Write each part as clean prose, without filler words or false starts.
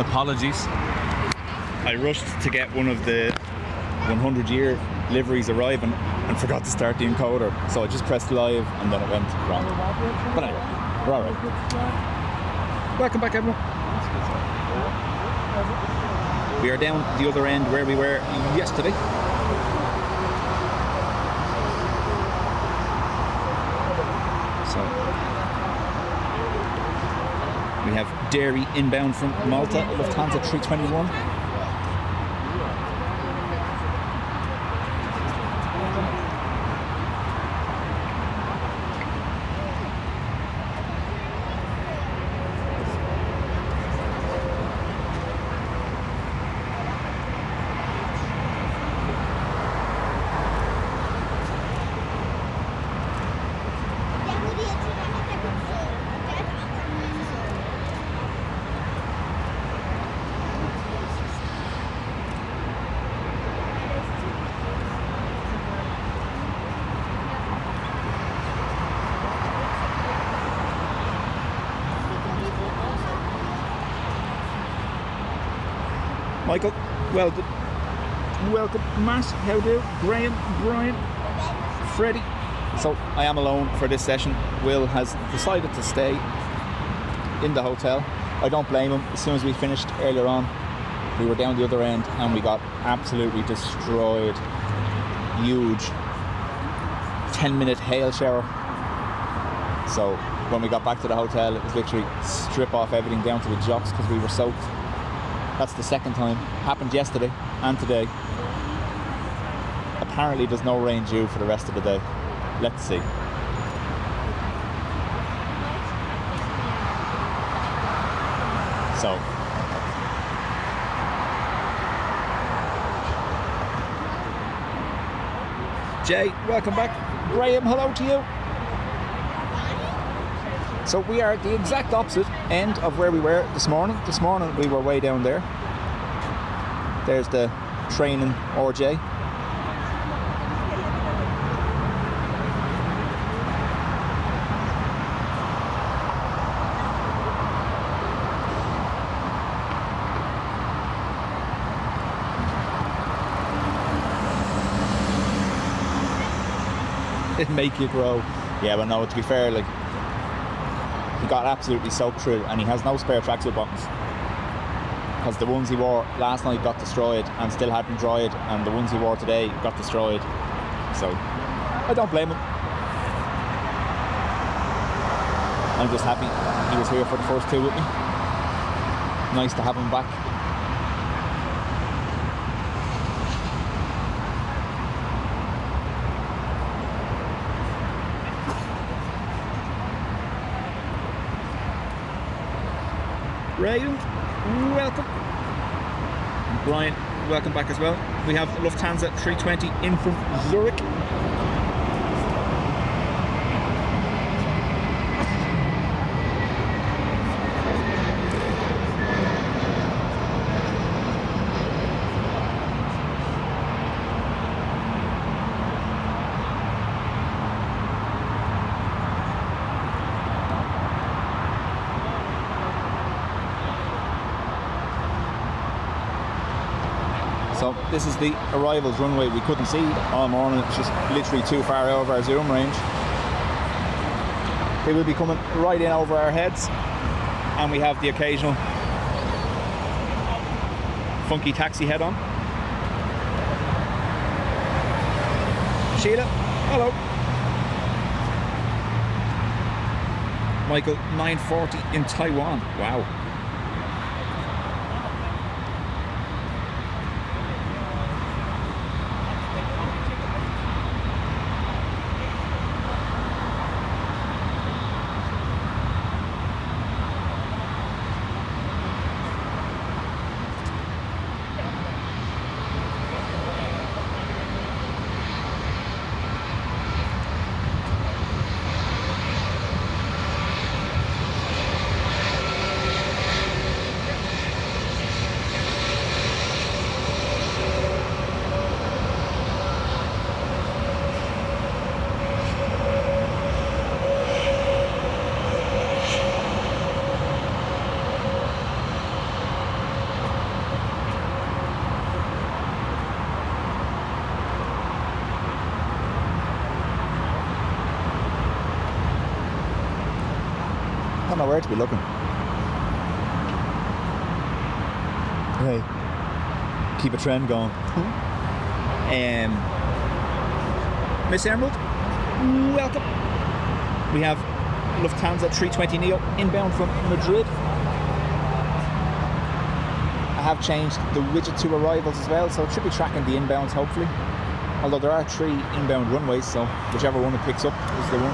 Apologies. I rushed to get one of the 100-year liveries arriving and forgot to start the encoder. So I just pressed live and then it went wrong. But anyway, we're alright. Welcome back, everyone. We are down the other end where we were yesterday. So we have Derry inbound from Malta, Lufthansa 321. Michael, welcome. Matt, how do? Graham, Brian, Freddie. So I am alone for this session. Will has decided to stay in the hotel. I don't blame him. As soon as we finished earlier on, we were down the other end and we got absolutely destroyed. Huge 10-minute hail shower. So when we got back to the hotel, it was literally strip off everything down to the jocks because we were soaked. That's the second time. Happened yesterday and today. Apparently there's no rain due for the rest of the day. Let's see. So Jay, welcome back. Graham, hello to you. So we are at the exact opposite end of where we were this morning. This morning we were way down there. There's the training RJ. It make you grow. Yeah, but no, to be fair, like, he got absolutely soaked through and he has no spare tracksuit bottoms because the ones he wore last night got destroyed and still hadn't dried, and the ones he wore today got destroyed. So I don't blame him. I'm just happy he was here for the first two with me. Nice to have him back. Ray, welcome. Brian, welcome back as well. We have Lufthansa 320 in from Zurich. So this is the arrivals runway. We couldn't see all morning, it's just literally too far over our zoom range. They will be coming right in over our heads, and we have the occasional funky taxi head on. Sheila, hello. Michael, 9:40 in Taiwan. Wow. don't know where to be looking. Hey, keep a trend going. Miss Emerald, welcome. We have Lufthansa 320neo inbound from Madrid. I have changed the widget to arrivals as well, so it should be tracking the inbounds hopefully. Although there are 3 inbound runways, so whichever one it picks up is the one.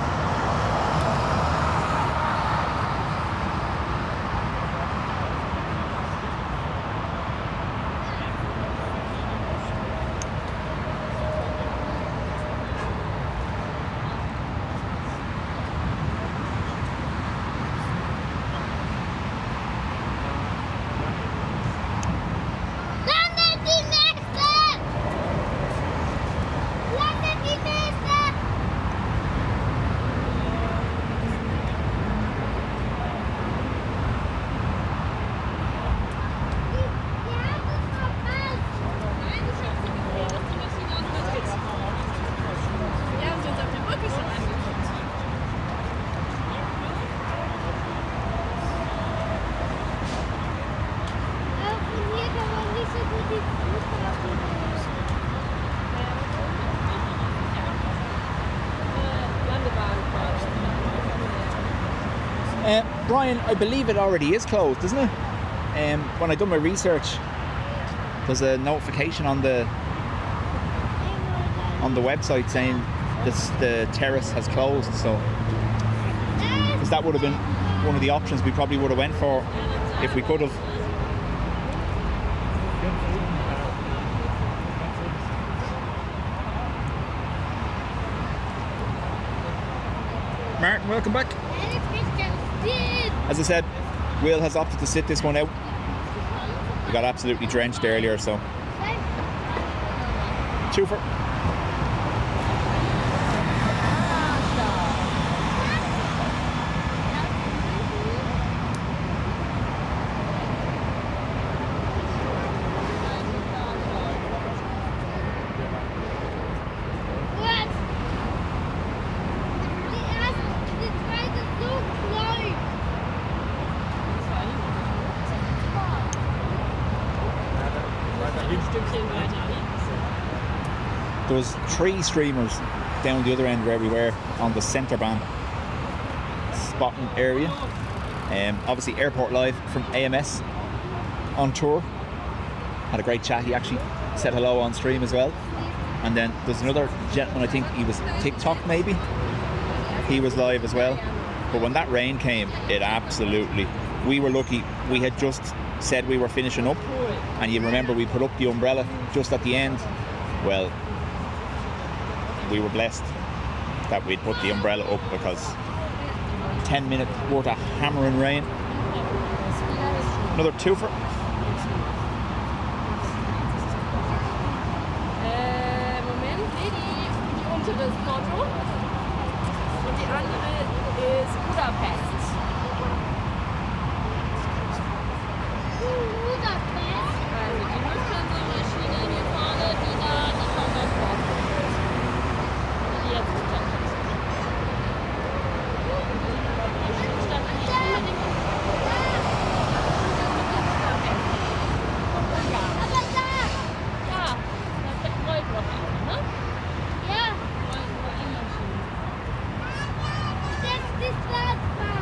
Brian, I believe it already is closed, isn't it? When I done my research, there's a notification on the website saying the terrace has closed. So, because that would have been one of the options we probably would have went for if we could have. Martin, welcome back. As I said, Will has opted to sit this one out. We got absolutely drenched earlier, so 2 for. There was 3 streamers down the other end where we were on the centre band spotting area. Obviously Airport Live from AMS on tour. Had a great chat. He actually said hello on stream as well. And then there's another gentleman, I think he was TikTok maybe. He was live as well. But when that rain came, it absolutely... We were lucky. We had just said we were finishing up. And you remember we put up the umbrella just at the end. Well, we were blessed that we'd put the umbrella up because 10 minutes worth of hammering rain. Another 2 for. Moment, die untere ist Porto und die andere ist Budapest. Also die Lufthansa-Maschine hier vorne, die kommt aus Porto. Die jetzt gestanden ist. Stand nicht unbedingt. Ja, das rollt noch einfach, ne?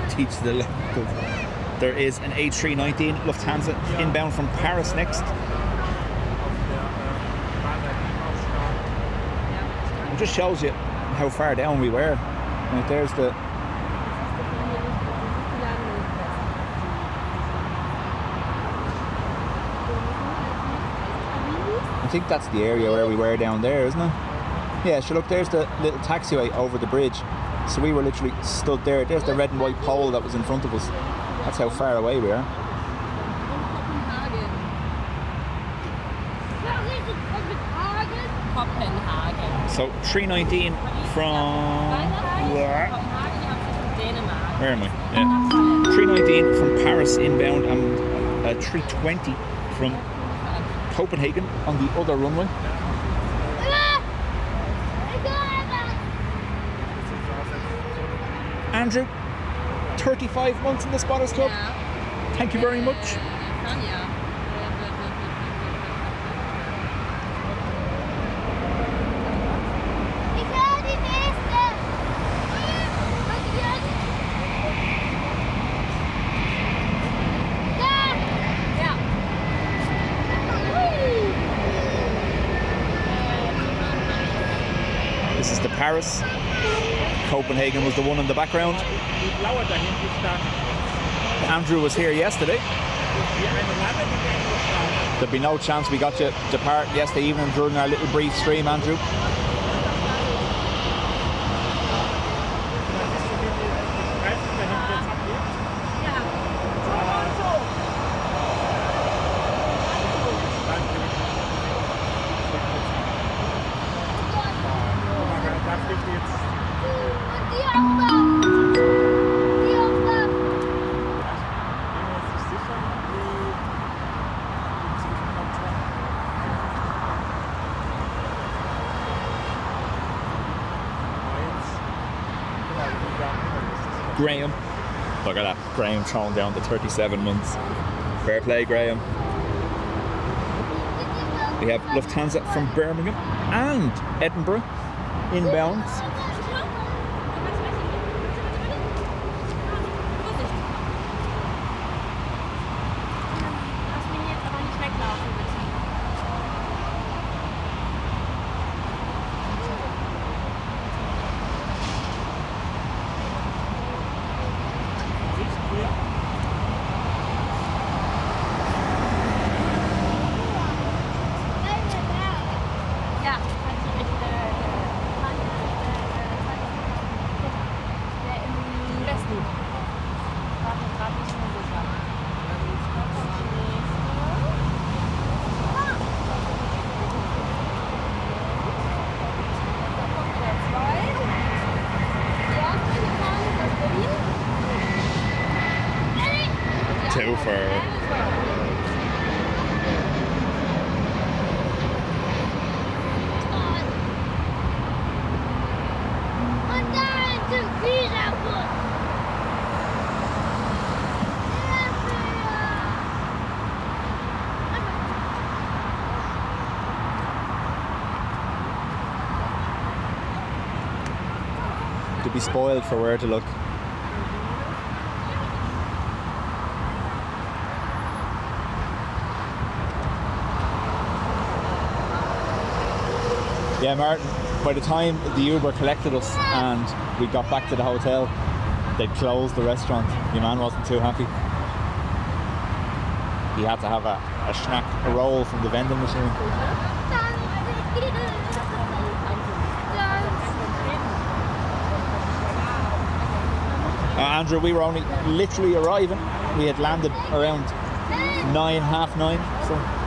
Teach the locals. There is an A319 Lufthansa inbound from Paris next. It just shows you how far down we were. Right, there's the... I think that's the area where we were down there, isn't it? Yeah, so look, there's the little taxiway over the bridge. So we were literally stood there. There's the red and white pole that was in front of us. That's how far away we are. Copenhagen. So 319 from... Where am I? Yeah. 319 from Paris inbound and 320 from Copenhagen on the other runway. Andrew, 35 months in the Spotters Club. Ja. Thank you very much. Kann ja. Ich höre die nächste. Ja. This is the Paris. Copenhagen was the one in the background. Andrew was here yesterday. There'd be no chance we got to depart yesterday evening during our little brief stream, Andrew. Und die auch da. Die auch da. Graham. Look at that. Graham thrown down to 37 months. Fair play, Graham. We have Lufthansa from Birmingham and Edinburgh inbound. Lass mich jetzt aber nicht weglaufen, bitte. Ja, der im Westen. War mir gerade nicht mehr sicher. Da kommt der 2. Die erste gefahren ist aus Berlin. Two for Und da ist ein Visa-Bus. to be spoiled for where to look. Yeah, Martin, by the time the Uber collected us and we got back to the hotel, they'd closed the restaurant. Your man wasn't too happy. He had to have a snack, a roll from the vending machine. Andrew, we were only literally arriving. We had landed around 9, half 9. So.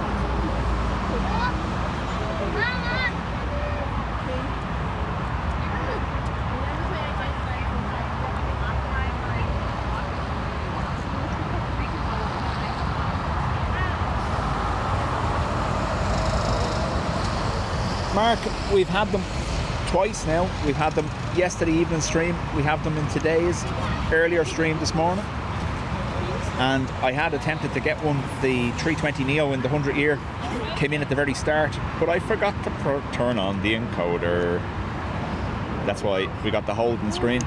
Mark, we've had them twice now. We've had them yesterday evening stream. We have them in today's earlier stream this morning. And I had attempted to get one, the 320 Neo in the 100 year, came in at the very start, but I forgot to turn on the encoder. That's why we got the Holden screen.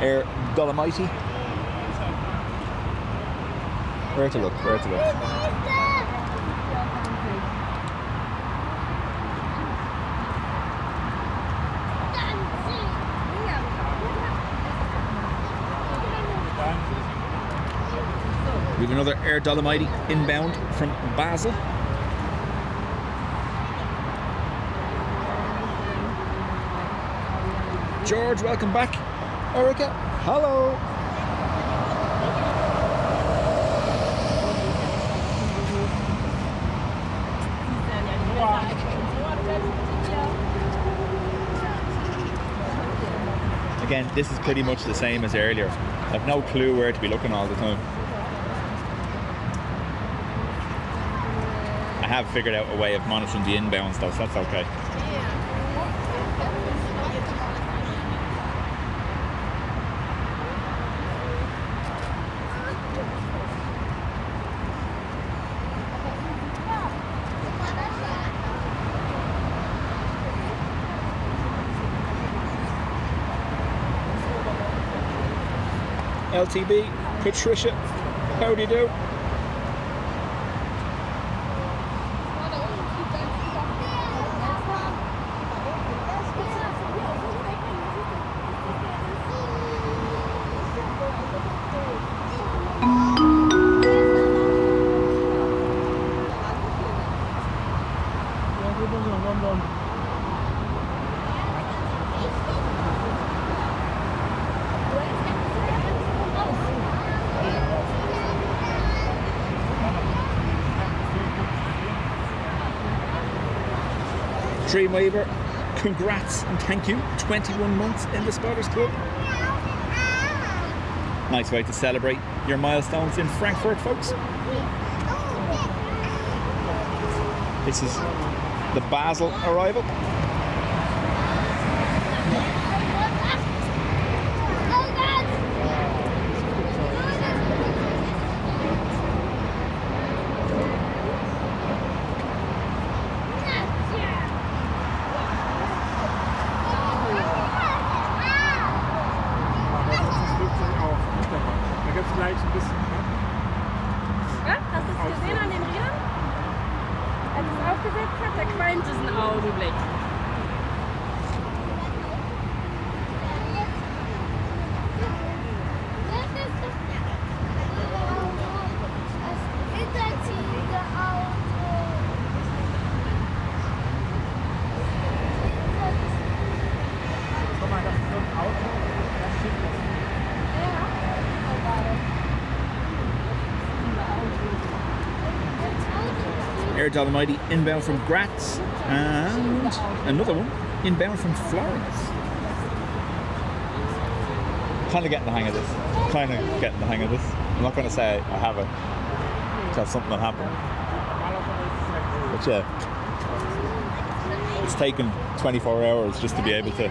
Aer Dolomite. Where to look, where to look. We have another Aer Dolomite inbound from Basel. George, welcome back. Erica, hello. Again, this is pretty much the same as earlier. I've no clue where to be looking all the time. I have figured out a way of monitoring the inbounds though, so that's okay. LTB, Patricia, how do you do? Dreamweaver, congrats and thank you. 21 months in the Spotters Club. Nice way to celebrate your milestones in Frankfurt, folks. This is the Basel arrival. Ja, hast du es gesehen an den Rädern? Als es aufgesetzt hat, da qualmt es einen Augenblick. Air Dolomite inbound from Graz, and another one inbound from Florence. Kind of getting the hang of this. I'm not going to say I have it until something will happen. But yeah, it's taken 24 hours just to be able to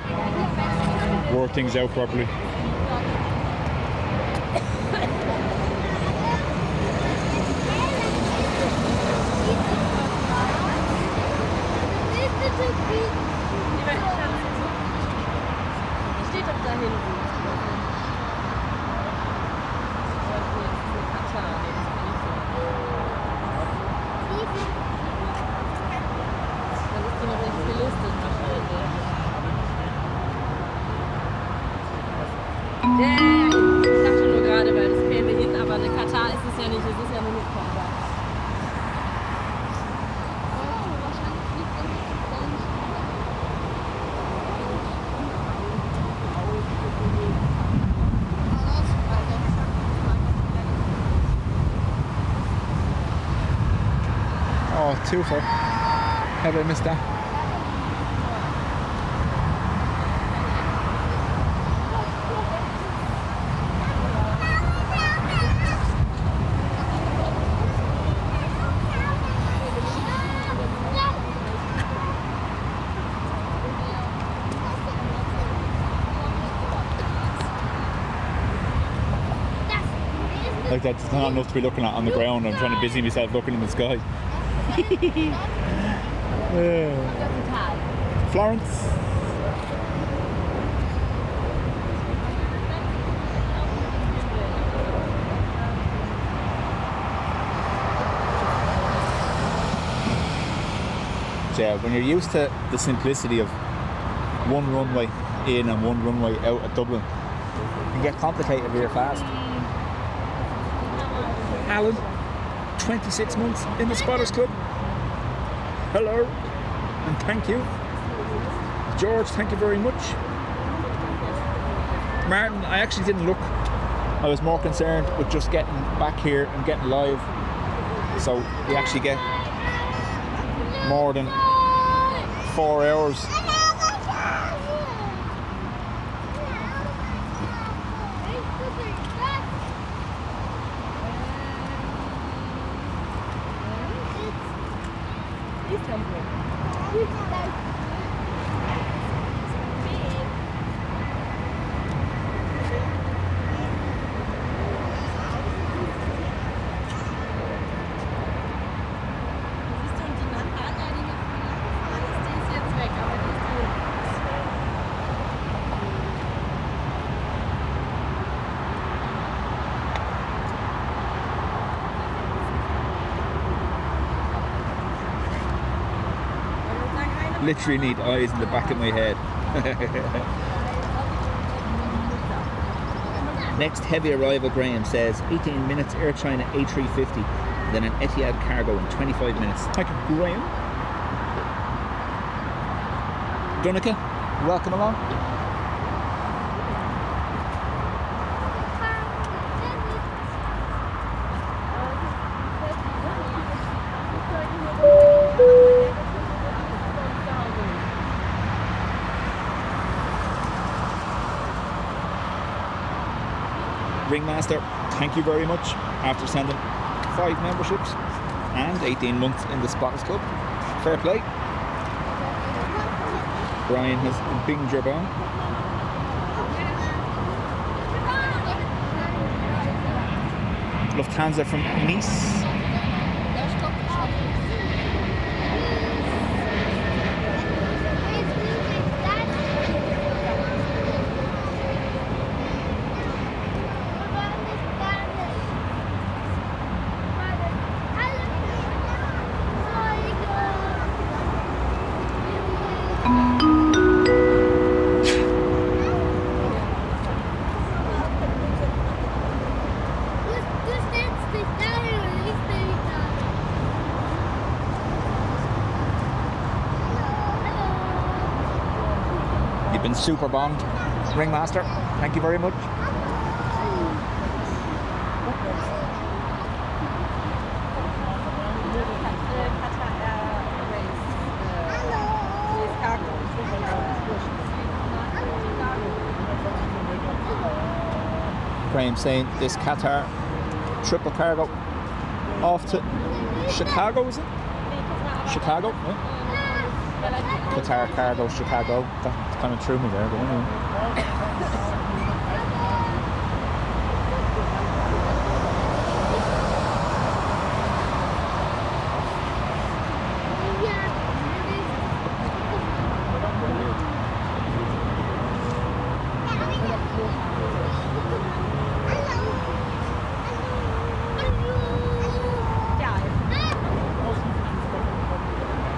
work things out properly. Steht doch da hinten. Das ist die noch nicht gelistet wahrscheinlich. Ja, ich dachte nur gerade, weil das käme hin, aber eine Qatar ist es ja nicht, es ist ja nur mit Qatar. Oh, 2-4. How did I miss that? Like that's not enough to be looking at on the ground. I'm trying to busy myself looking in the sky. Florence. So yeah, when you're used to the simplicity of one runway in and one runway out at Dublin, it can get complicated here fast. Alan, 26 months in the Spotters Club. Hello, and thank you. George, thank you very much. Martin, I actually didn't look. I was more concerned with just getting back here and getting live. So we actually get more than 4 hours. Literally need eyes in the back of my head. Next heavy arrival, Graham says 18 minutes Air China A350, then an Etihad cargo in 25 minutes. Thank you, Graham. Donica, welcome along. Ringmaster, thank you very much. After sending 5 memberships and 18 months in the Spotters Club. Fair play. Brian has binged your bomb. Lufthansa from Nice. Been super bombed, Ringmaster. Thank you very much. Graham saying this Qatar triple cargo off to Chicago, is it? Chicago? Yeah. Qatar cargo, Chicago. That kind of threw me there, but anyway.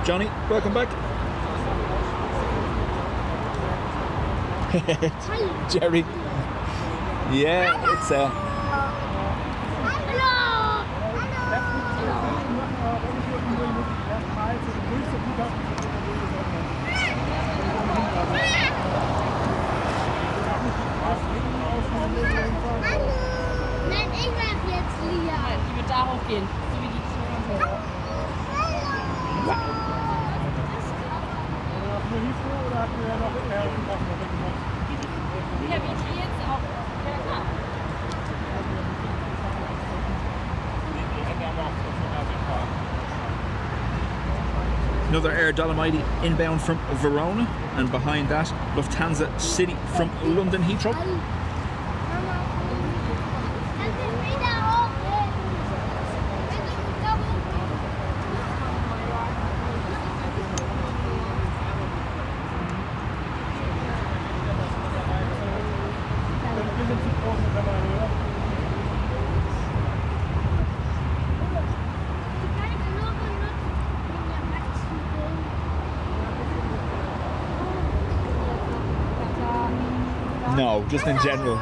Johnny, welcome back. Jerry. Yeah, it's Nein, ich bleib jetzt Lia. Die wird da hochgehen, so wie die zu. Ja, wie die jetzt auch. Ja, klar. another Air Dolomite inbound from Verona, and behind that Lufthansa City from London Heathrow. No, just in general.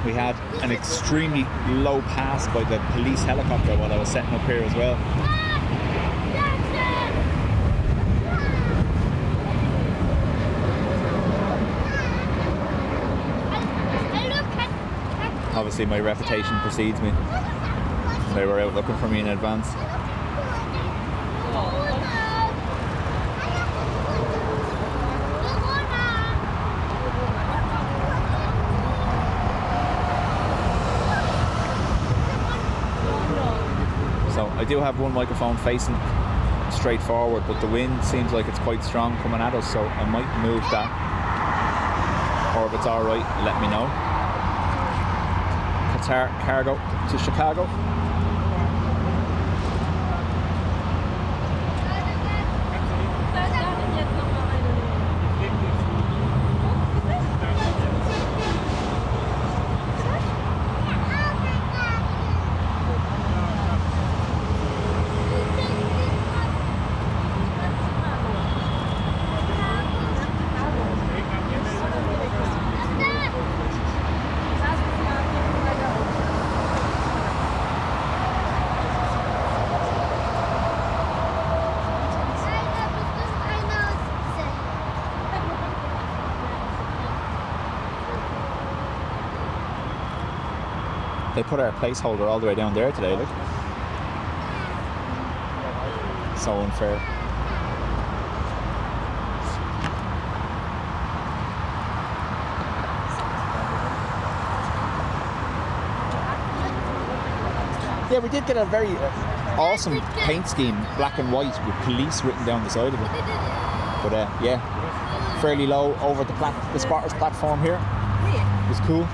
We had an extremely low pass by the police helicopter while I was setting up here as well. Obviously my reputation precedes me. They were out looking for me in advance. So I do have one microphone facing straight forward, but the wind seems like it's quite strong coming at us, so I might move that. Or if it's alright, let me know. Qatar cargo to Chicago. They put our placeholder all the way down there today, look. So unfair. Yeah, we did get a very awesome paint scheme, black and white, with police written down the side of it. But yeah, fairly low over the spotters platform here. It was cool.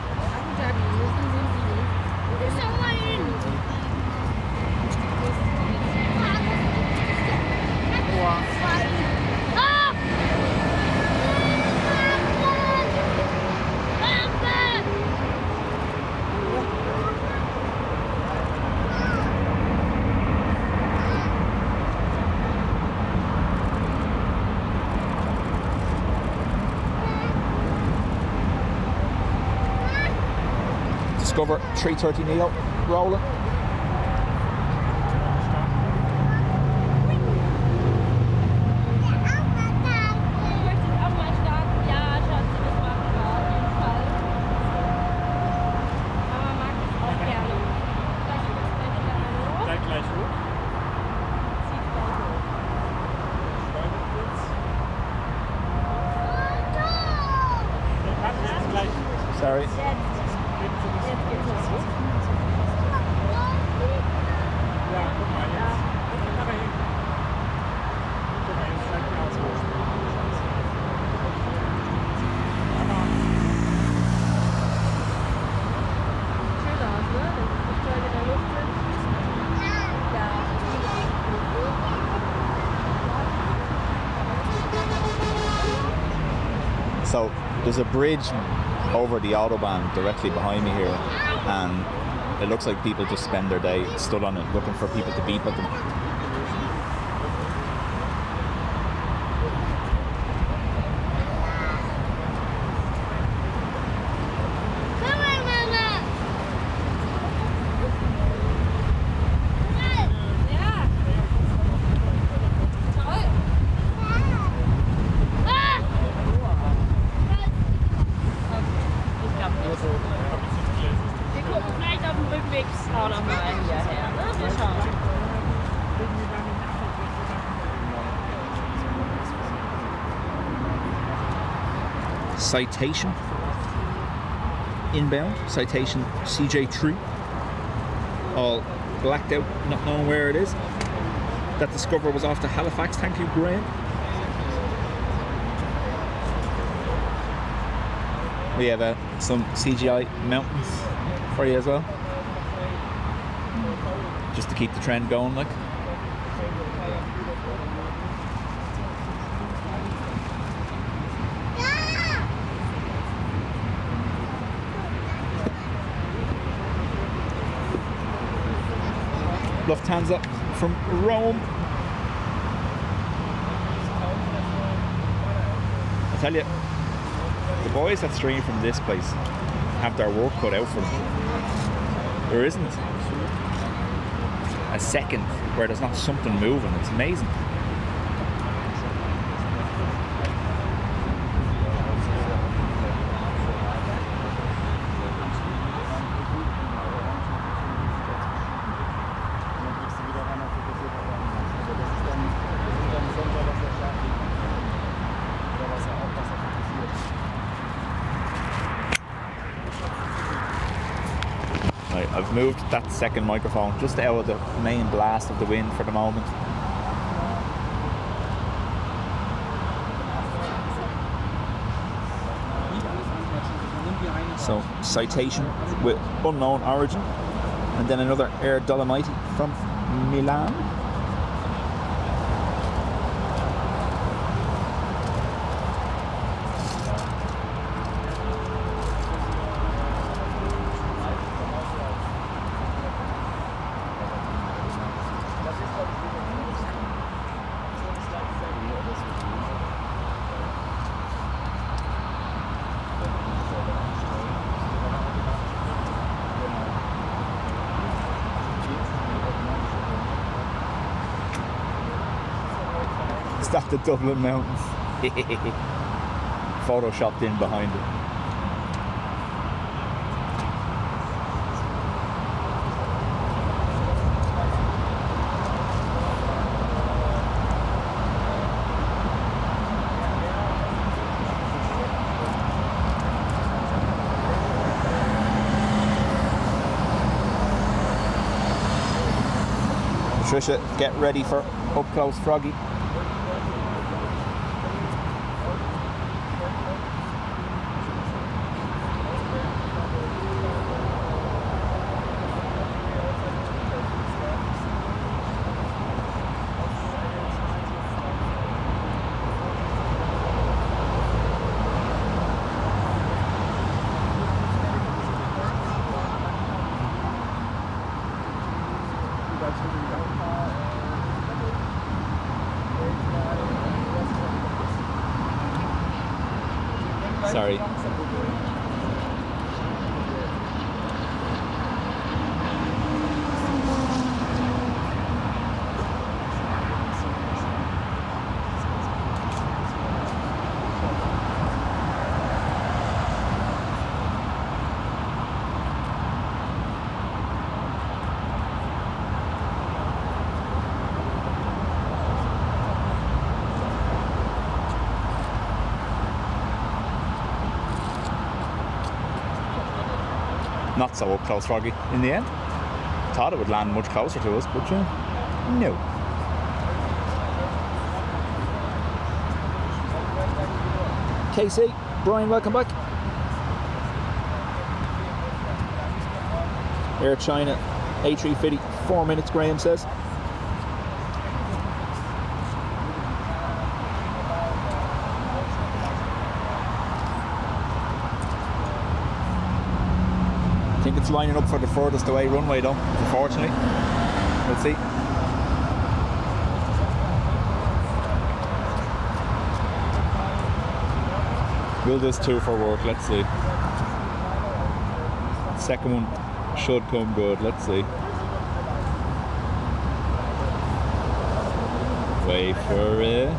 Discover 330 Neo rolling. Sorry. So there's a bridge over the autobahn directly behind me here, and it looks like people just spend their day stood on it looking for people to beep at them. Citation inbound, citation CJ3, all blacked out, not knowing where it is. That Discover was off to Halifax, thank you Graham. We have some CGI mountains for you as well, just to keep the trend going like. Lufthansa from Rome. I tell you, the boys that stream from this place have their work cut out for them. There isn't a second where there's not something moving. It's amazing. I've moved that second microphone just out of the main blast of the wind for the moment. So Citation with unknown origin, and then another Air Dolomiti from Milan. Is that the Dublin Mountains? Photoshopped in behind it. Patricia, get ready for up close froggy. Sorry. Not so up close froggy in the end. Thought it would land much closer to us, but no. KC, Brian, welcome back. Air China, A350, 4 minutes, Graham says. I think it's lining up for the furthest away runway though, unfortunately. Let's see. Will this two for work? Let's see. Second one should come good. Let's see. Wait for it.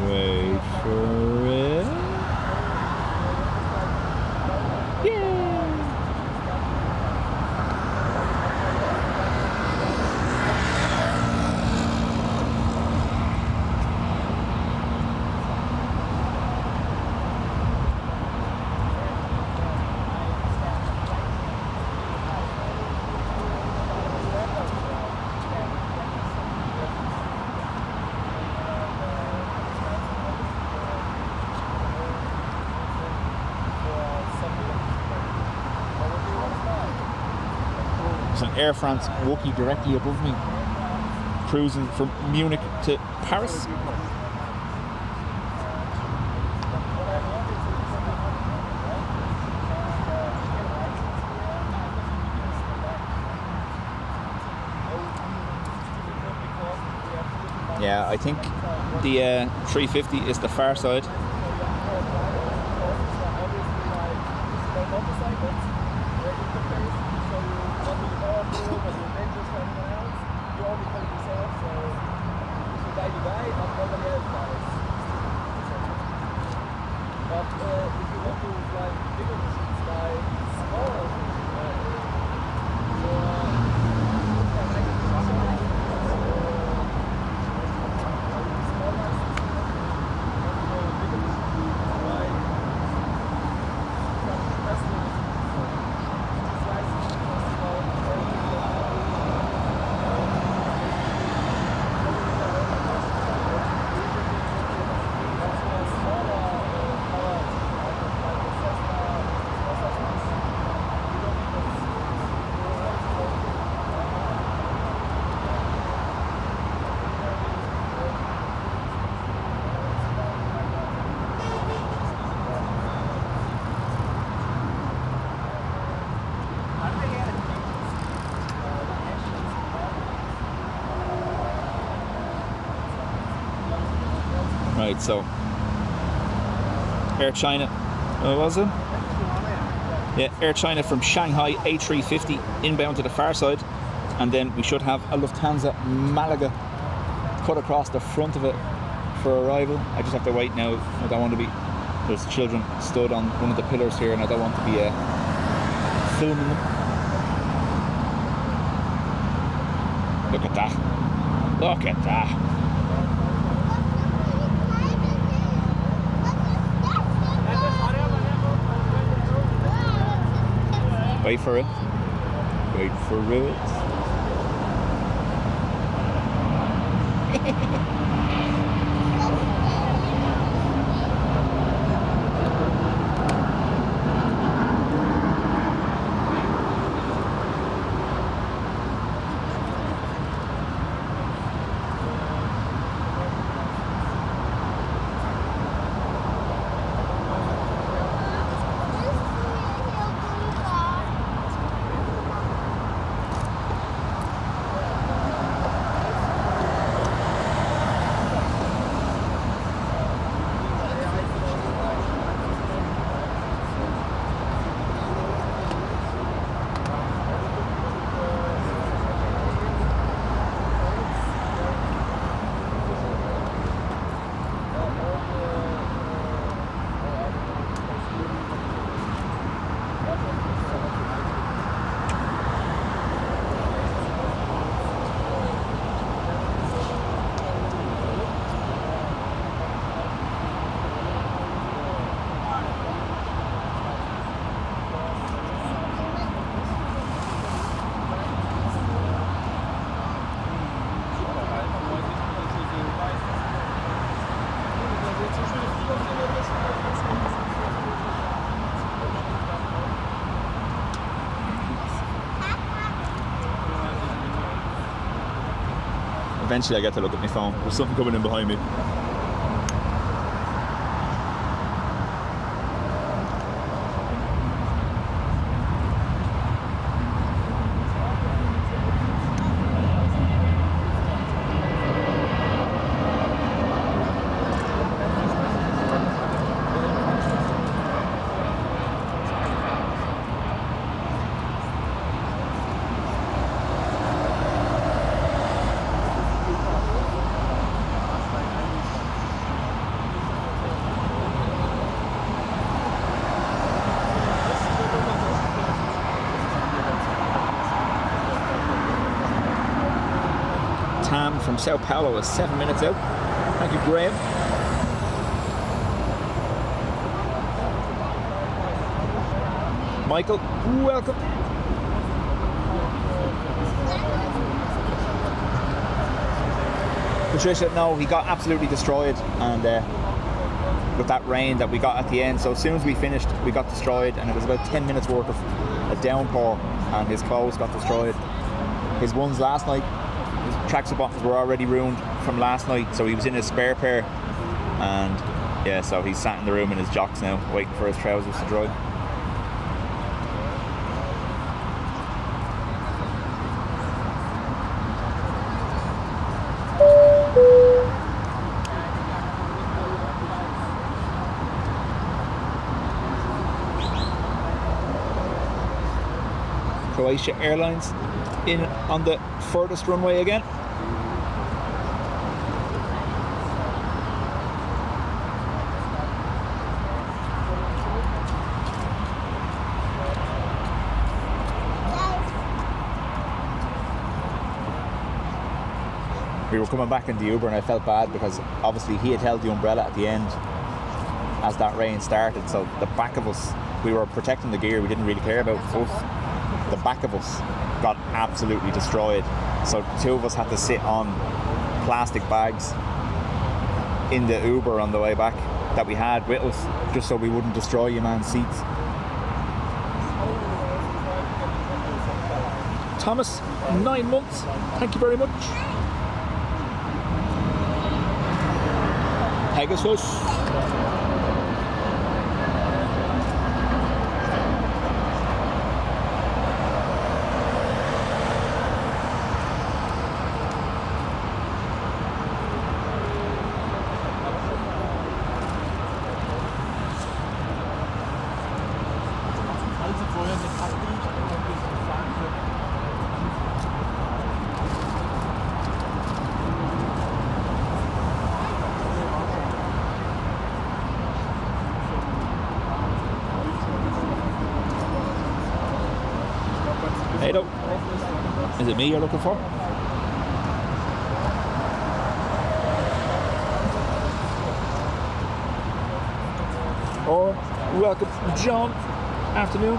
Wait for it. There's an Air France Wookiee directly above me, cruising from Munich to Paris. Yeah, I think the 350 is the far side. Right, so Air China, what was it? Yeah, Air China from Shanghai, A350 inbound to the far side, and then we should have a Lufthansa Malaga cut across the front of it for arrival. I just have to wait now. I don't want to be, there's children stood on one of the pillars here and I don't want to be filming them. Look at that. Look at that. Wait for it. Wait for it. Eventually I get to look at my phone. There's something coming in behind me. From Sao Paulo is 7 minutes out. Thank you, Graham. Michael, welcome. Patricia, no, he got absolutely destroyed, and with that rain that we got at the end, so as soon as we finished, we got destroyed, and it was about 10 minutes worth of a downpour, and his clothes got destroyed. His ones last night, his tracksuit bottoms were already ruined from last night, so he was in his spare pair, and yeah, so he's sat in the room in his jocks now, waiting for his trousers to dry. Croatia Airlines in on the furthest runway again. We were coming back in the Uber and I felt bad because obviously he had held the umbrella at the end as that rain started, so the back of us, we were protecting the gear, we didn't really care about us. The back of us got absolutely destroyed, so two of us had to sit on plastic bags in the Uber on the way back that we had with us, just so we wouldn't destroy your man's seats. Thomas, 9 months, thank you very much. Pegasus. Hello. Is it me you're looking for? Or welcome, John. Afternoon.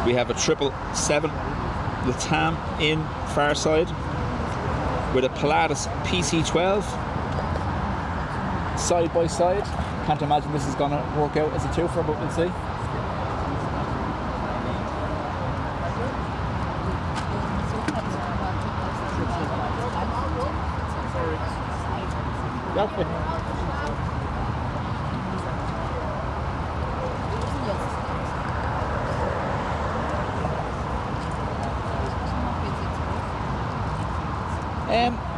We have a 777 Latam in far side with a Pilatus PC-12 side by side. Can't imagine this is going to work out as a twofer, but we'll see. Okay.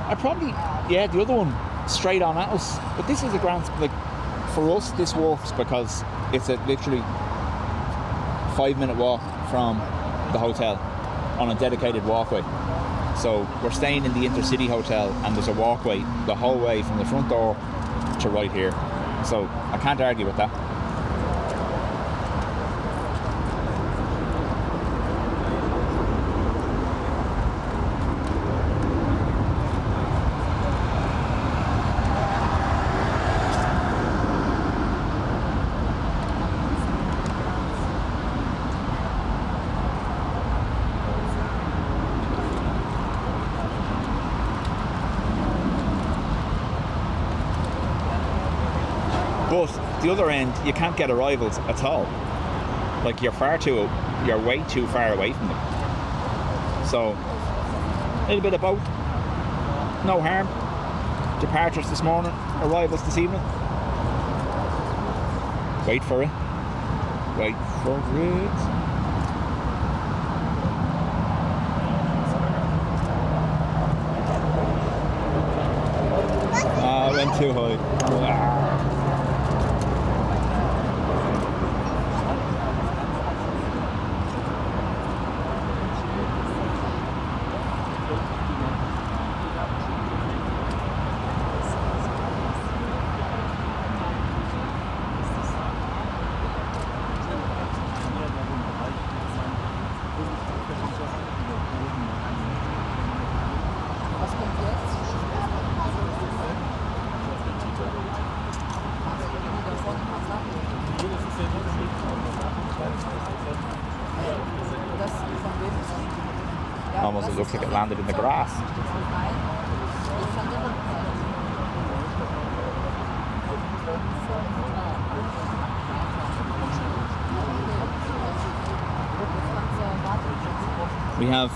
I probably, yeah, the other one straight on at us, but this is a grand, like, for us this works because it's a literally 5-minute walk from the hotel on a dedicated walkway. So we're staying in the Intercity Hotel and there's a walkway the whole way from the front door to right here. So I can't argue with that. But the other end, you can't get arrivals at all. Like you're way too far away from them. So, a little bit of both. No harm. Departures this morning, arrivals this evening. Wait for it. Wait for it. I went too high. Almost it looks like it landed in the grass. We have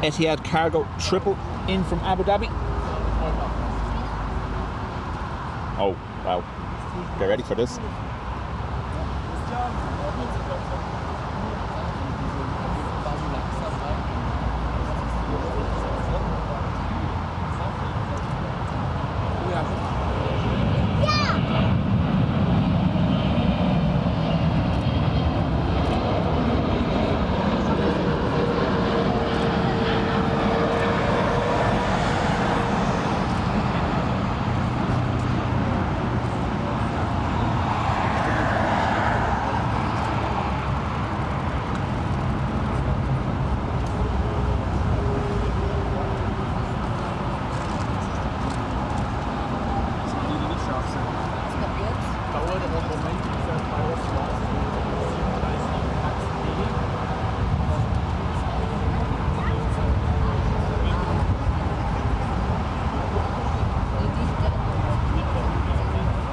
Etihad Cargo triple in from Abu Dhabi. Oh, wow. Get ready for this.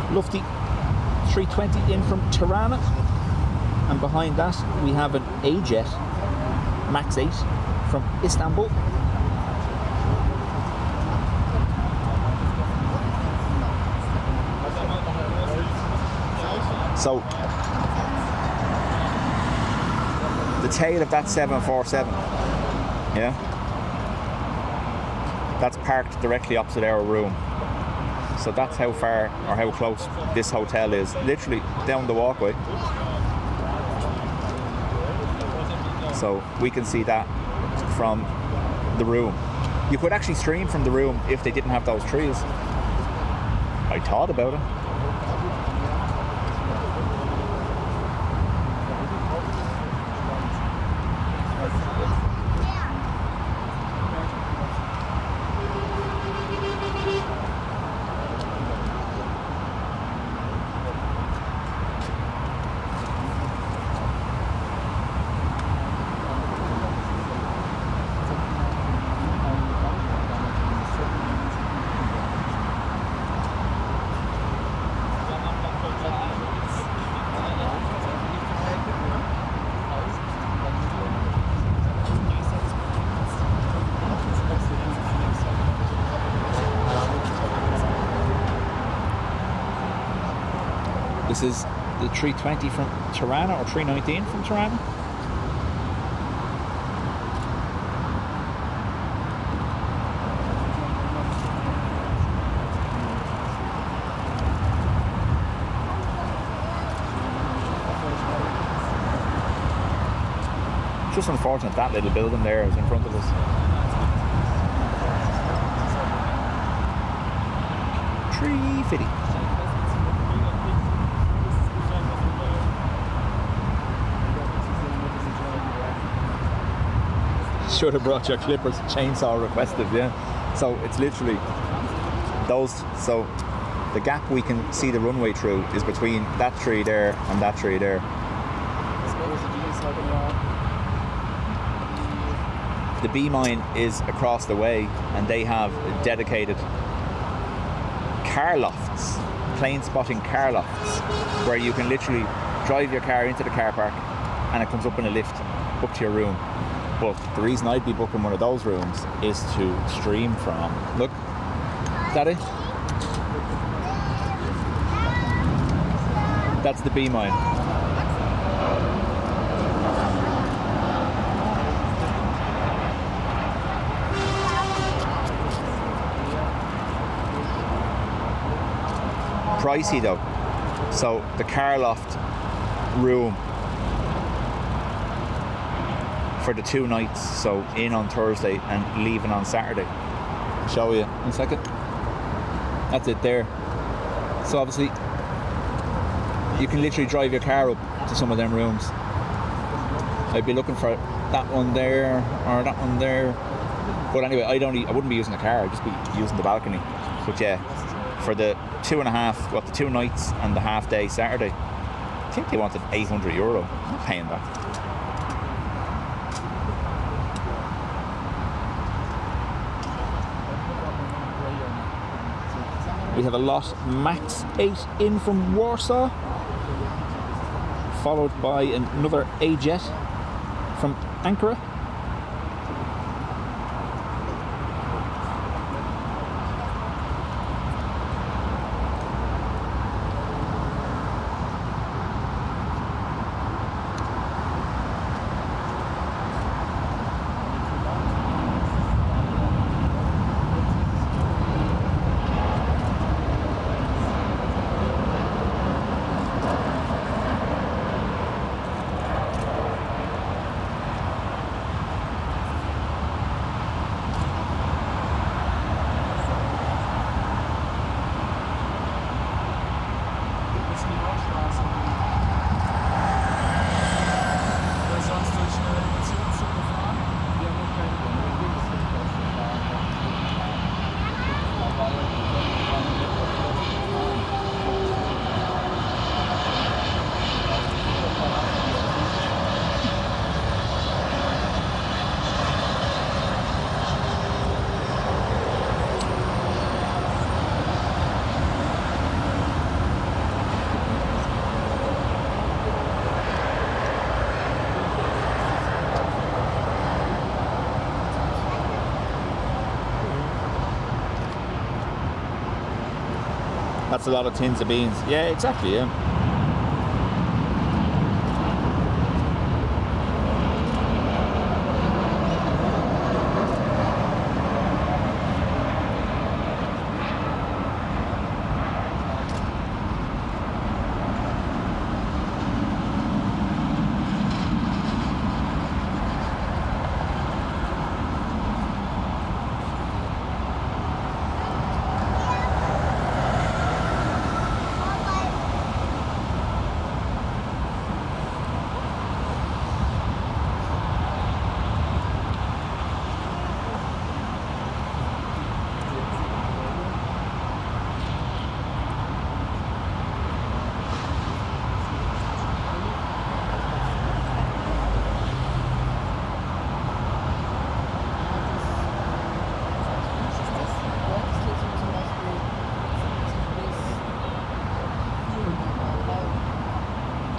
Lufty 320 in from Tirana, and behind that we have an A-Jet Max 8 from Istanbul. So the tail of that 747, yeah, that's parked directly opposite our room. So that's how far or how close this hotel is, literally down the walkway. So we can see that from the room. You could actually stream from the room if they didn't have those trees. I thought about it. This is the 320 from Tirana, or 319 from Tirana. Just unfortunate that little building there is in front of us. $350. Should have brought your clippers. Chainsaw requested, yeah. So it's literally those. So the gap we can see the runway through is between that tree there and that tree there. The B mine is across the way, and they have dedicated car lofts, plane spotting car lofts, where you can literally drive your car into the car park and it comes up in a lift up to your room. But the reason I'd be booking one of those rooms is to stream from. Look, is that it? That's the B mine. Pricey though. So the car loft room for the 2 nights, so in on Thursday and leaving on Saturday. I'll show you in a second. That's it there. So obviously you can literally drive your car up to some of them rooms. I'd be looking for that one there or that one there, but anyway, I wouldn't be using the car, I'd just be using the balcony. But yeah, for the 2.5, the 2 nights and the half day Saturday, I think they wanted €800. I'm not paying that. We have a lot Max 8 in from Warsaw, followed by another A-Jet from Ankara. That's a lot of tins of beans. Yeah, exactly, yeah.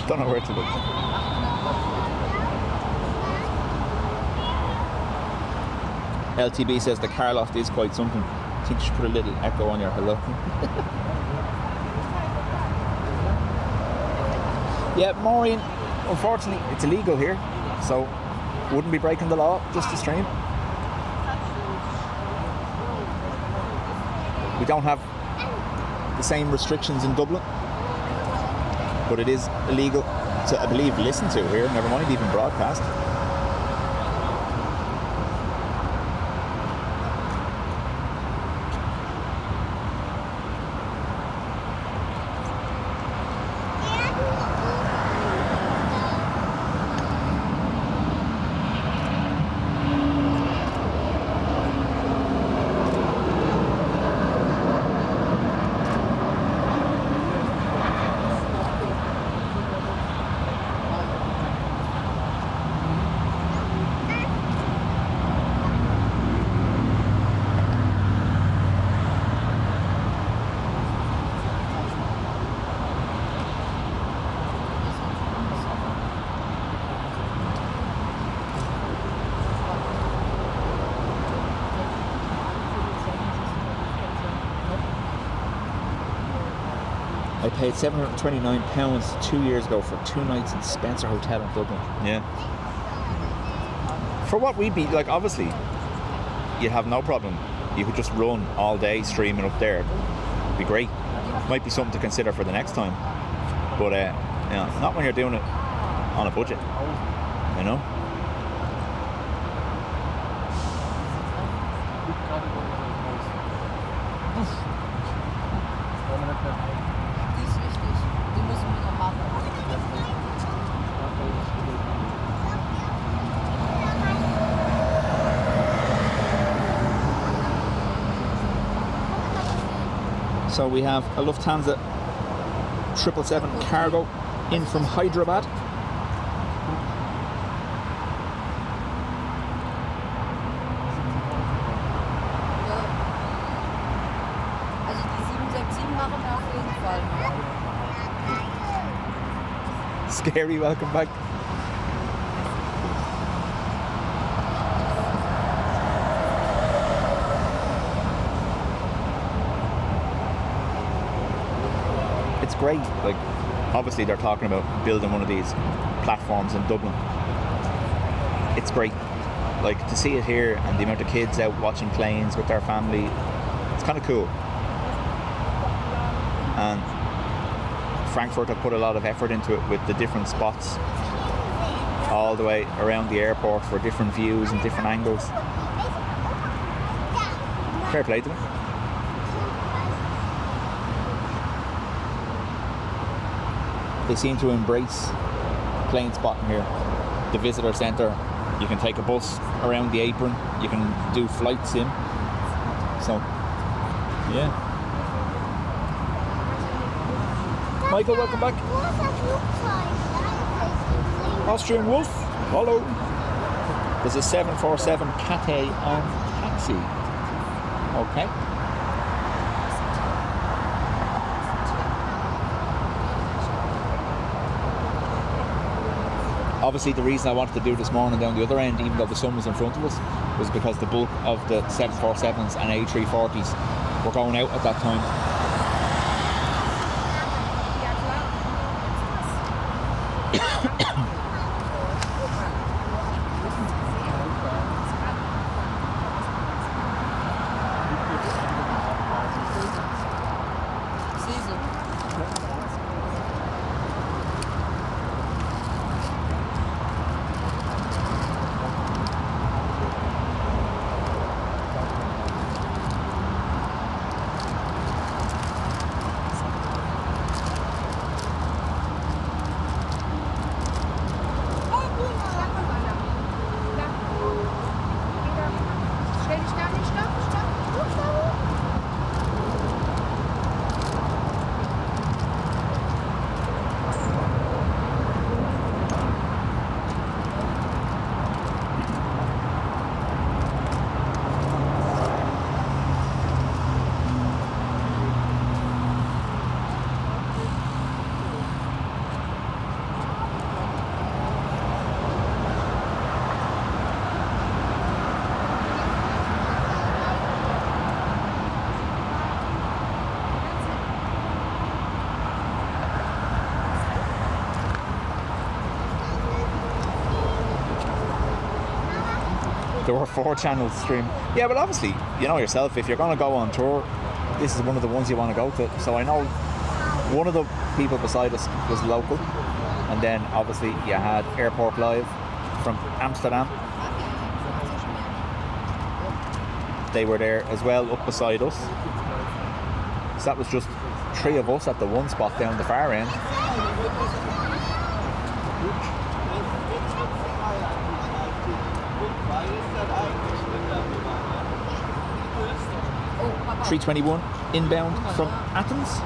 Don't know where to look. LTB says the car loft is quite something. I think you should put a little echo on your hello. Yeah, Maureen, unfortunately it's illegal here, so wouldn't be breaking the law just to stream. We don't have the same restrictions in Dublin, but it is illegal to, I believe, listen to here, never mind even broadcast. I paid £729 2 years ago for 2 nights in Spencer Hotel in Dublin. Yeah. For what we'd be, like, obviously, you'd have no problem. You could just run all day streaming up there. It'd be great. Might be something to consider for the next time. But, you know, not when you're doing it on a budget, you know? So we have a Lufthansa 777 cargo in from Hyderabad. Also die 767 machen wir auf jeden Fall. Scary, welcome back. It's great. Like, obviously they're talking about building one of these platforms in Dublin. It's great. Like, to see it here and the amount of kids out watching planes with their family, it's kind of cool. And Frankfurt have put a lot of effort into it with the different spots all the way around the airport for different views and different angles. Fair play to them. They seem to embrace Planespotting here. The visitor centre, you can take a bus around the apron, you can do flight sim. So, yeah. Michael, welcome back. Austrian Wolf, hello. There's a 747 Cathay on taxi. Okay. Obviously the reason I wanted to do this morning down the other end, even though the sun was in front of us, was because the bulk of the 747s and A340s were going out at that time. There were 4 channels stream. Yeah, but obviously, you know yourself, if you're going to go on tour, this is one of the ones you want to go to. So I know one of the people beside us was local, and then obviously you had Airport Live from Amsterdam. They were there as well, up beside us. So that was just 3 of us at the one spot down the far end. $321 inbound from Athens.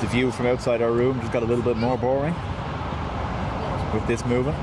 The view from outside our room just got a little bit more boring with this moving.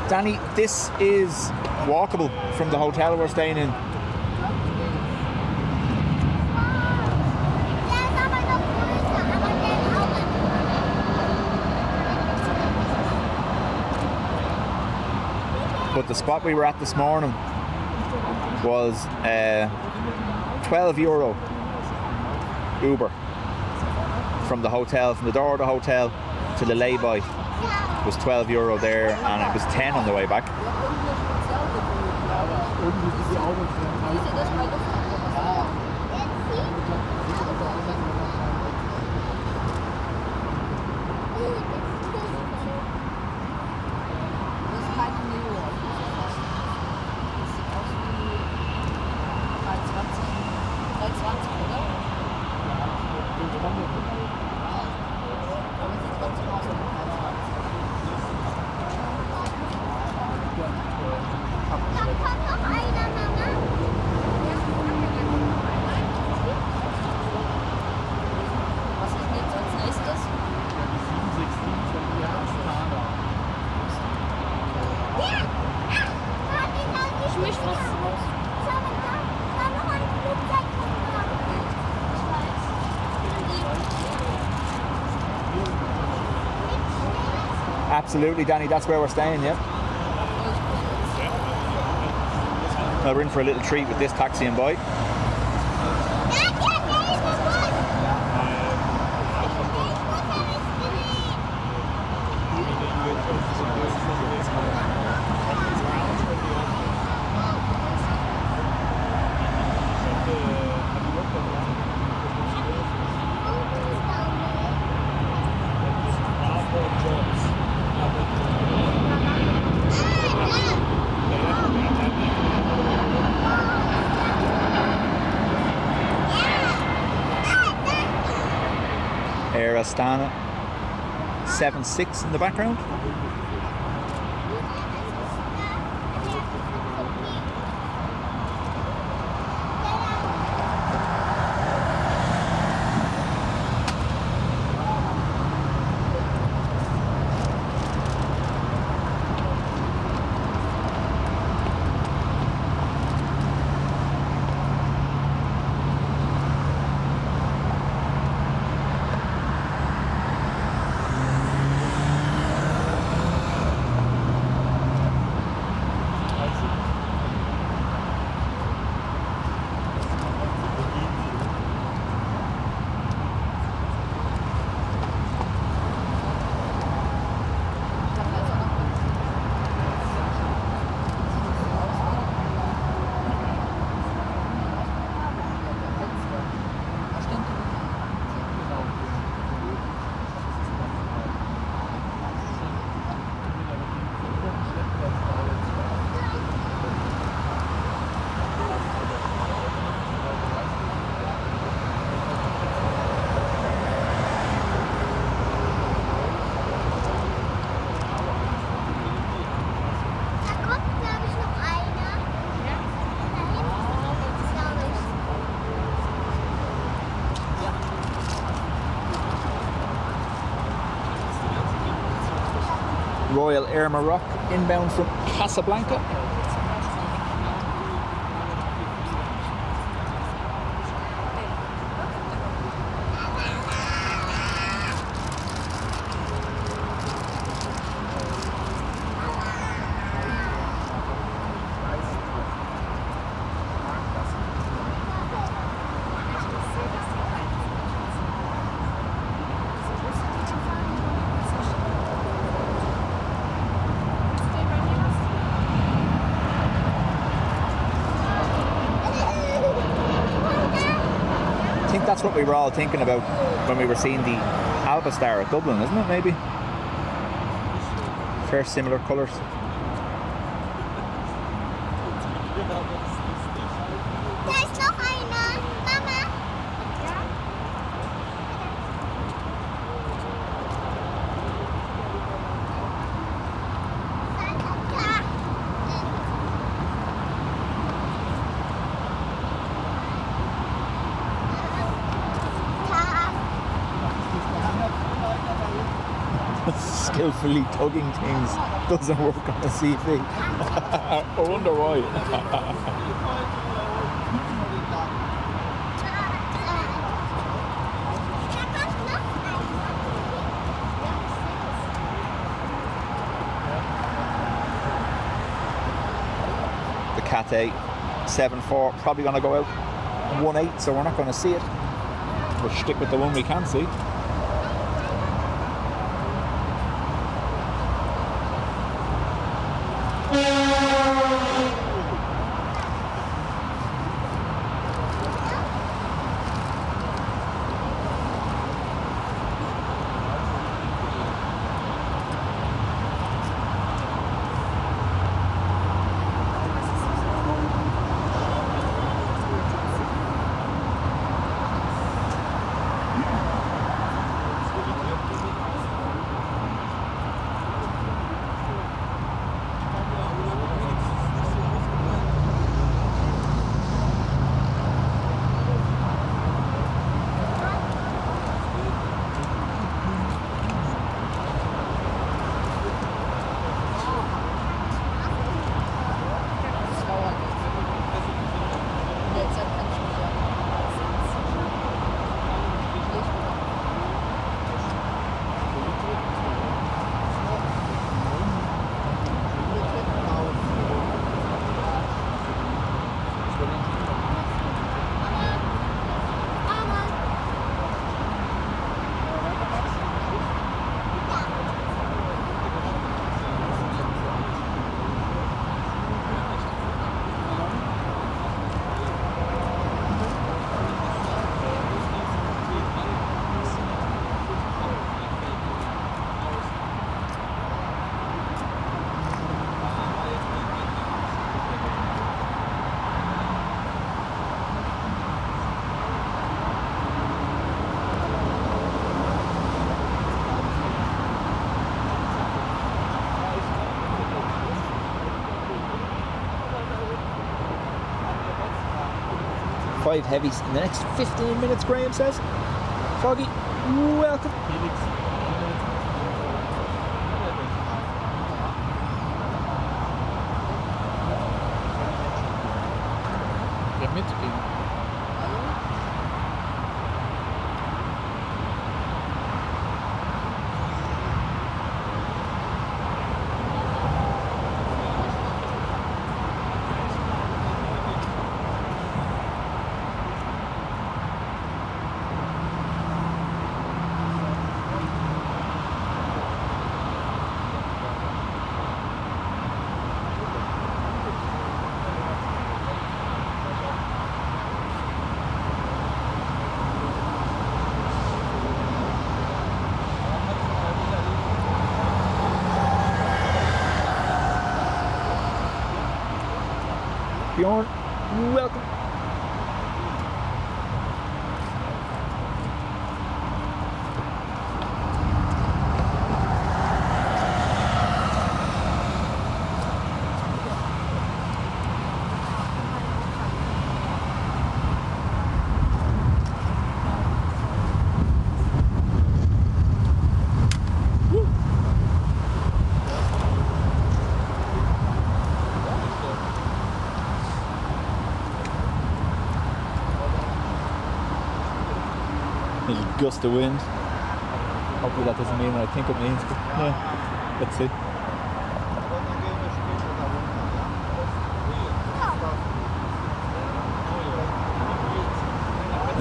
Danny, this is walkable from the hotel we're staying in. But the spot we were at this morning was €12 Uber from the hotel, from the door of the hotel to the lay-by. It was €12 there, and it was 10 on the way back. Absolutely, Danny, that's where we're staying, yeah. Well, we're in for a little treat with this taxi and bike. Air Astana 76 in the background. Royal Air Maroc inbound from Casablanca. That's what we were all thinking about when we were seeing the Alba Star at Dublin, isn't it, maybe? Fair similar colours. There's noch einer. Mama. Skillfully tugging things doesn't work on a CV. I wonder why. The Cat A 7.4 probably going to go out 1.8, so we're not going to see it. We'll stick with the one we can see. 5 heavies in the next 15 minutes, Graham says. Foggy, welcome. Bjorn, welcome. Little gust of wind. Hopefully that doesn't mean what I think it means. But yeah, let's see.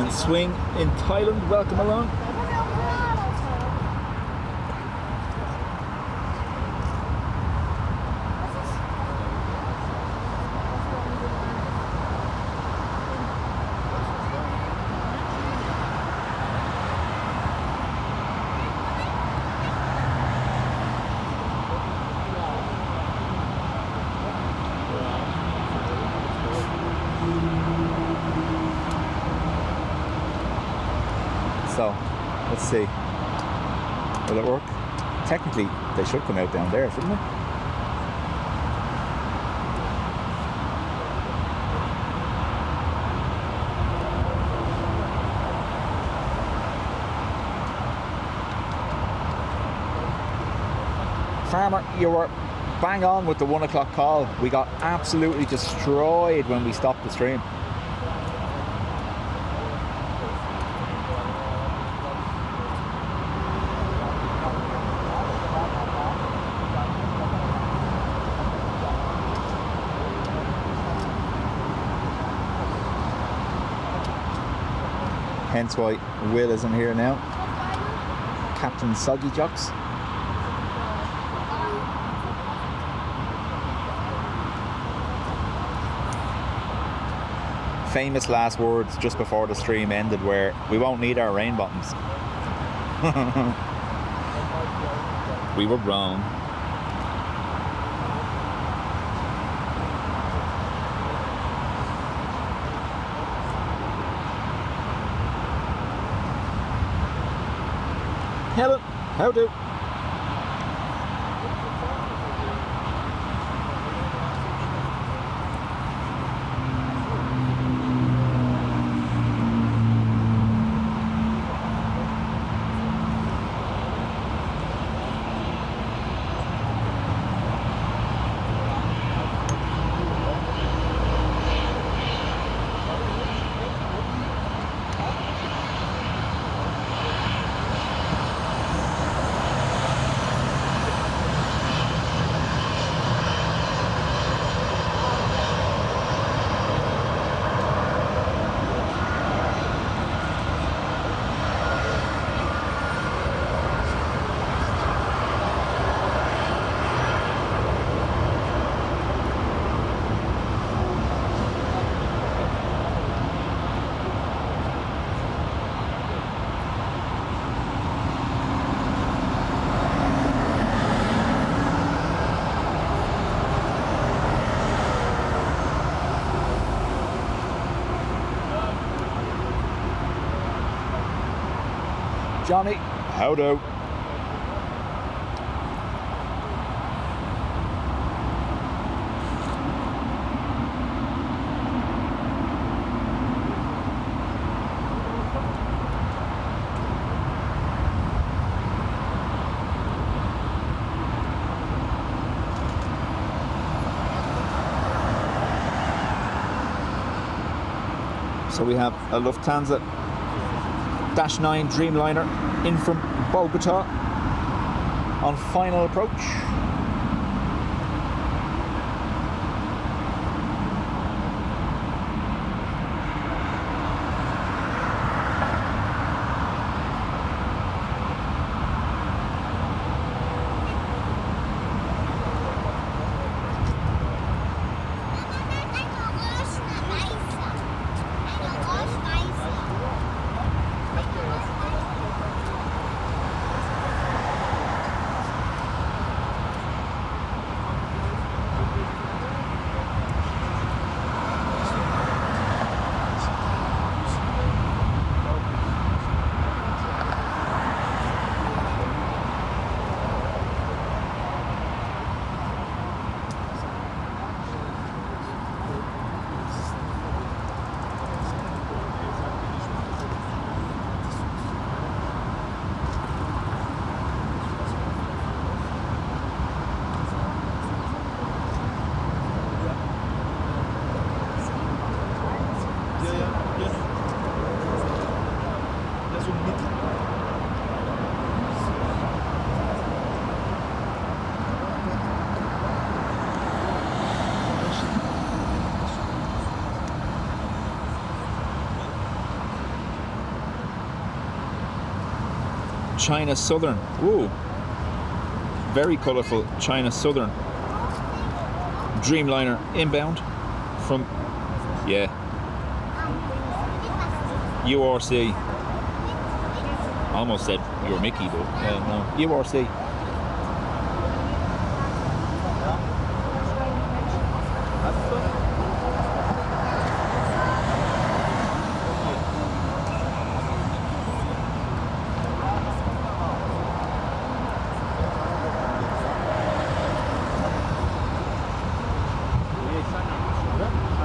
And swing in Thailand, welcome along. So, let's see. Will it work? Technically, they should come out down there, shouldn't they? Farmer, you were bang on with the 1 o'clock call. We got absolutely destroyed when we stopped the stream. Hence why Will isn't here now. Captain Soggy Jocks. Famous last words just before the stream ended were, "We won't need our rain bottoms." We were wrong. Hello, how do? Johnny, how do? So we have a Lufthansa Dash 9 Dreamliner in from Bogota on final approach. China Southern. Ooh, very colourful China Southern Dreamliner inbound from, yeah, URC. Almost said you're Mickey, but no, URC.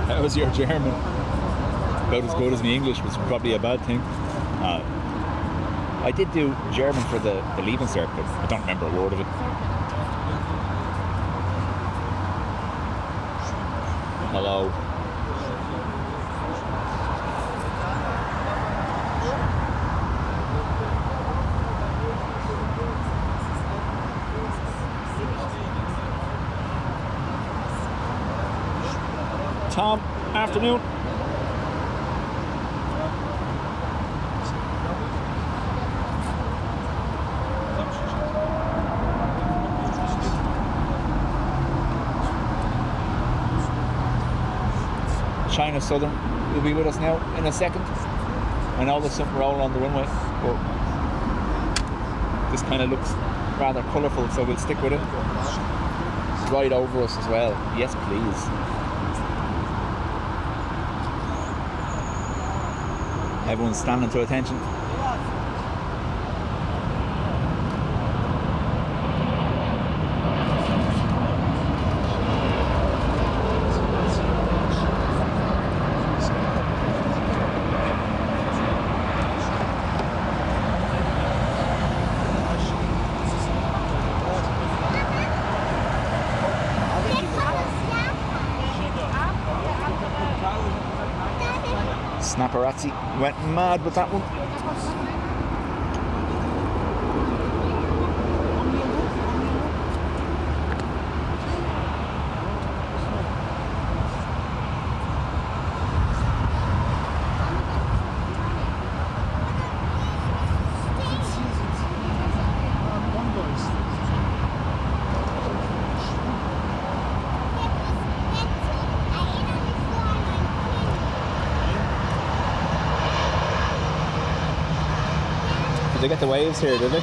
How was your German? About as good as my English, which is probably a bad thing. I did do German for the Leaving Cert, but I don't remember a word of it. Hello. Tom, afternoon. China Southern will be with us now in a second. I know there's something rolling on the runway, but this kind of looks rather colourful, so we'll stick with it. It's right over us as well. Yes, please. Everyone's standing to attention. Snapperazzi went mad with that one. They get the waves here, did they?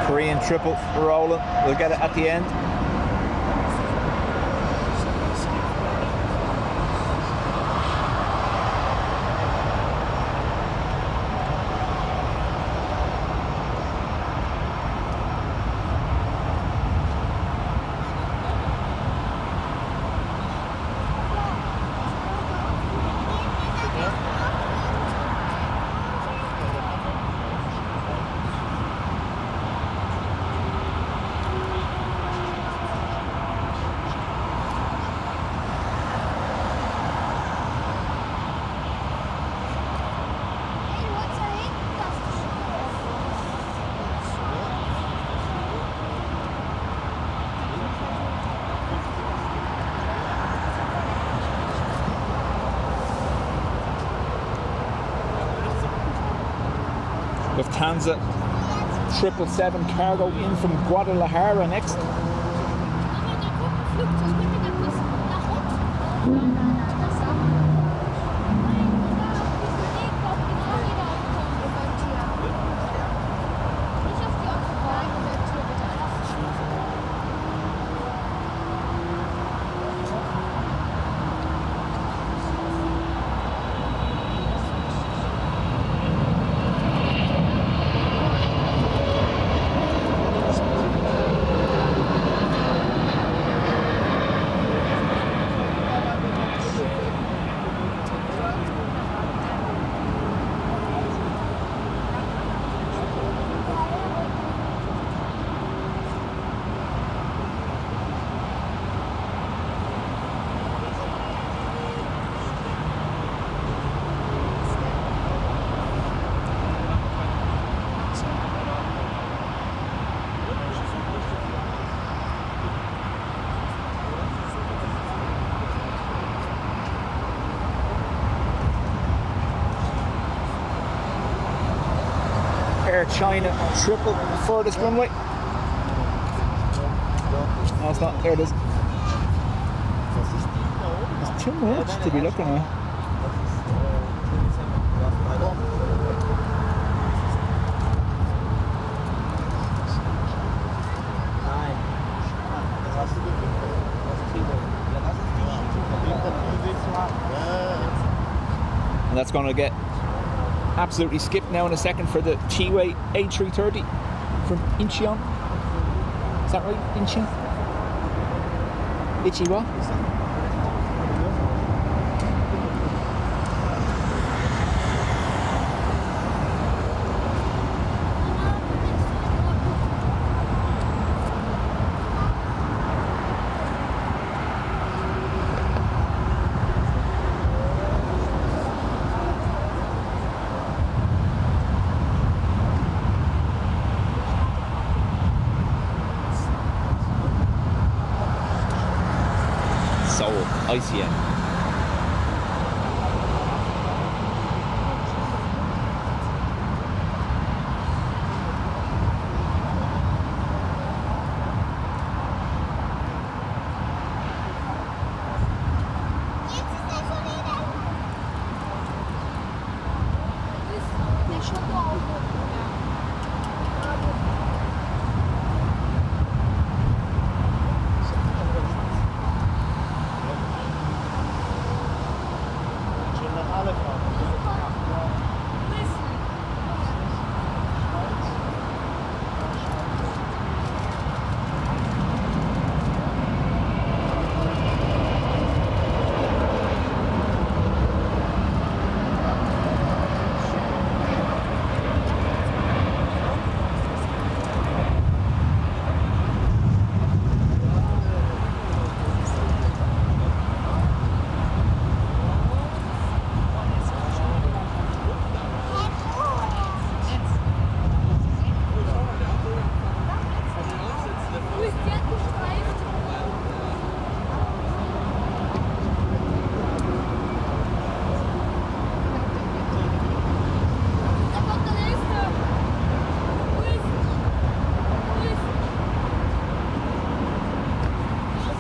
Korean triple rolling. We'll get it at the end. Lufthansa 777 cargo in from Guadalajara next. Aber der Gruppenflugzeug mit der Küste nach unten. Nicht auf die Autobahn und der Tür bitte alles schließen. Air China triple furthest runway. No, it's not. There it is. It's too much to be looking at. And that's going to get absolutely skipped now in a second for the T-Way A330 from Incheon. Is that right? Incheon? Ichi what? ICM. Der Schoko.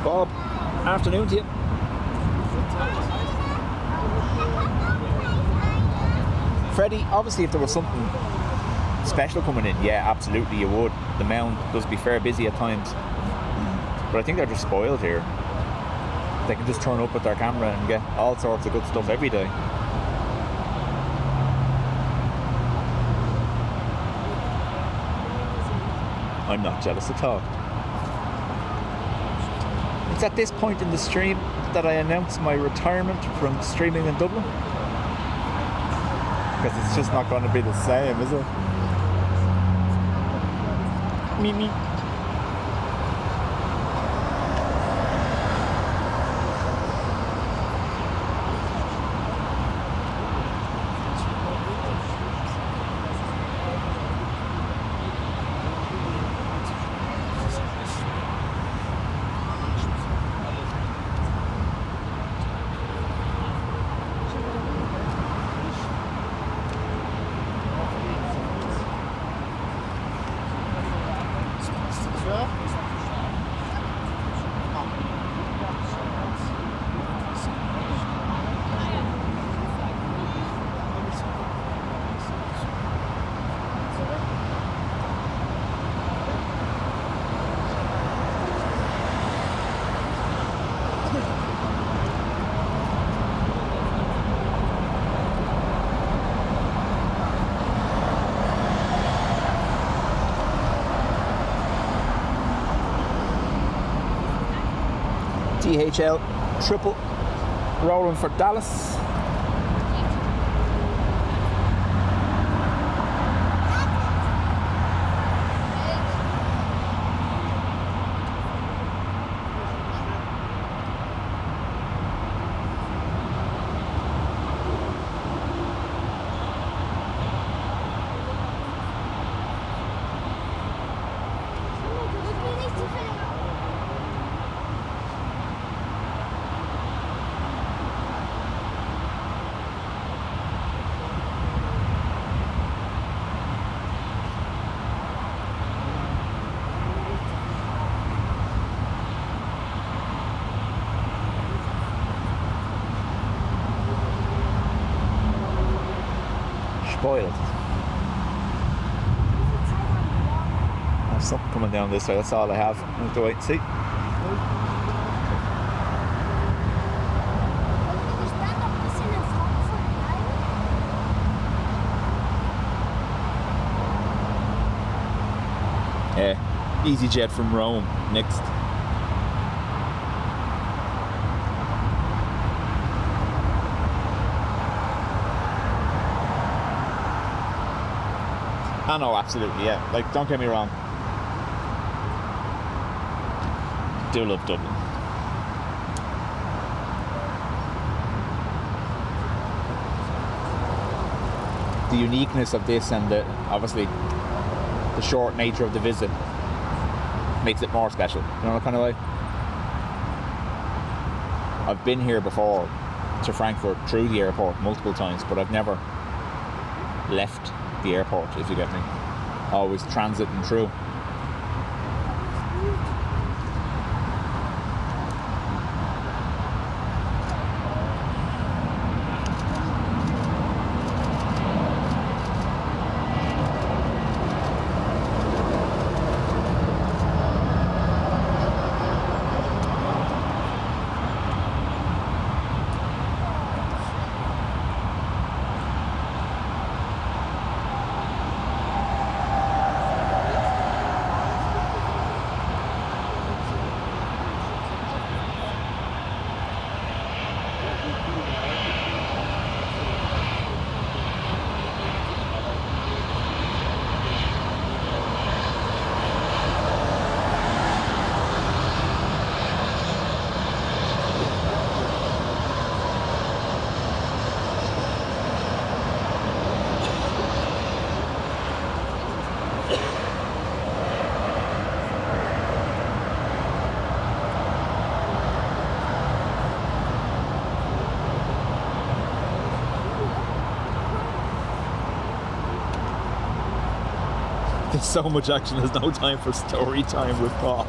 Bob, afternoon to you. Freddie, obviously if there was something special coming in, yeah, absolutely you would. The mound does be fair busy at times. But I think they're just spoiled here. They can just turn up with their camera and get all sorts of good stuff every day. I'm not jealous at all. It's at this point in the stream that I announce my retirement from streaming in Dublin. Because it's just not going to be the same, is it? Me. DHL triple rolling for Dallas. Spoiled. There's something coming down this way, that's all I have. I'll have to wait and see. EasyJet from Rome next. I know, absolutely, yeah. Like, don't get me wrong. Do love Dublin. The uniqueness of this and obviously the short nature of the visit makes it more special. You know, kind of way. I've been here before to Frankfurt through the airport multiple times, but I've never left the airport, if you get me. Always transiting through. There's so much action, there's no time for story time with Paul.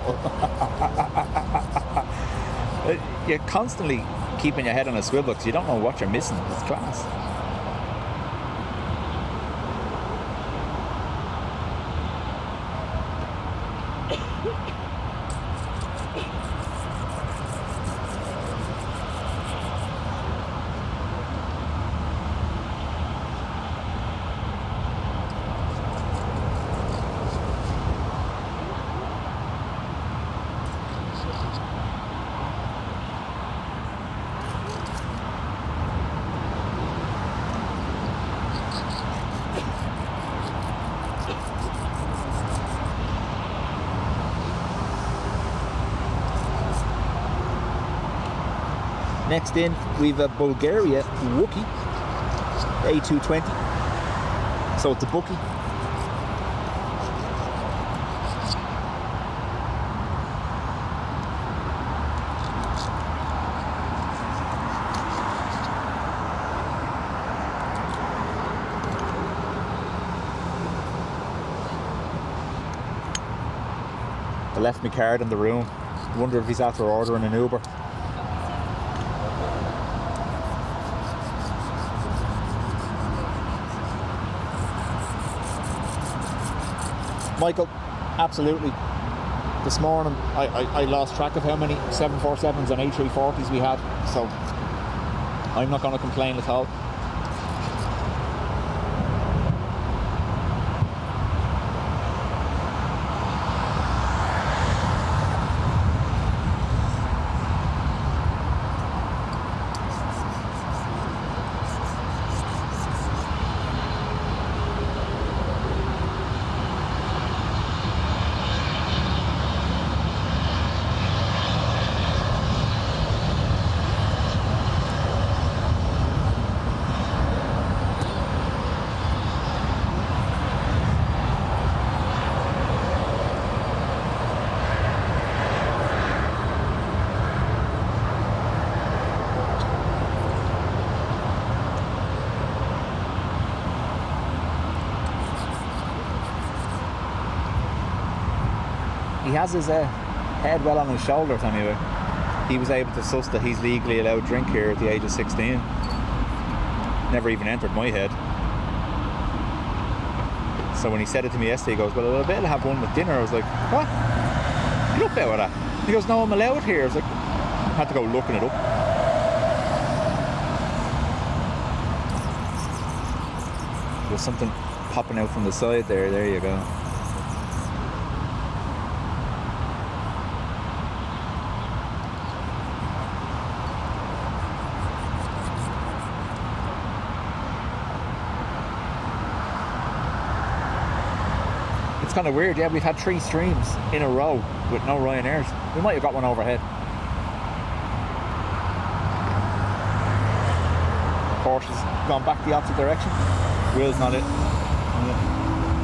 You're constantly keeping your head on a swivel because you don't know what you're missing. It's class. Next in, we've a Bulgaria Wookie A220. So it's a bookie. I left my card in the room. Wonder if he's after ordering an Uber. Michael, absolutely. This morning I lost track of how many 747s and A340s we had, so I'm not going to complain at all. he has his head well on his shoulders anyway. He was able to suss that he's legally allowed drink here at the age of 16. Never even entered my head. So when he said it to me yesterday, he goes, well, I'll be able to have one with dinner. I was like, what? Get up out of that. He goes, no, I'm allowed here. I was like, I had to go looking it up. There's something popping out from the side there. There you go. It's kind of weird, yeah, we've had 3 streams in a row with no Ryanair's. We might have got one overhead. Porsche's gone back the opposite direction. Will's not it.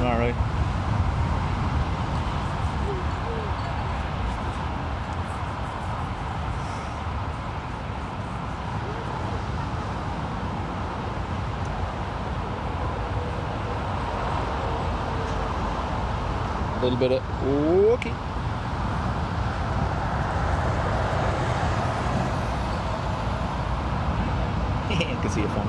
Alright. A little bit of okay. You can see your phone.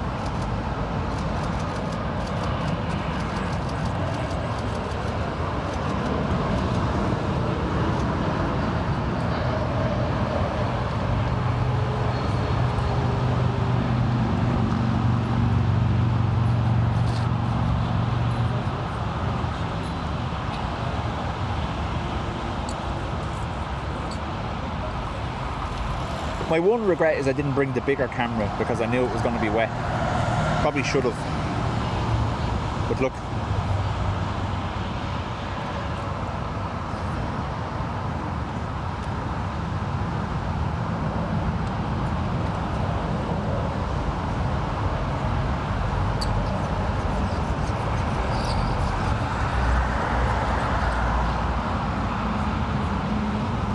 My one regret is I didn't bring the bigger camera because I knew it was going to be wet. Probably should have. But look.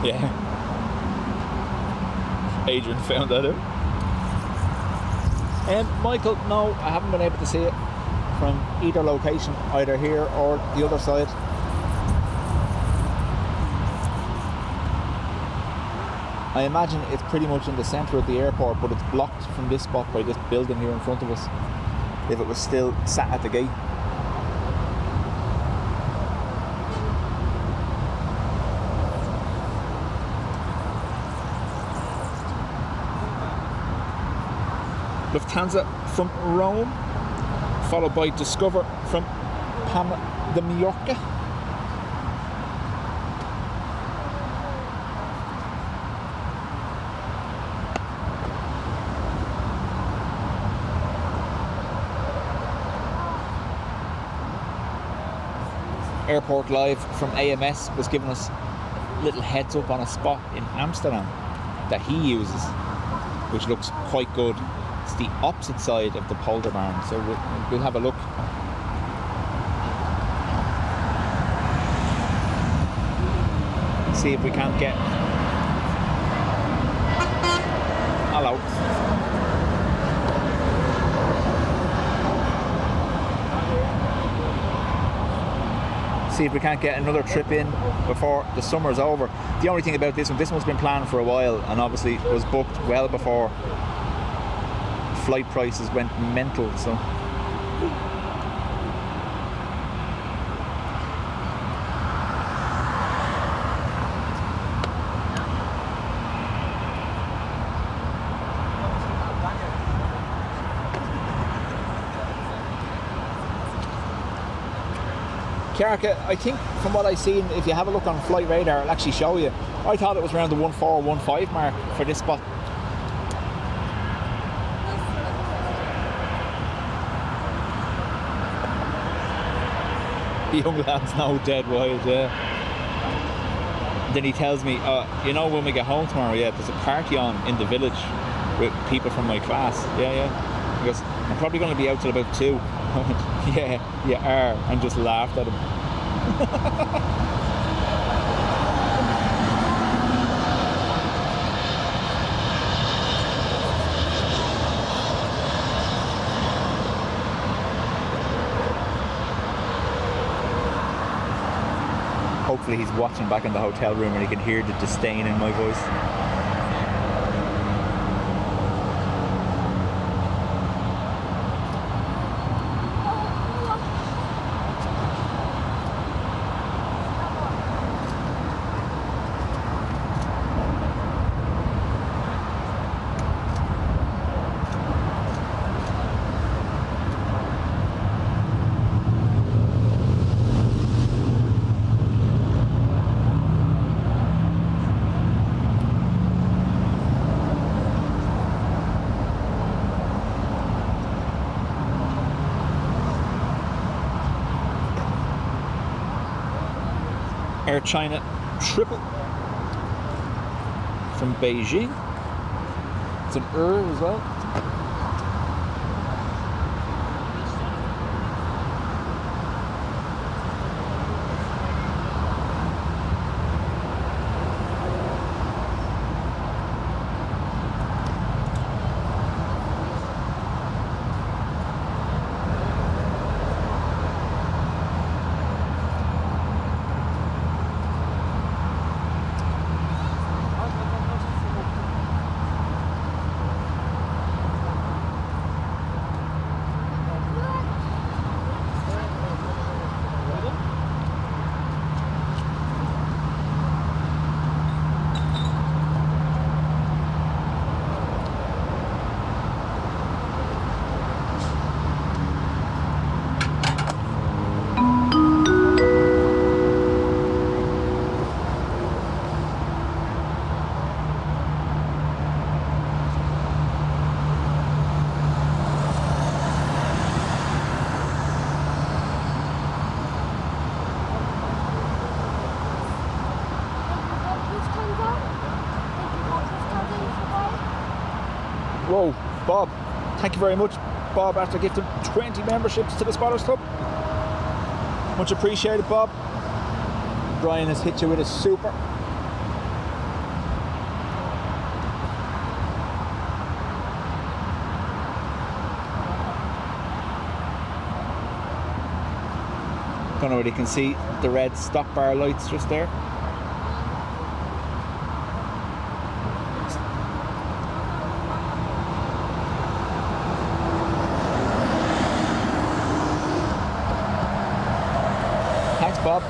Yeah. Adrian found that out. Michael, no, I haven't been able to see it from either location, either here or the other side. I imagine it's pretty much in the centre of the airport, but it's blocked from this spot by this building here in front of us. If it was still sat at the gate. Lufthansa from Rome, followed by Discover from Palma de Mallorca. Airport Live from AMS was giving us a little heads up on a spot in Amsterdam that he uses, which looks quite good. It's the opposite side of the Polder Barn, so we'll have a look. See if we can't get... Hello. See if we can't get another trip in before the summer's over. The only thing about this one's been planned for a while and obviously was booked well before flight prices went mental, so Kiarka, I think from what I've seen, if you have a look on Flight Radar, it'll actually show you. I thought it was around the 1415 mark for this spot. The young lad's now dead wild, yeah. Then he tells me, you know, when we get home tomorrow, yeah, there's a party on in the village with people from my class. Yeah. He goes, I'm probably going to be out till about 2. I went, yeah, you are, and just laughed at him. Hopefully he's watching back in the hotel room and he can hear the disdain in my voice. Air China triple from Beijing. It's an as well. Whoa, Bob, thank you very much, Bob, after gifting 20 memberships to the Spotters Club. Much appreciated, Bob. Brian has hit you with a super. Don't know whether you can see the red stop bar lights just there. Thanks, Bob.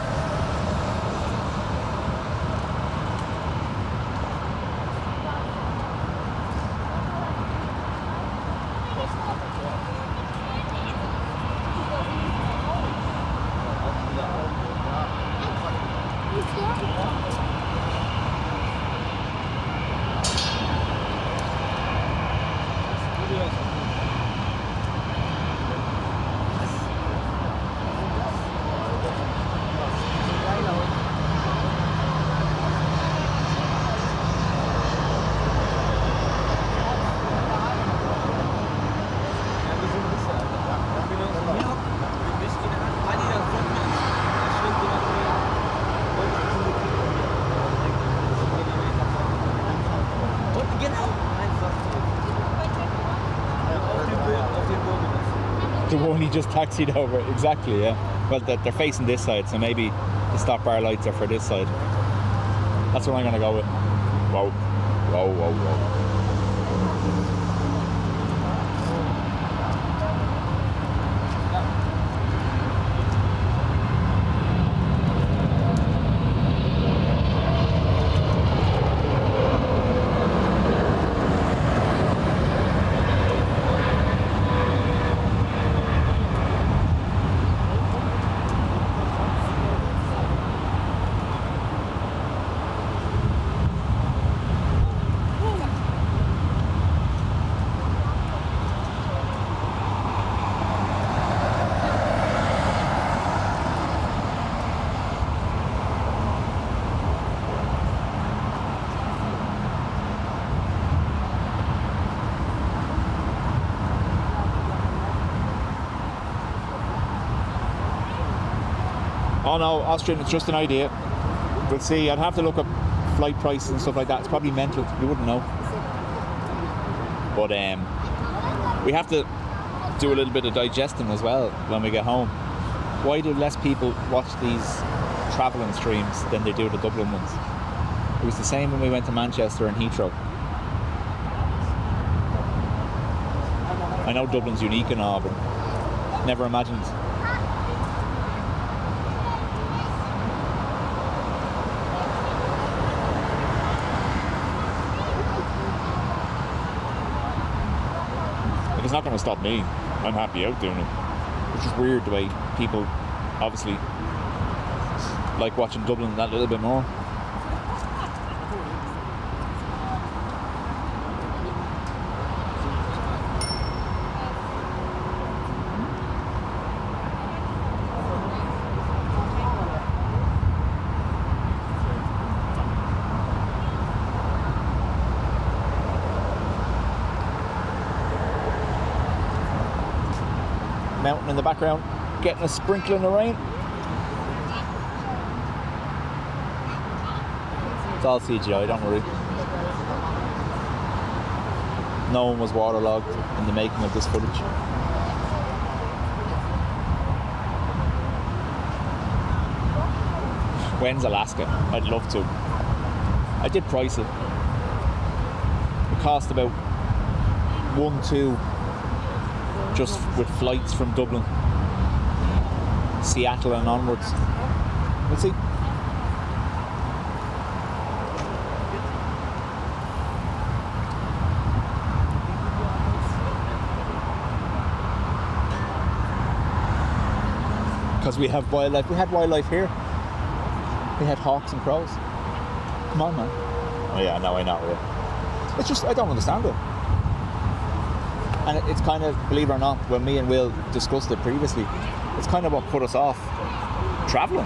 The one he just taxied over, exactly, yeah. Well, they're facing this side, so maybe the stop bar lights are for this side. That's what I'm gonna go with. Whoa, whoa, whoa, whoa. Oh no, Austrian, it's just an idea. We'll see. I'd have to look up flight prices and stuff like that. It's probably mental. You wouldn't know. But we have to do a little bit of digesting as well when we get home. Why do less people watch these travelling streams than they do the Dublin ones? It was the same when we went to Manchester and Heathrow. I know Dublin's unique and all, but never imagined. It's not going to stop me. I'm happy out doing it. It's just weird the way people obviously like watching Dublin that little bit more. Mountain in the background, getting a sprinkle in the rain. It's all CGI, don't worry. No one was waterlogged in the making of this footage. When's Alaska? I'd love to. I did price it. It cost about 1-2 just with flights from Dublin, Seattle and onwards. We'll see. Because we have wildlife. We had wildlife here. We had hawks and crows. Come on, man. Oh yeah, no, I know. Yeah. It's just, I don't understand it. And it's kind of, believe it or not, when me and Will discussed it previously, it's kind of what put us off travelling.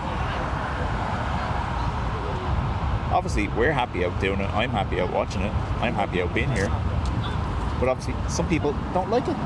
Obviously, we're happy out doing it. I'm happy out watching it. I'm happy out being here. But obviously, some people don't like it.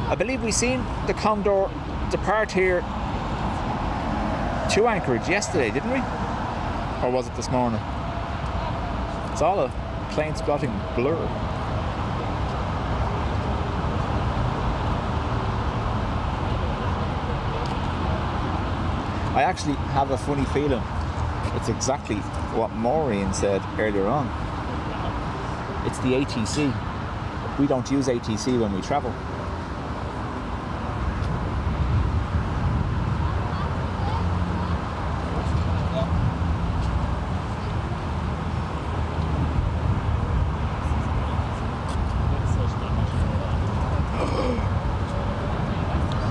I believe we seen the Condor depart here to Anchorage yesterday, didn't we? Or was it this morning? It's all a plane-spotting blur. I actually have a funny feeling it's exactly what Maureen said earlier on. It's the ATC. We don't use ATC when we travel.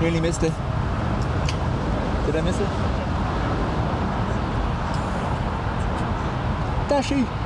Really missed it. Did I miss it? Dashi!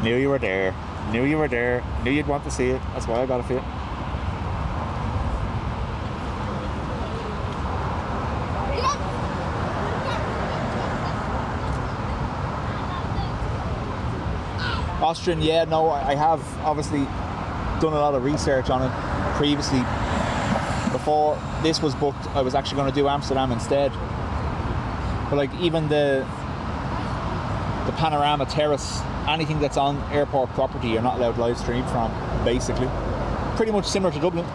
Knew you were there. Knew you were there. Knew you'd want to see it. That's why I got a fit. Austrian, yeah, no, I have obviously done a lot of research on it previously. Before this was booked, I was actually going to do Amsterdam instead. But like even the panorama terrace, anything that's on airport property, you're not allowed live stream from, basically. Pretty much similar to Dublin.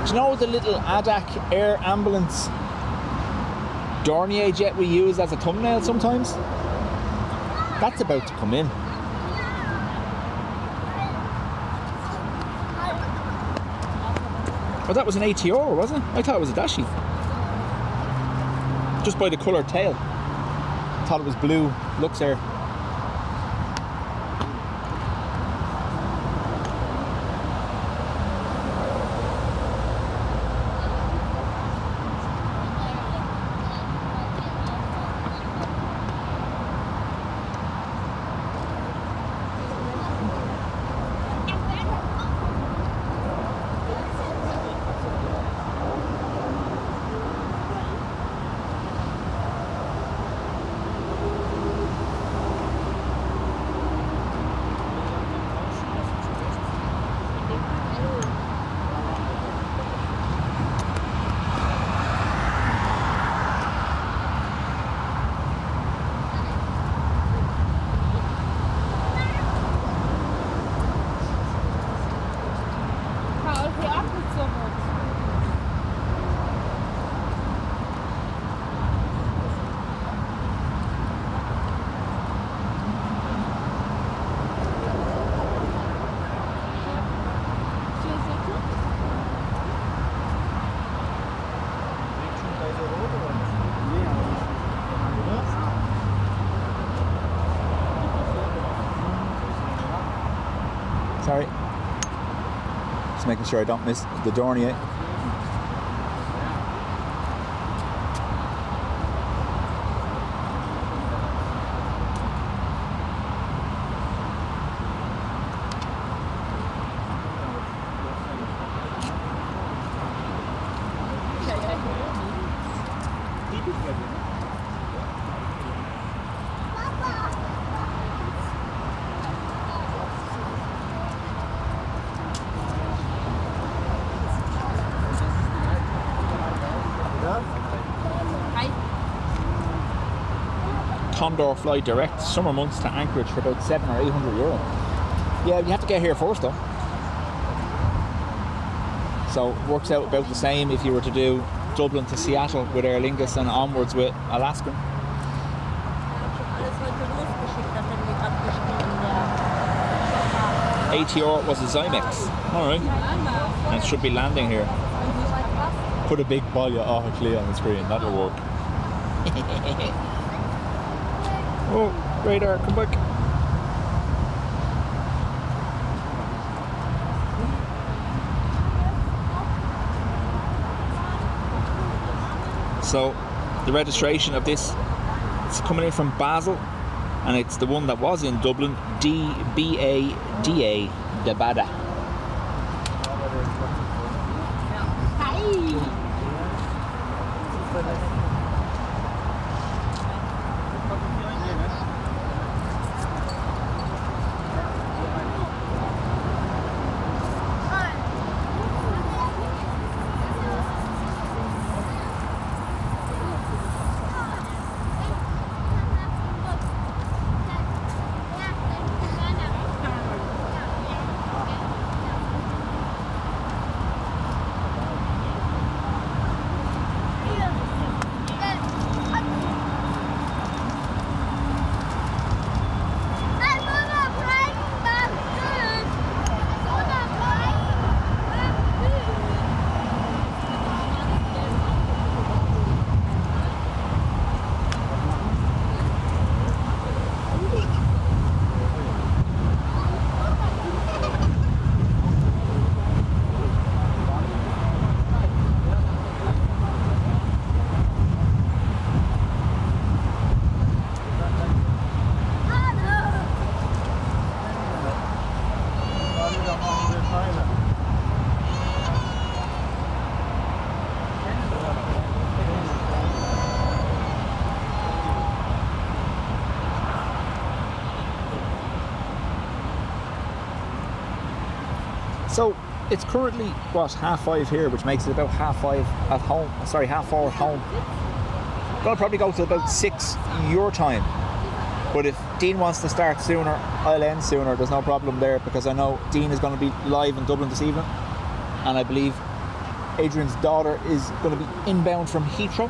Do you know the little ADAC air ambulance Dornier jet we use as a thumbnail sometimes? That's about to come in. Oh, that was an ATR, wasn't it? I thought it was a Dashi. Just by the coloured tail. Thought it was blue Luxair. Sorry. Just making sure I don't miss the Dornier. Condor fly direct summer months to Anchorage for about €700 or €800. Yeah, you have to get here first though. So it works out about the same if you were to do Dublin to Seattle with Aer Lingus and onwards with Alaska. ATR was a Zymex. Alright. And it should be landing here. Put a big Balya Ahakli on the screen, that'll work. Oh, radar, come back. So, the registration of this, it's coming in from Basel, and it's the one that was in Dublin, DBADA, Debada. So it's currently what, 5:30 here, which makes it about 5:30 at home. Sorry, 4:30 at home. Gonna probably go to about 6 your time. But if Dean wants to start sooner, I'll end sooner. There's no problem there, because I know Dean is going to be live in Dublin this evening, and I believe Adrian's daughter is going to be inbound from Heathrow.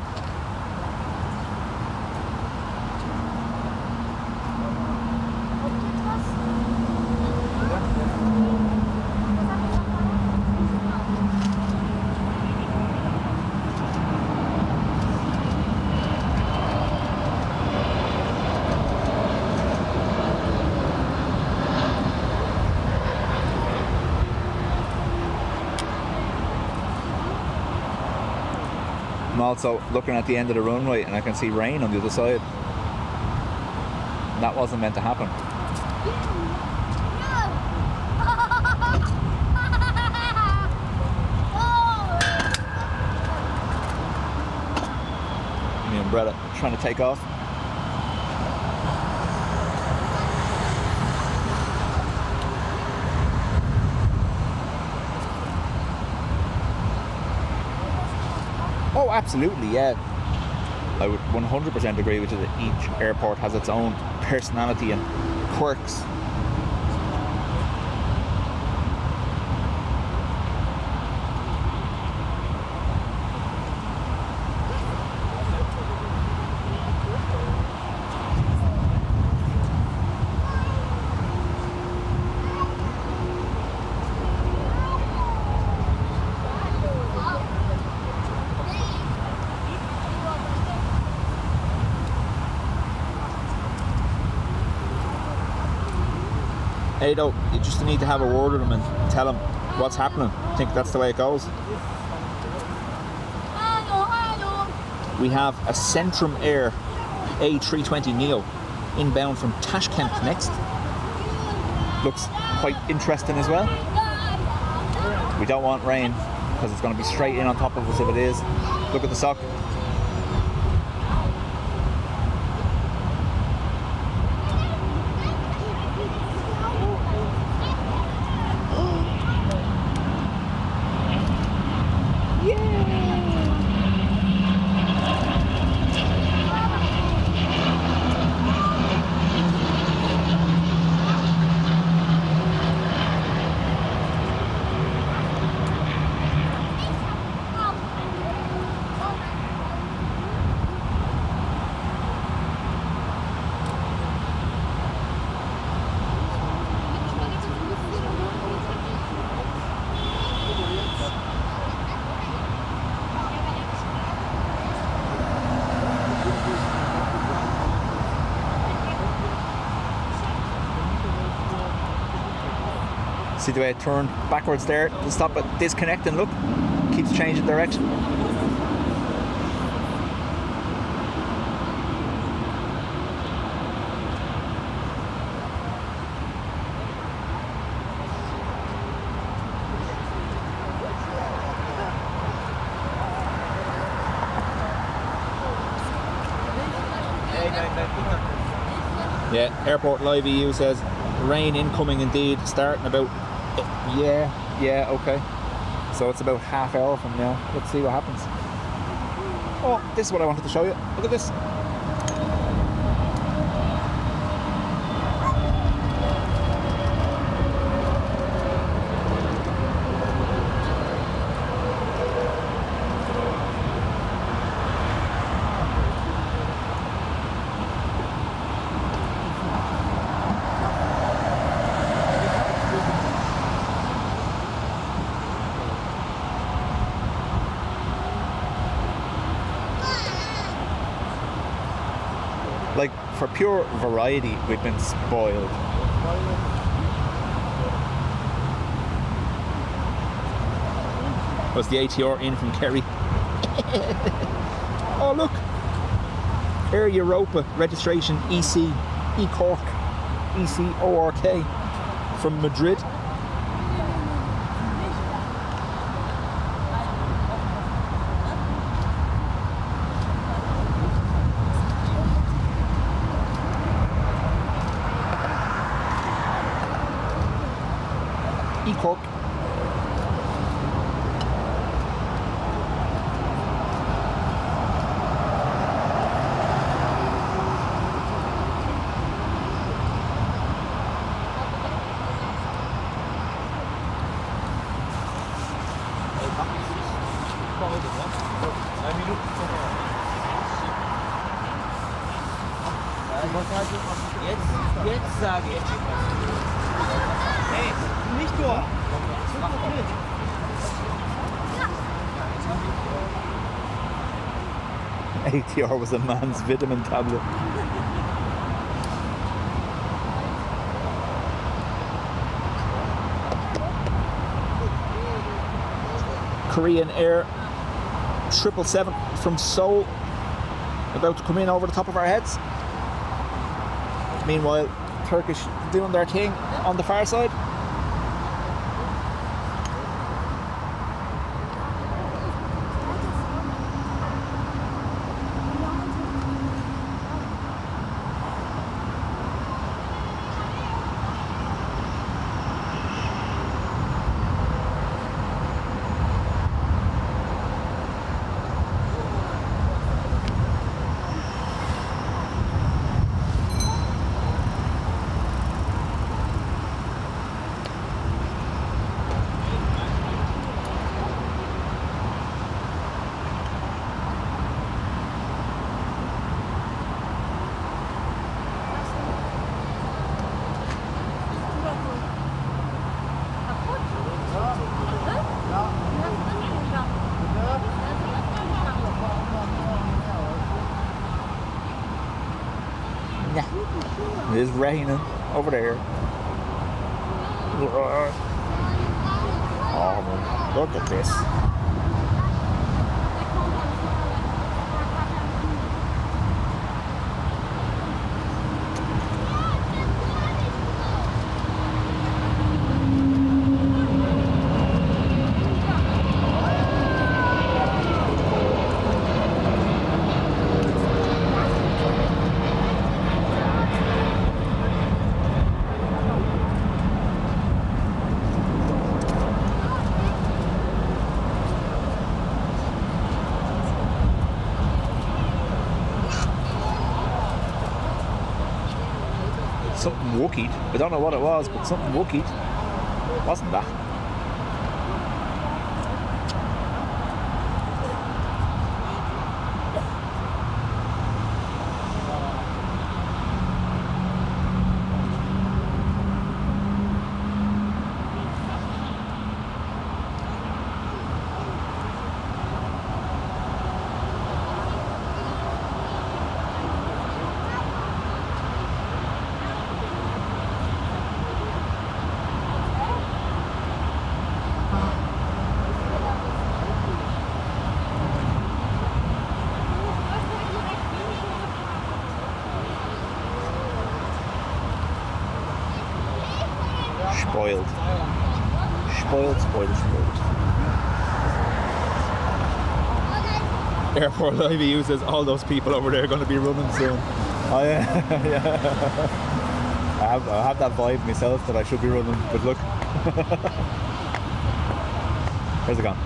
I'm also looking at the end of the runway and I can see rain on the other side. That wasn't meant to happen. The umbrella trying to take off. Oh, absolutely, yeah. I would 100% agree with you that each airport has its own personality and quirks. Ado, you just need to have a word with them and tell them what's happening. I think that's the way it goes. We have a Centrum Air A320neo inbound from Tashkent next. Looks quite interesting as well. We don't want rain because it's going to be straight in on top of us if it is. Look at the sock. See the way it turned backwards there to stop it disconnecting. Look, keeps changing direction. Yeah, Airport Live EU says rain incoming indeed, starting about. Yeah, okay. So it's about half hour from now. Let's see what happens. Oh, this is what I wanted to show you. Look at this. Like, for pure variety, we've been spoiled. Was the ATR in from Kerry? Oh, look! Air Europa registration EC, E-Cork, ECORK from Madrid. E-Cork. sage ich dir was. Hey, nicht nur. Mach mit. ATR was a man's vitamin tablet. Korean Air 777 from Seoul about to come in over the top of our heads. Meanwhile, Turkish doing their thing on the far side. It is raining over there. Oh, look at this. Something wookied. I don't know what it was, but something wookied. Wasn't that? Spoiled. Spoiled. Airport Live EU says all those people over there are going to be running soon. I have that vibe myself that I should be running, but look. Where's it gone?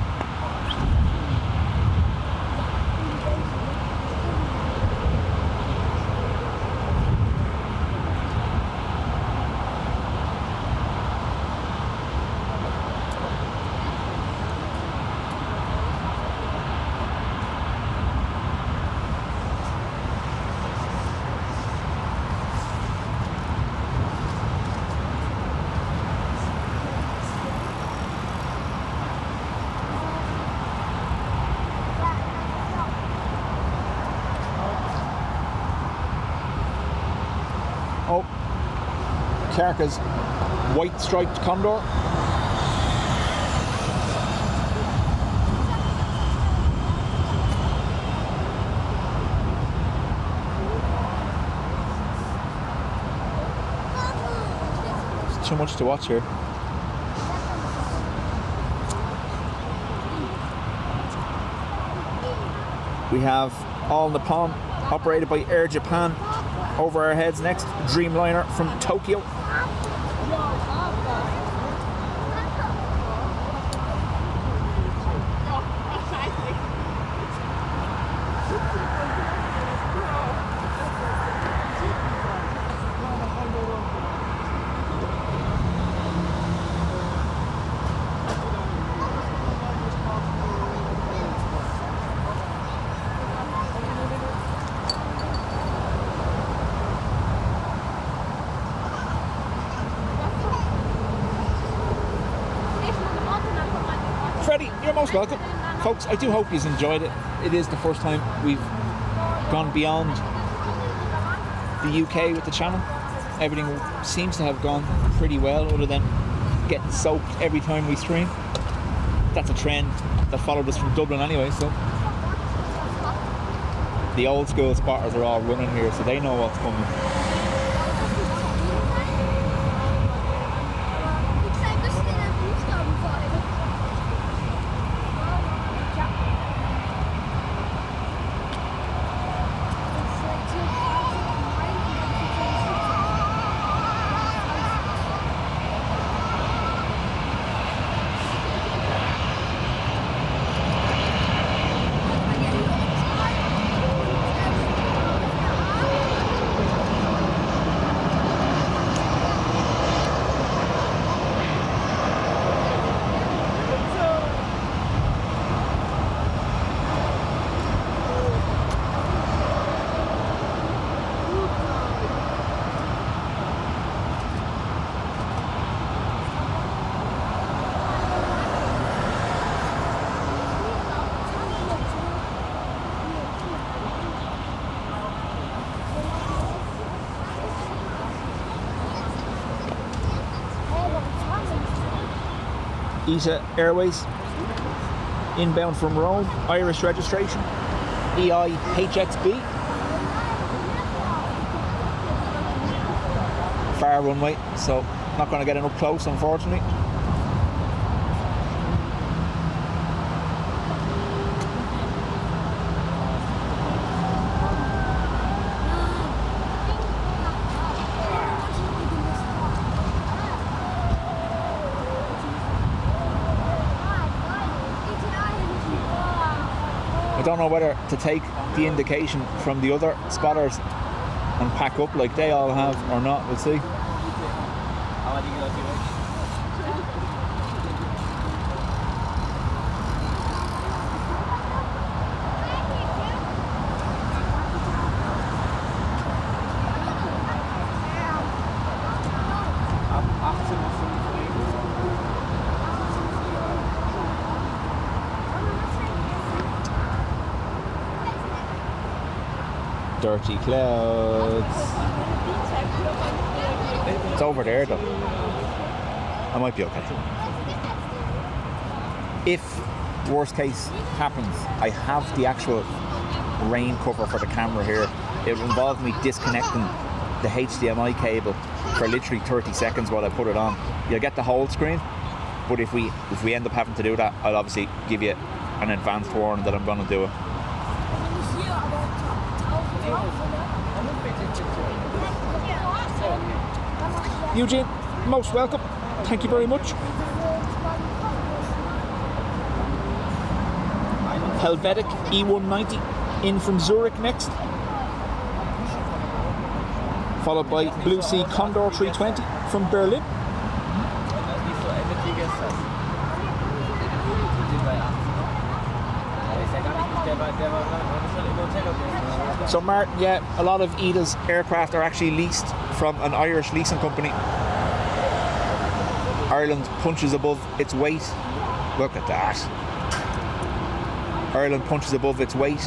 Oh, Carca's white striped condor. There's too much to watch here. We have All Nippon, operated by Air Japan. Over our heads next, Dreamliner from Tokyo. Freddie, you're most welcome. Folks, I do hope you've enjoyed it. It is the first time we've gone beyond the UK with the channel. Everything seems to have gone pretty well, other than getting soaked every time we stream. That's a trend that followed us from Dublin anyway, so the old school spotters are all running here, so they know what's coming. Qatar Airways, inbound from Rome, Irish registration, EIHXB. Far runway, so not going to get it up close, unfortunately. I don't know whether to take the indication from the other spotters and pack up like they all have or not. We'll see. Dirty clouds. It's over there though. I might be okay. If worst case happens, I have the actual rain cover for the camera here. It will involve me disconnecting the HDMI cable for literally 30 seconds while I put it on. You'll get the whole screen, but if we end up having to do that, I'll obviously give you an advanced warning that I'm going to do it. Eugene, most welcome. Thank you very much. Helvetic E190 in from Zurich next. Followed by Blue Sea Condor 320 from Berlin. So Martin, yeah, a lot of EDA's aircraft are actually leased from an Irish leasing company. Ireland punches above its weight. Look at that. Ireland punches above its weight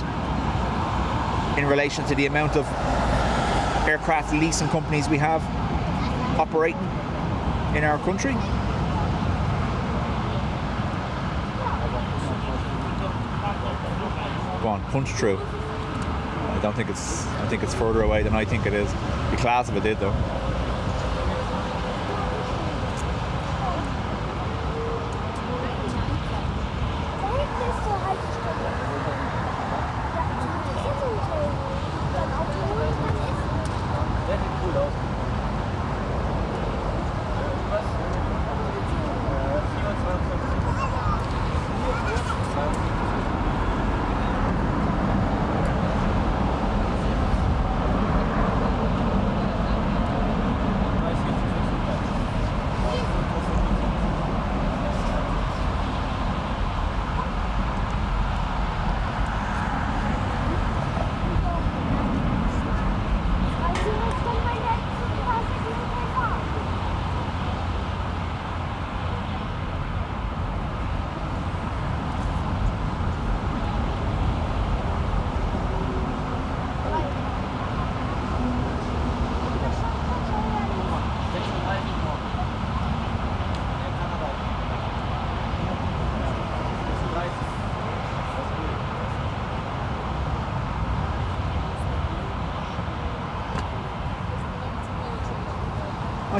in relation to the amount of aircraft leasing companies we have operating in our country. Go on, punch through. I think it's further away than I think it is. Be class if it did though.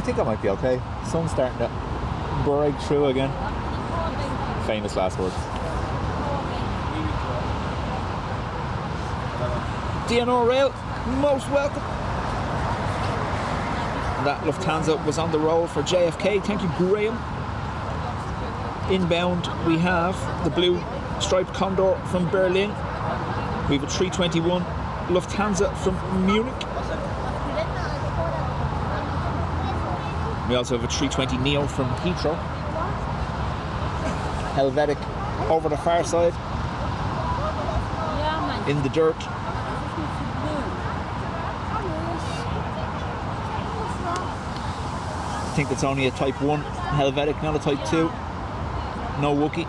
think I might be okay. Sun's starting to break through again. Famous last words. DNR Rail, most welcome. That Lufthansa was on the roll for JFK. Thank you, Graham. Inbound, we have the blue striped Condor from Berlin. We have a 321 Lufthansa from Munich. We also have a 320 Neo from Heathrow. Helvetic over the far side in the dirt. I think it's only a Type 1 Helvetic, not a Type 2. No Wookie.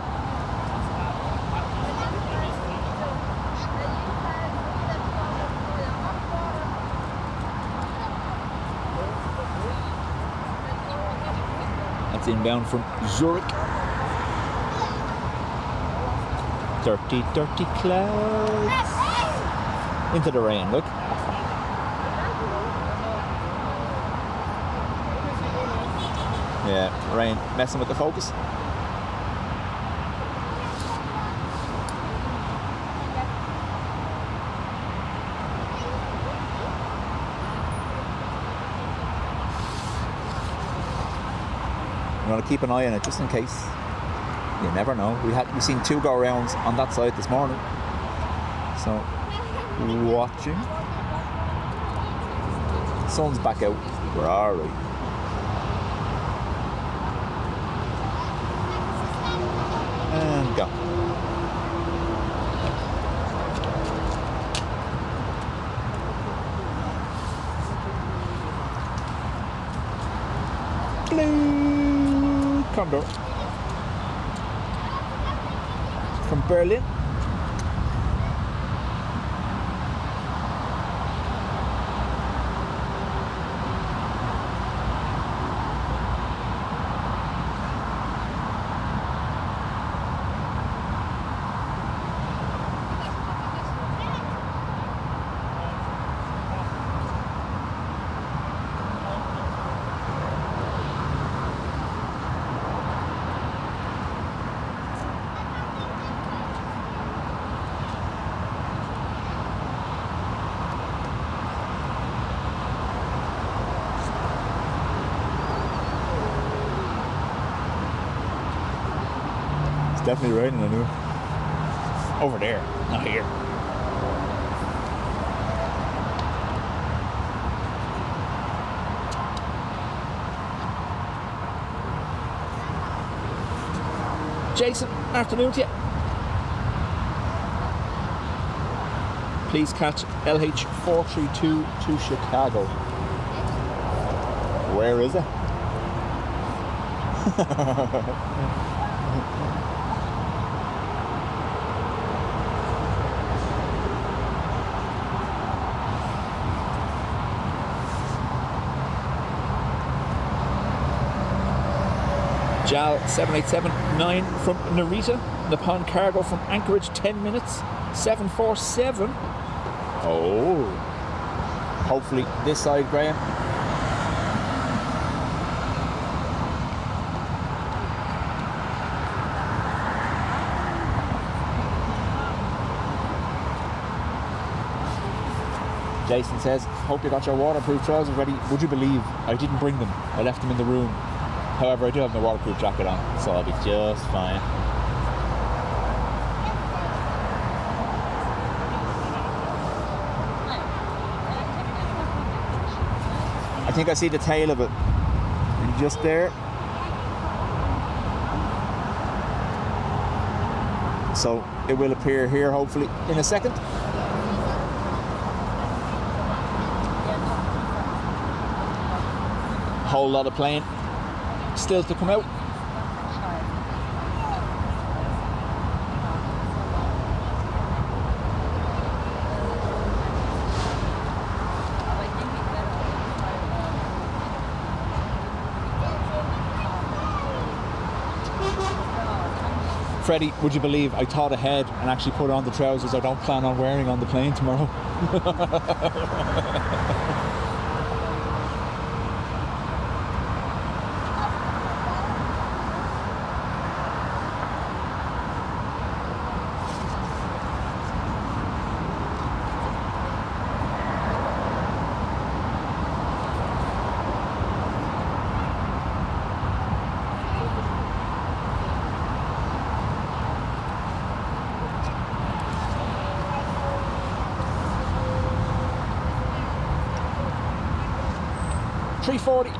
That's inbound from Zurich. Dirty, dirty clouds. Into the rain, look. Yeah, rain messing with the focus. I'm going to keep an eye on it just in case. You never know. We've seen 2 go rounds on that side this morning. So, watching. Sun's back out. Where are we? And go. Blue Condor from Berlin. Definitely raining, I knew. Over there, not here. Jason, afternoon to you. Please catch LH432 to Chicago. Where is it? JAL 7879 from Narita. Nippon Cargo from Anchorage, 10 minutes. 747. Oh. Hopefully this side, Graham. Jason says, hope you got your waterproof trousers ready. Would you believe I didn't bring them? I left them in the room. However, I do have my waterproof jacket on, so I'll be just fine. I think I see the tail of it. Just there. So it will appear here hopefully in a second. Whole lot of plane still to come out. Freddie, would you believe I thought ahead and actually put on the trousers I don't plan on wearing on the plane tomorrow? 340.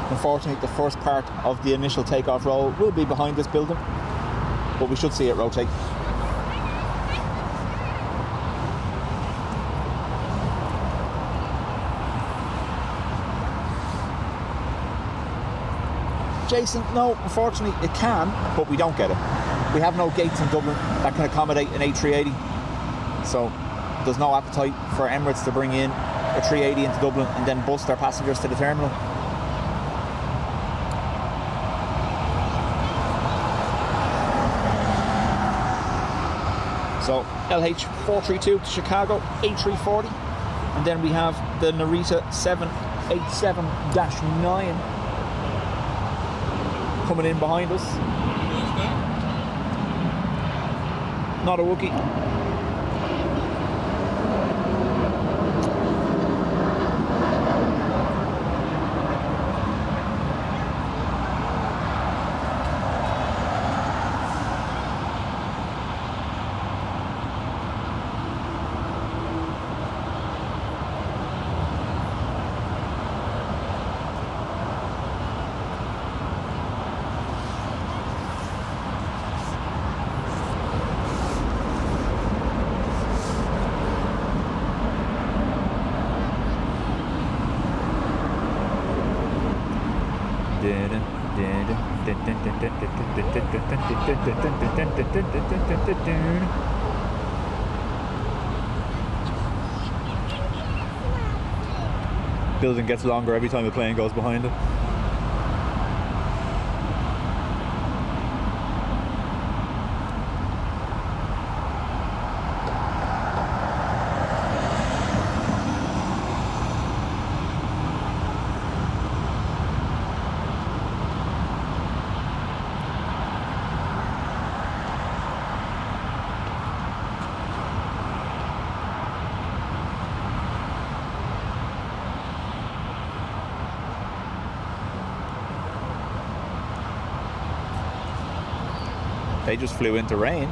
Unfortunately, the first part of the initial takeoff roll will be behind this building, but we should see it rotate. Jason, no, unfortunately it can, but we don't get it. We have no gates in Dublin that can accommodate an A380, so there's no appetite for Emirates to bring in a 380 into Dublin and then bus their passengers to the terminal. So LH432 to Chicago, A340, and then we have the Narita 787-9 coming in behind us. Not a Wookiee. Building gets longer every time the plane goes behind it. They just flew into rain.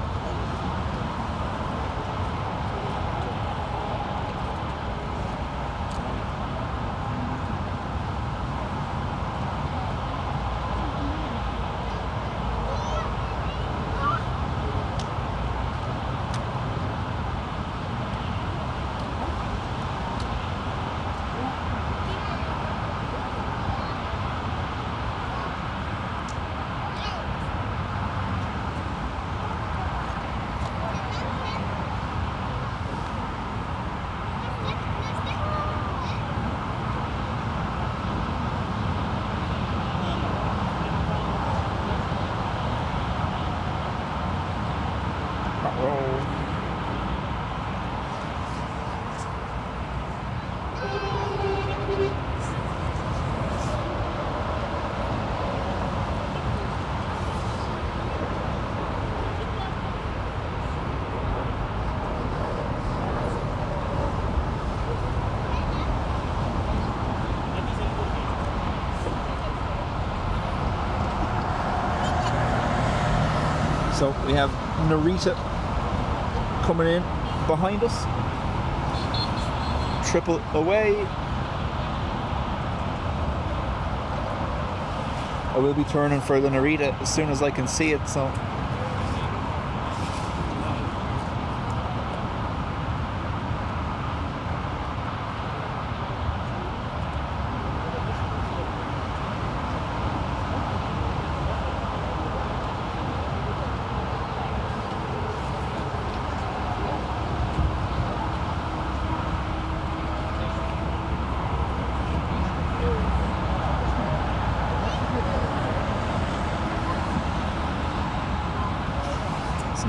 So we have Narita coming in behind us. Triple away. I will be turning for the Narita as soon as I can see it, so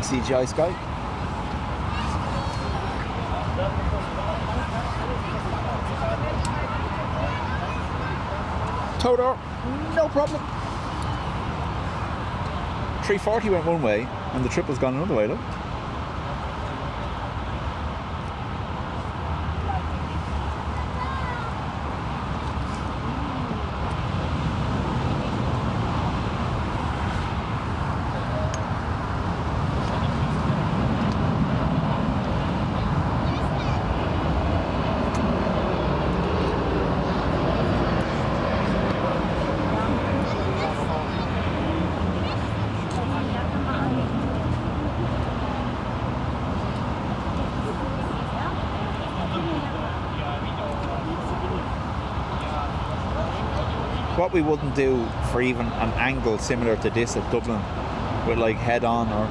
CGI sky. Todor, no problem. 340 went one way and the triple's gone another way, look. what we wouldn't do for even an angle similar to this at Dublin, with like head on, or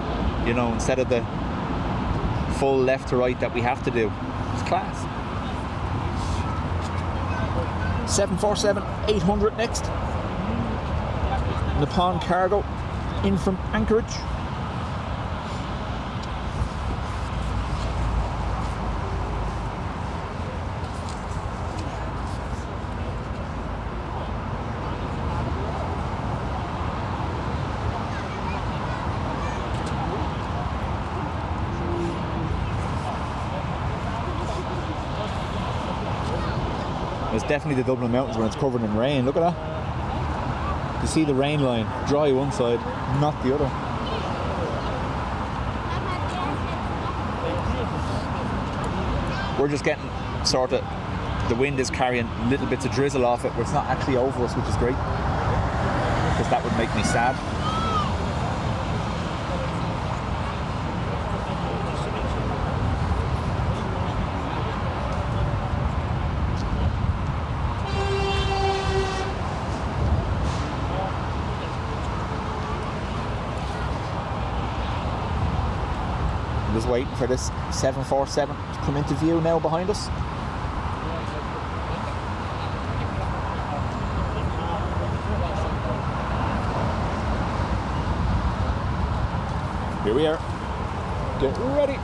you know, instead of the full left to right that we have to do. It's class. 747-800 next. Nippon Cargo in from Anchorage. It's definitely the Dublin mountains when it's covered in rain. Look at that. You see the rain line, dry one side, not the other. We're just getting sort of, the wind is carrying little bits of drizzle off it, but it's not actually over us, which is great, because that would make me sad. Just waiting for this 747 to come into view now behind us. Here we are. Get ready.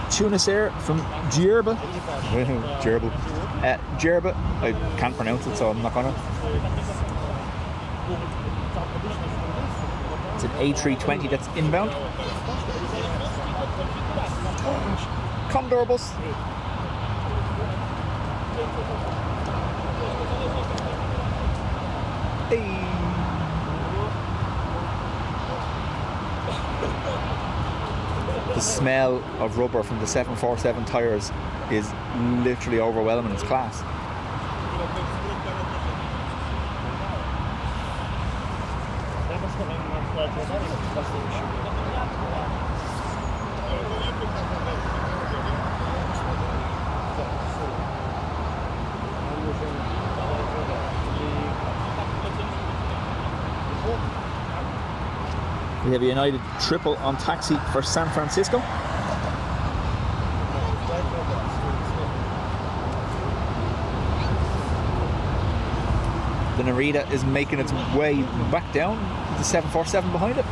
Tunis Air from Djerba. Djerba. I can't pronounce it, so I'm not gonna. It's an A320 that's inbound. Condor bus. Hey. The smell of rubber from the 747 tyres is literally overwhelming. It's class. We have a United triple on taxi for San Francisco. The Narita is making its way back down with the 747 behind it.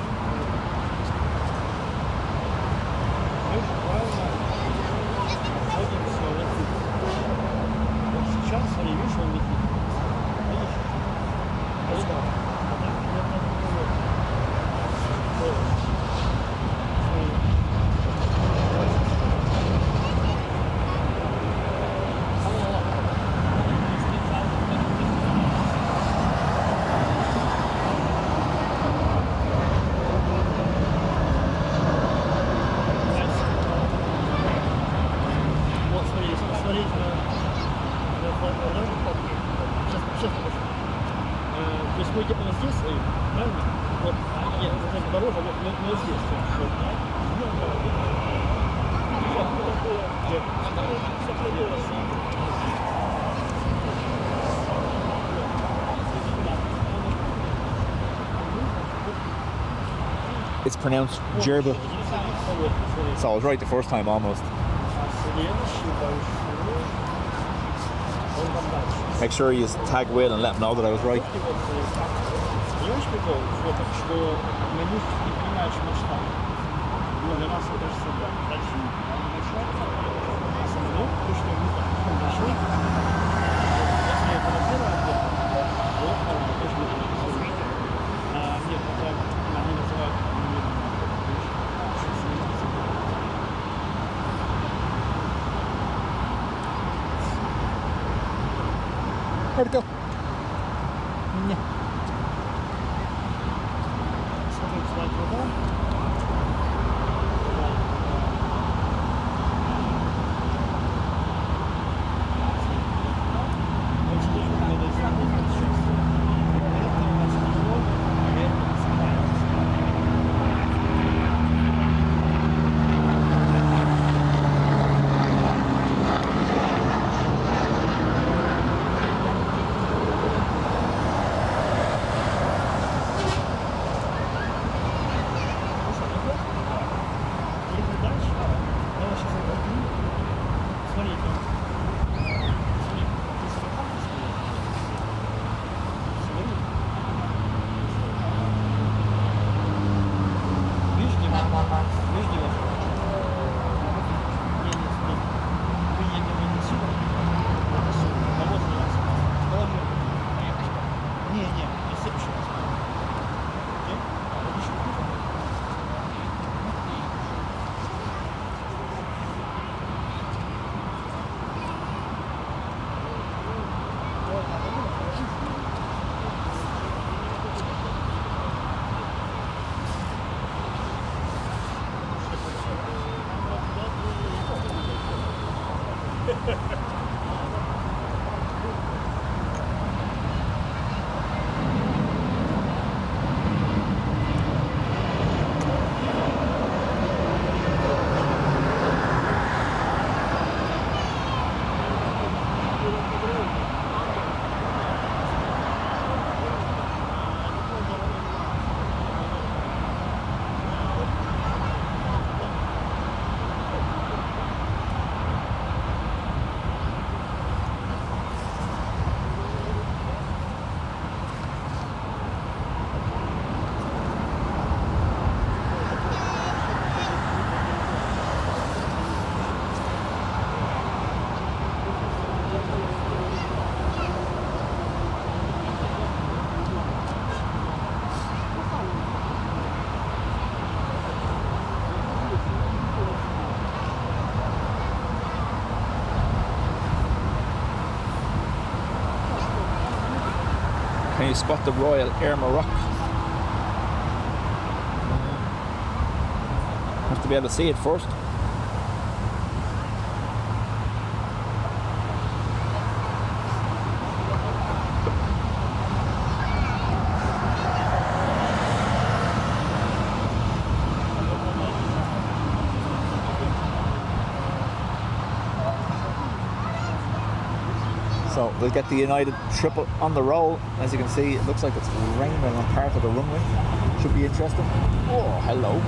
It's pronounced gerbil. So I was right the first time almost. Make sure you tag Will and let him know that I was right. Where'd it go? Can you spot the Royal Air Maroc? Have to be able to see it first. So we'll get the United triple on the roll. As you can see, it looks like it's raining on part of the runway. Should be interesting. Oh, hello.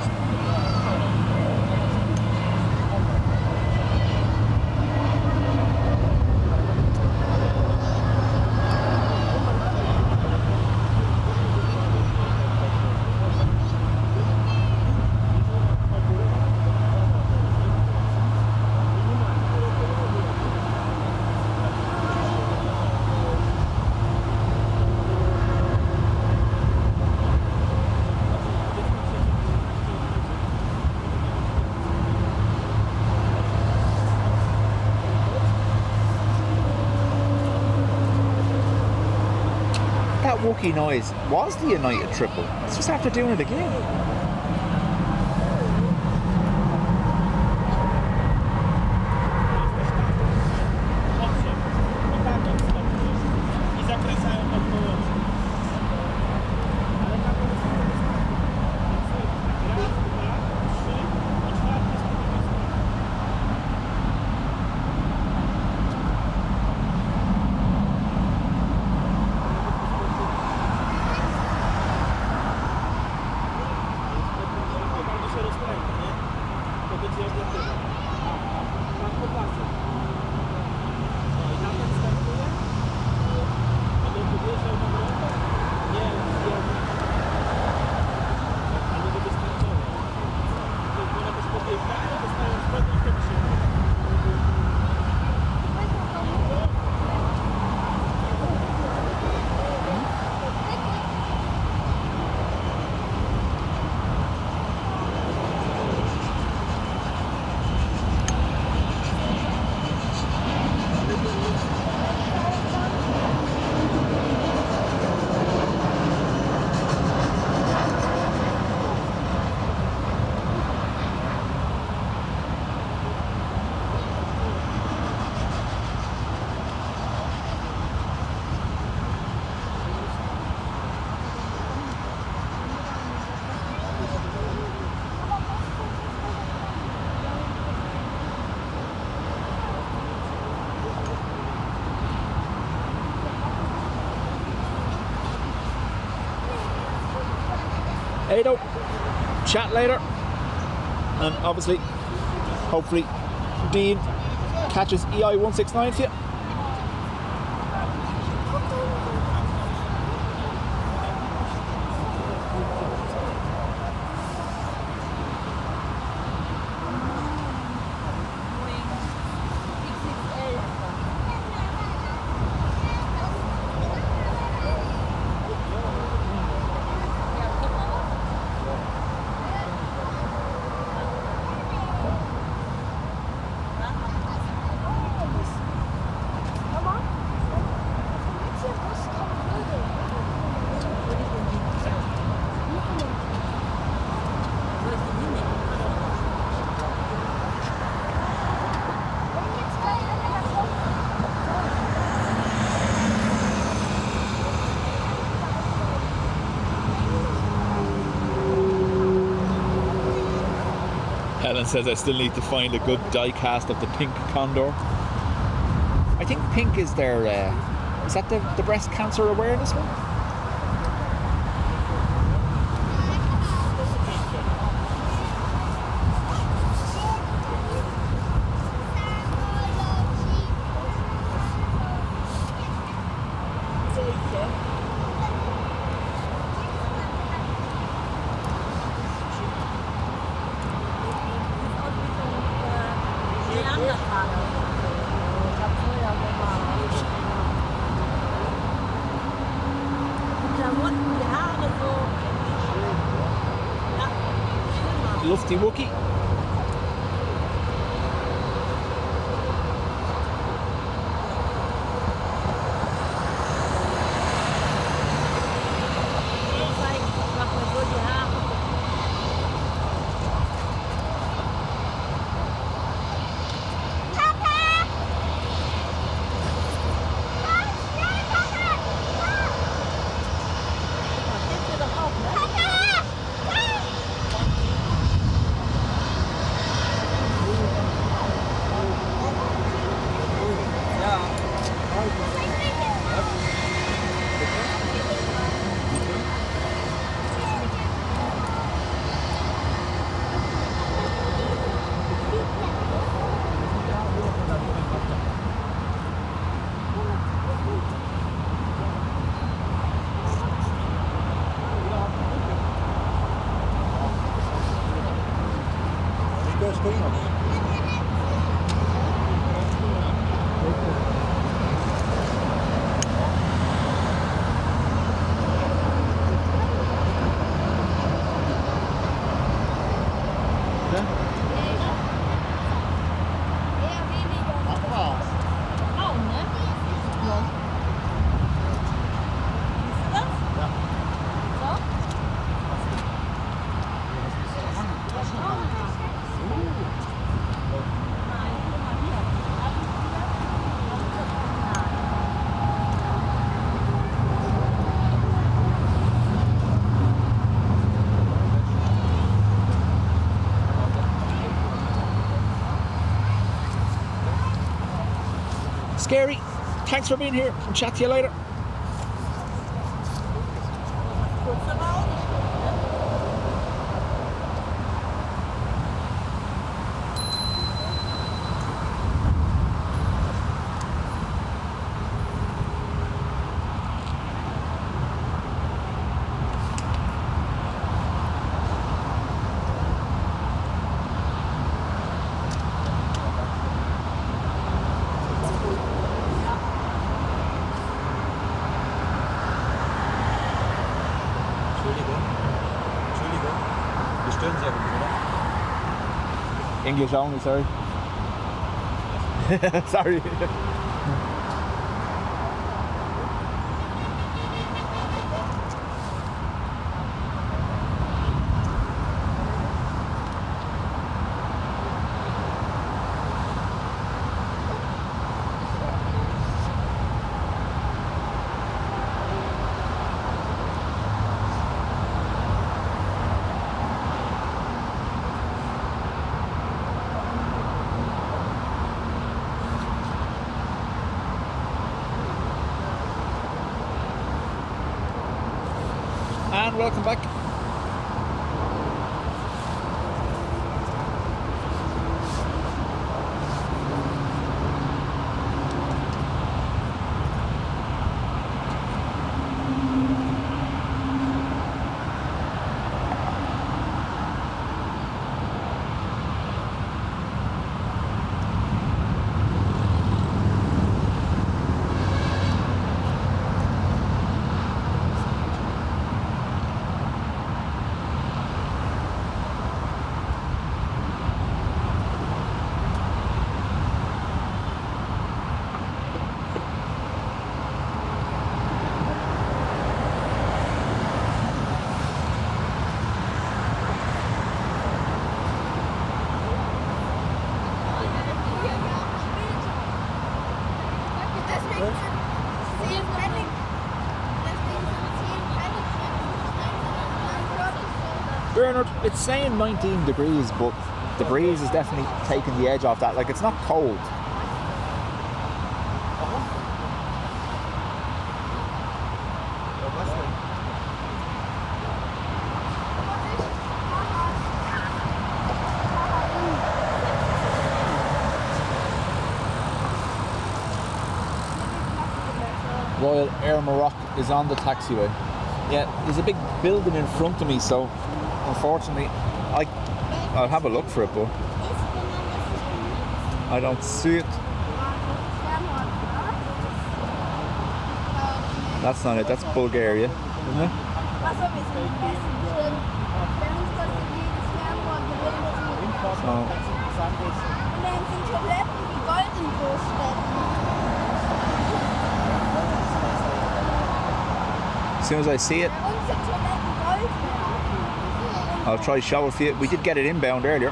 That wookie noise was the United triple. It's just after doing it again. Ado, chat later. And obviously, hopefully, Dean catches EI 169 for you. Helen says I still need to find a good die cast of the pink condor. I think pink is their, is that the breast cancer awareness one? Lufty Wookie. Scary, thanks for being here. I'll chat to you later. English only, sorry. Sorry. And welcome back. Bernard, it's saying 19 degrees, but the breeze is definitely taking the edge off that. Like, it's not cold. Royal Air Morocco is on the taxiway. Yeah, there's a big building in front of me, so unfortunately I'll have a look for it, but I don't see it. That's not it, that's Bulgaria, isn't it? So, as soon as I see it, I'll try to show it for you. We did get it inbound earlier.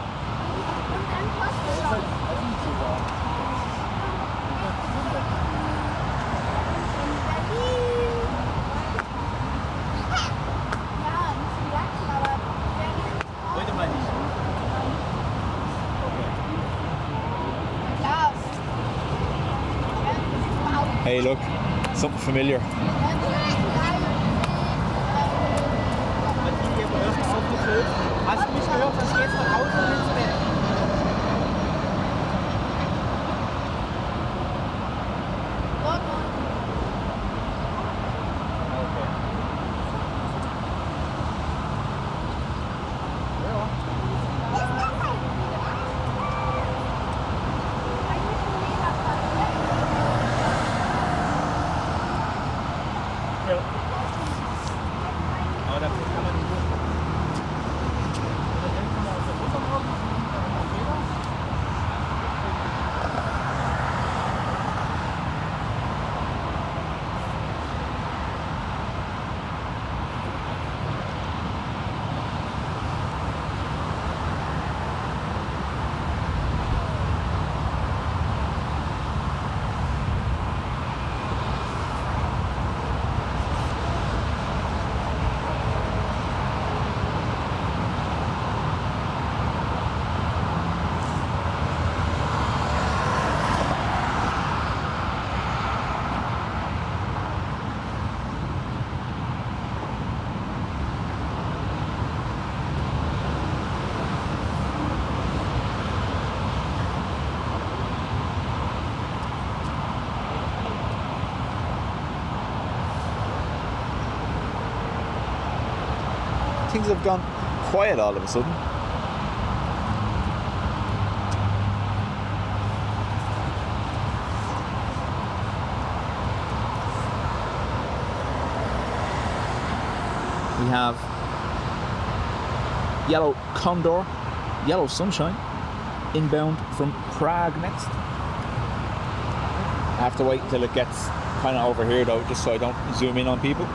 Hey, look, something familiar. Hast du mich gehört? Was geht's nach Hause und ins Bett? Things have gone quiet all of a sudden. We have yellow condor, yellow sunshine, inbound from Prague next. I have to wait until it gets kind of over here though, just so I don't zoom in on people.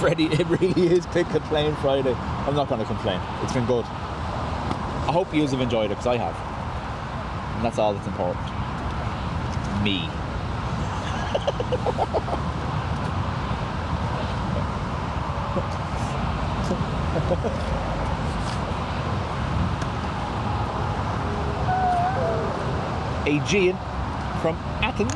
Freddie, it really is pick a plane Friday. I'm not going to complain. It's been good. I hope you have enjoyed it, because I have. And that's all that's important. Me. Aegean from Athens.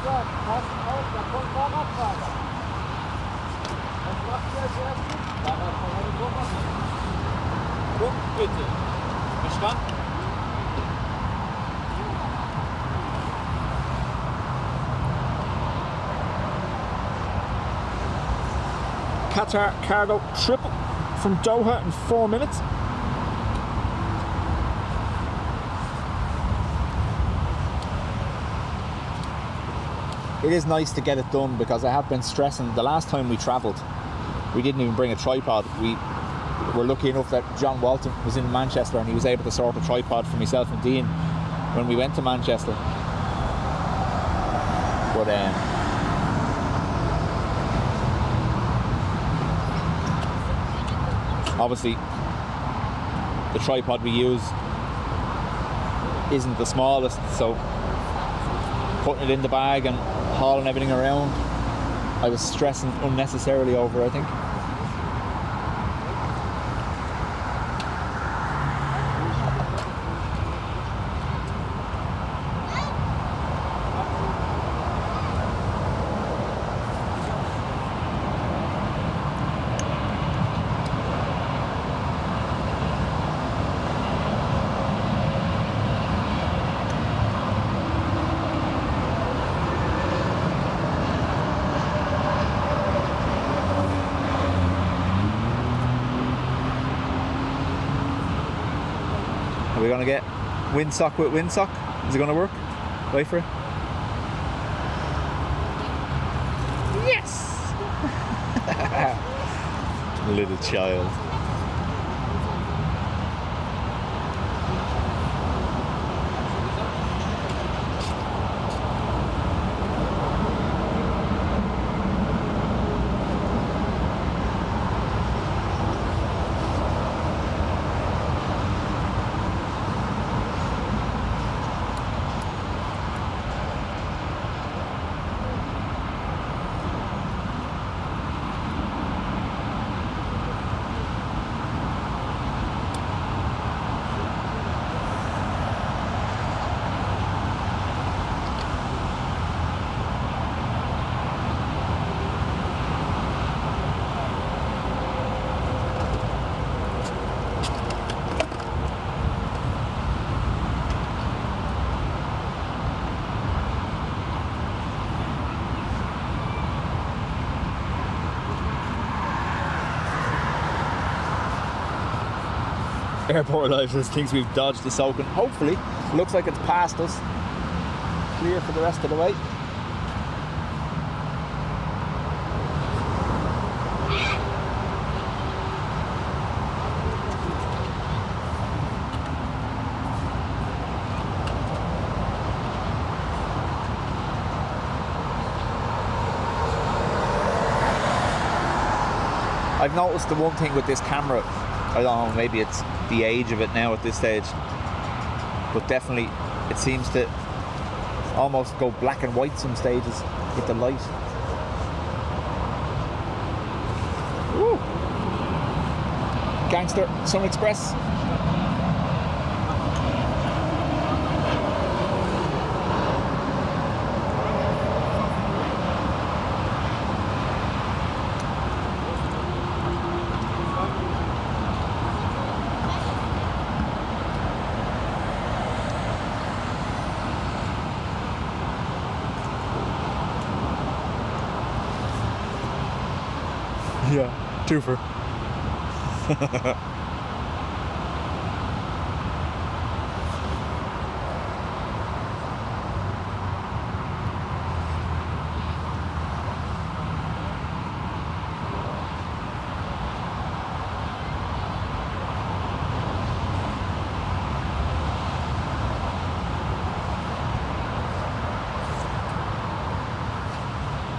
sagen, passen auf, da kommt Fahrradfahrer. Was macht ihr als erstes? Fahrradfahrer vormachen. Guckt bitte. Verstanden? Qatar cargo triple from Doha in 4 minutes. It is nice to get it done because I have been stressing. The last time we travelled, we didn't even bring a tripod. We were lucky enough that John Walton was in Manchester and he was able to sort a tripod for myself and Dean when we went to Manchester. But obviously the tripod we use isn't the smallest, so putting it in the bag and hauling everything around, I was stressing unnecessarily over, I think. Are we going to get windsock with windsock? Is it going to work? Wait for it. Yes! Little child. Airport Life says thinks we've dodged the soaking. Hopefully, looks like it's past us. Clear for the rest of the way. I've noticed the one thing with this camera, I don't know, maybe it's the age of it now at this stage, but definitely it seems to almost go black and white some stages with the light. Woo. Gangster Sun Express. Yeah, twofer.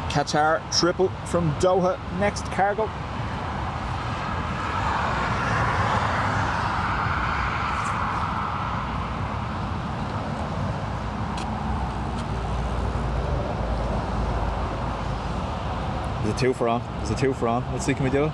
Qatar triple from Doha, next cargo. There's a twofer on. There's a twofer on. Let's see, can we do it?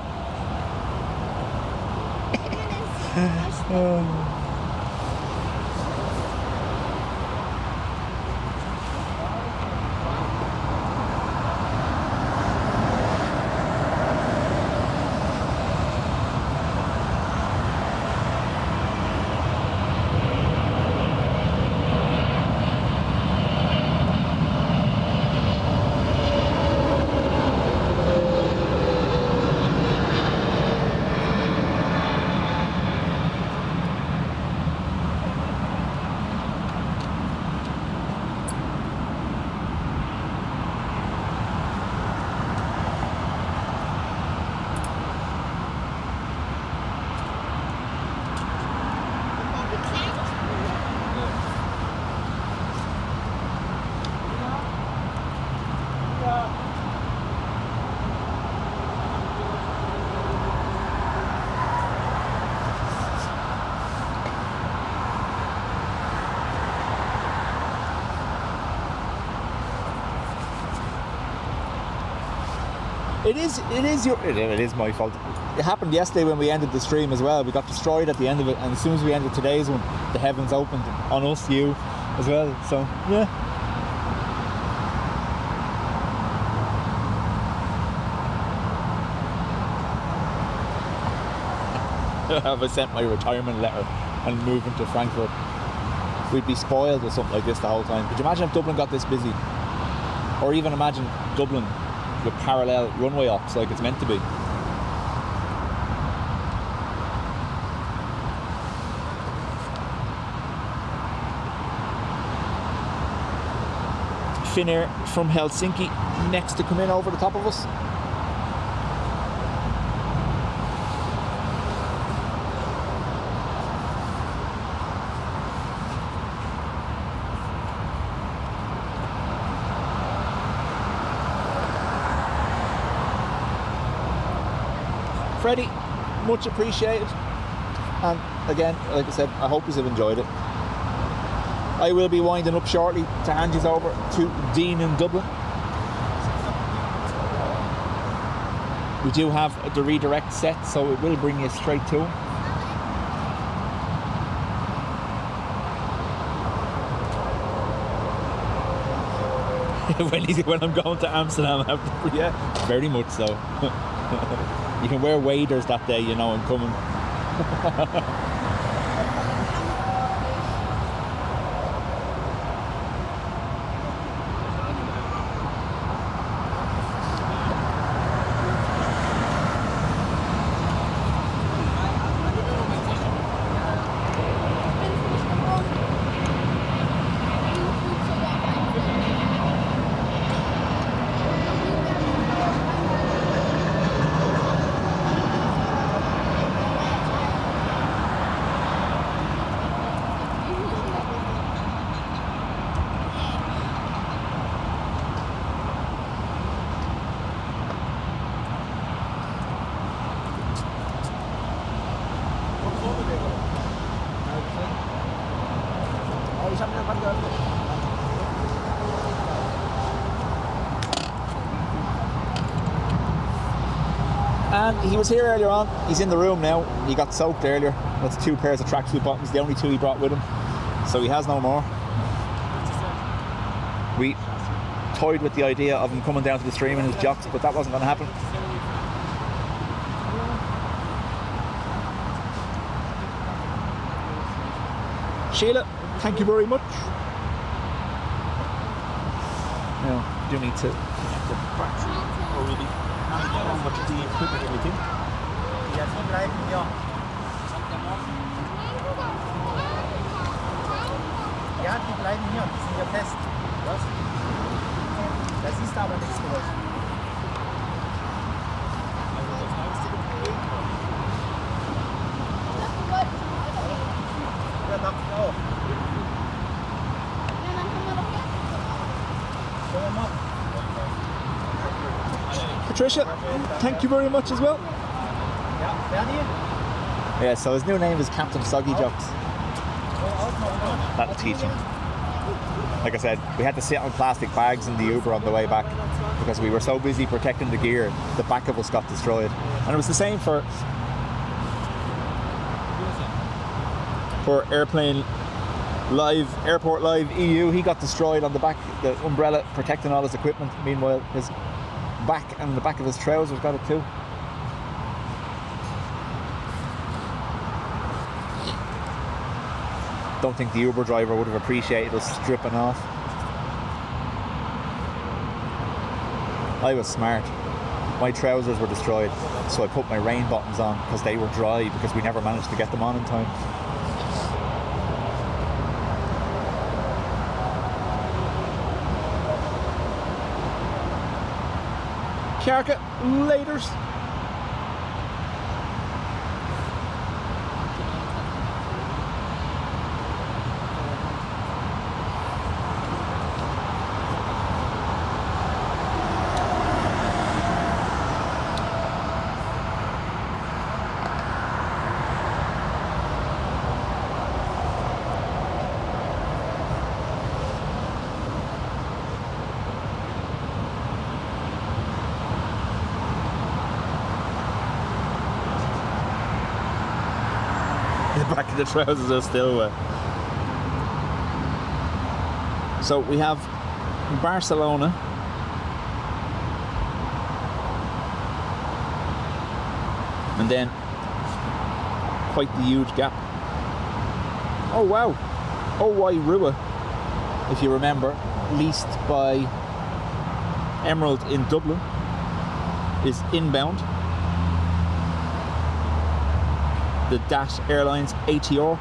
It is my fault. It happened yesterday when we ended the stream as well. We got destroyed at the end of it, and as soon as we ended today's one, the heavens opened on us, you, as well. So yeah. Have I sent my retirement letter and moving to Frankfurt? We'd be spoiled with something like this the whole time. Could you imagine if Dublin got this busy? Or even imagine Dublin with parallel runway ops like it's meant to be. Finnair from Helsinki next to come in over the top of us. Freddie, much appreciated. And again, like I said, I hope you have enjoyed it. I will be winding up shortly to hand you over to Dean in Dublin. We do have the redirect set, so it will bring you straight to him. when I'm going to Amsterdam, yeah, very much so. You can wear waders that day, you know, I'm coming. And he was here earlier on. He's in the room now. He got soaked earlier. That's 2 pairs of tracksuit bottoms, the only 2 he brought with him. So he has no more. We toyed with the idea of him coming down to the stream in his jocks, but that wasn't going to happen. Sheila, thank you very much. Now, do need to connect the battery already. How much the equipment and everything? Ja, die bleiben hier. Ja, die bleiben hier. Die sind hier fest. Was? Da siehst du aber nichts durch. Ja, dachte ich auch. Können wir machen. Patricia, thank you very much as well. Ja, Bernie? Yeah, so his new name is Captain Soggy Jocks. That'll teach him. Like I said, we had to sit on plastic bags in the Uber on the way back because we were so busy protecting the gear, the back of us got destroyed. And it was the same for Airport Live EU. He got destroyed on the back, the umbrella protecting all his equipment. Meanwhile, his back and the back of his trousers got it too. Don't think the Uber driver would have appreciated us stripping off. I was smart. My trousers were destroyed, so I put my rain bottoms on because they were dry because we never managed to get them on in time. Kiarka, laters. back of the trousers are still wet. So we have Barcelona. And then quite the huge gap. Oh wow. OY Rua, if you remember, leased by Emerald in Dublin, is inbound. The Dash Airlines ATR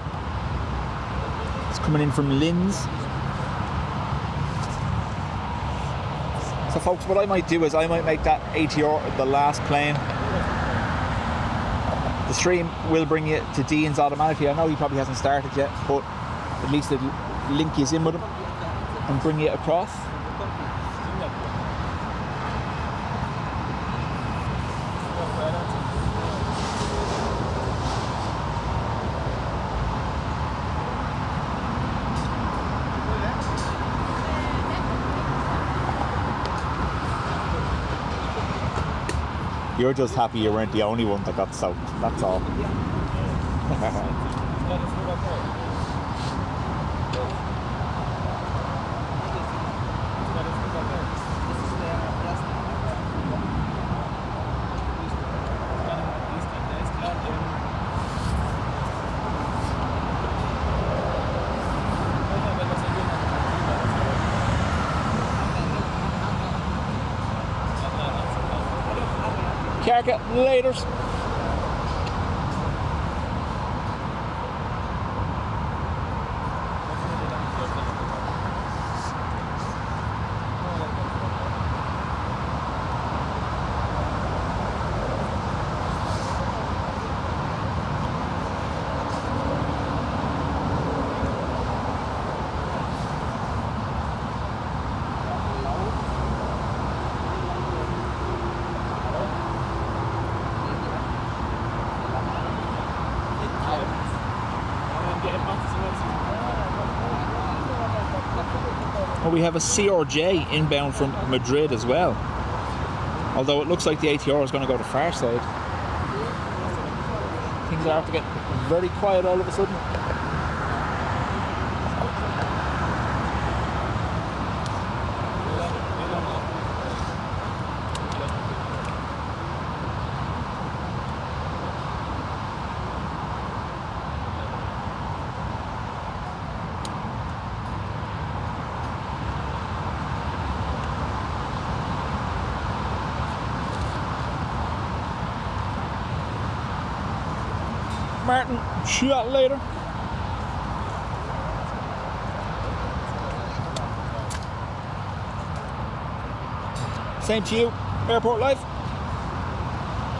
is coming in from Linz. So folks, what I might do is I might make that ATR the last plane. The stream will bring you to Dean's automatically. I know he probably hasn't started yet, but at least it'll link you in with him and bring you across. You're just happy you weren't the only one that got soaked, that's all. Carga, laters. Well, we have a CRJ inbound from Madrid as well. Although it looks like the ATR is going to go to far side. Things are to get very quiet all of a sudden. Martin, chat later. Same to you, Airport Live.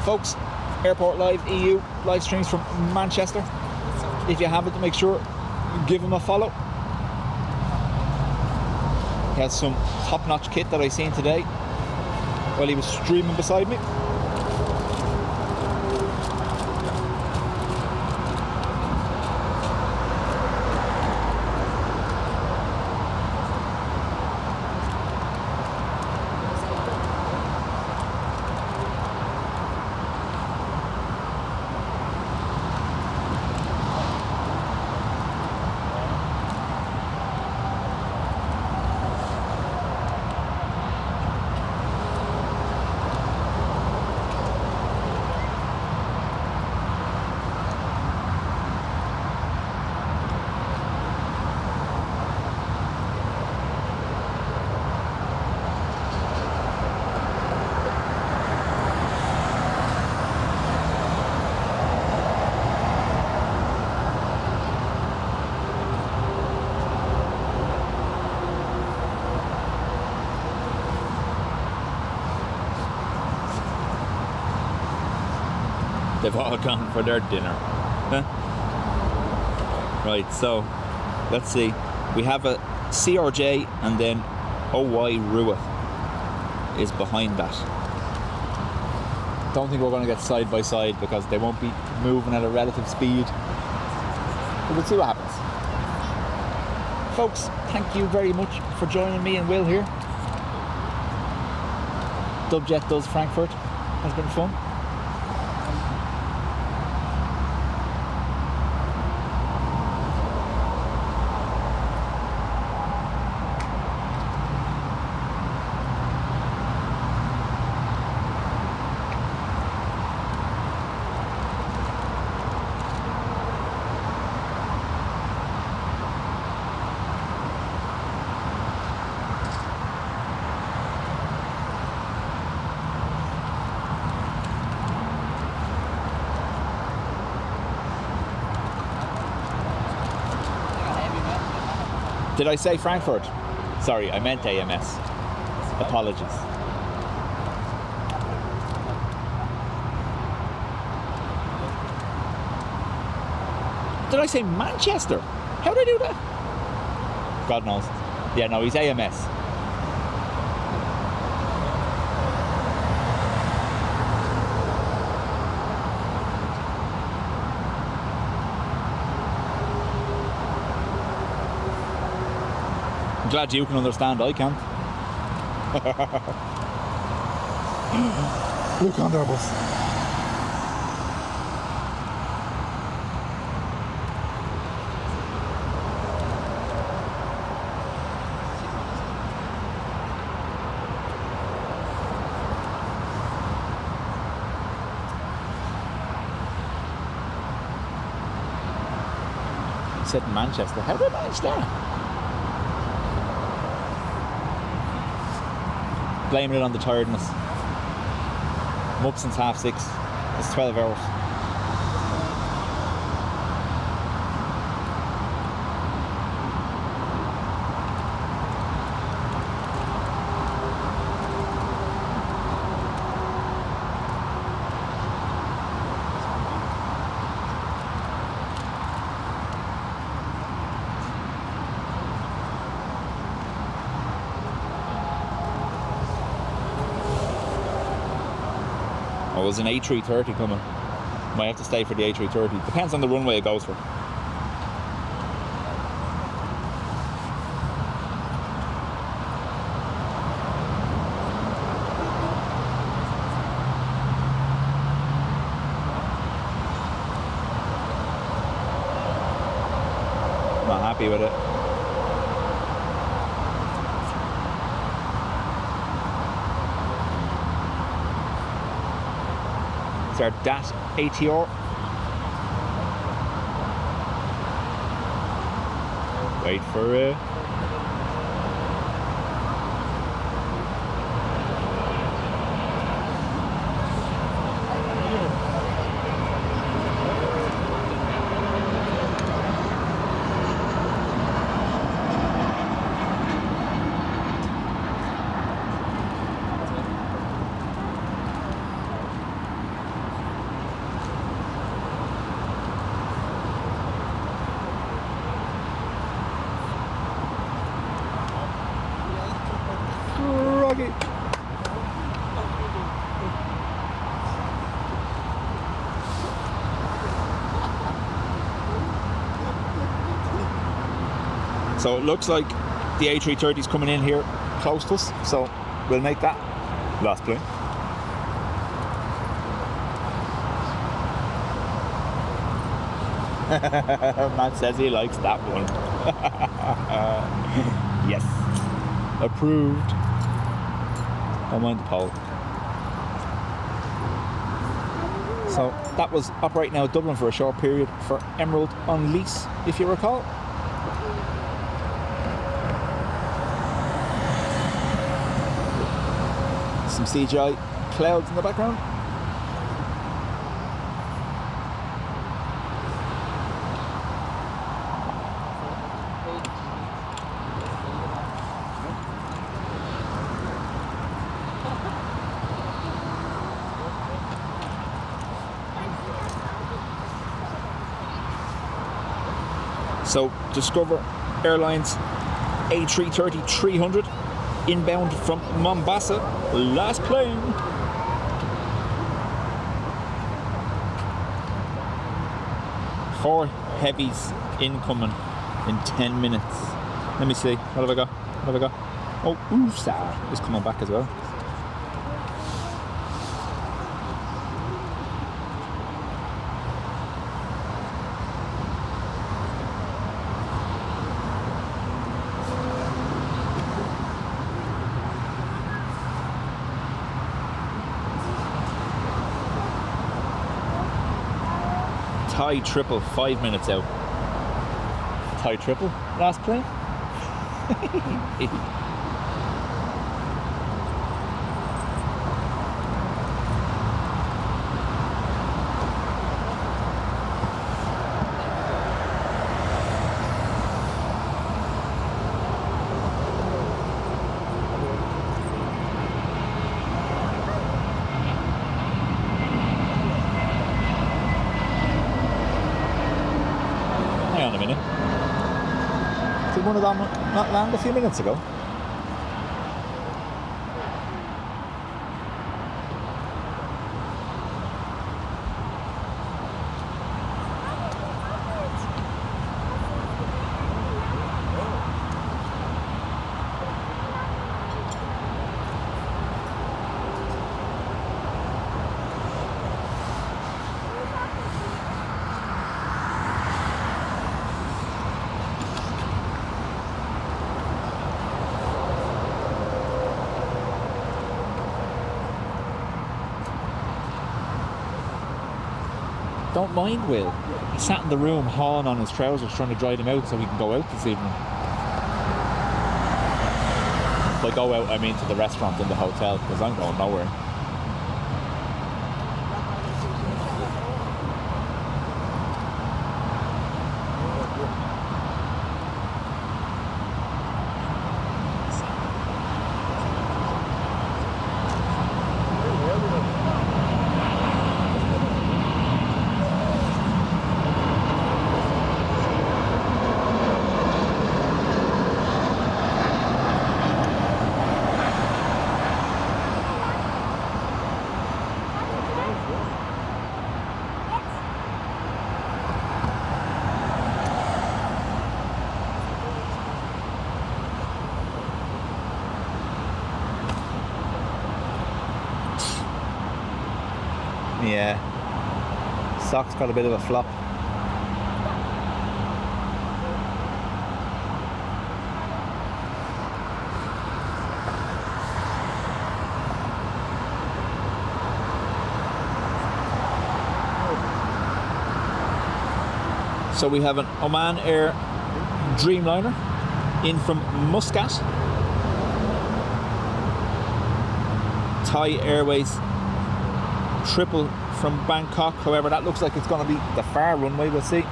Folks, Airport Live EU live streams from Manchester. If you haven't, make sure you give him a follow. He has some top-notch kit that I seen today while he was streaming beside me. They've all gone for their dinner. Huh? Right, so let's see. We have a CRJ and then OY Rua is behind that. Don't think we're going to get side by side because they won't be moving at a relative speed. But we'll see what happens. Folks, thank you very much for joining me and Will here. Dubjet does Frankfurt. Has been fun. Did I say Frankfurt? Sorry, I meant AMS. Apologies. Did I say Manchester? How did I do that? God knows. Yeah, no, he's AMS. I'm glad you can understand, I can't. Look on their bus. Said Manchester. How did I manage that? Blaming it on the tiredness. I'm up since 6:30. It's 12 hours. Oh, there's an A330 coming. Might have to stay for the A330. Depends on the runway it goes for. Not happy with it. It's our DAT ATR. Wait for it. So it looks like the A330 is coming in here close to us, so we'll make that last plane. Matt says he likes that one. Yes. Approved. Don't mind the pole. So that was operating now at Dublin for a short period for Emerald on lease, if you recall. Some CGI clouds in the background. So Discover Airlines A330-300 inbound from Mombasa, last plane. Four heavies incoming in 10 minutes. Let me see, what have I got? What have I got? Oh, Usa is coming back as well. Thai triple, 5 minutes out. Thai triple, last plane. Did one of them not land a few minutes ago? Don't mind Will. He sat in the room hauling on his trousers trying to dry them out so we can go out this evening. By go out I mean to the restaurant in the hotel because I'm going nowhere. Yeah, sock's got a bit of a flop. So we have an Oman Air Dreamliner in from Muscat. Thai Airways triple from Bangkok. However, that looks like it's going to be the far runway. We'll see.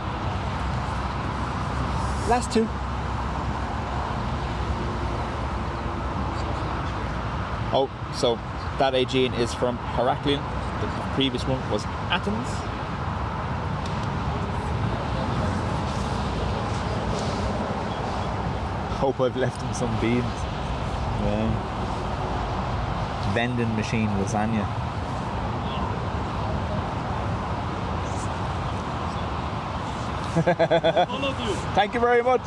Last two. Oh, so that Aegean is from Heraklion. The previous one was Athens. Hope I've left him some beans. Yeah. Vending machine lasagna. Thank you very much.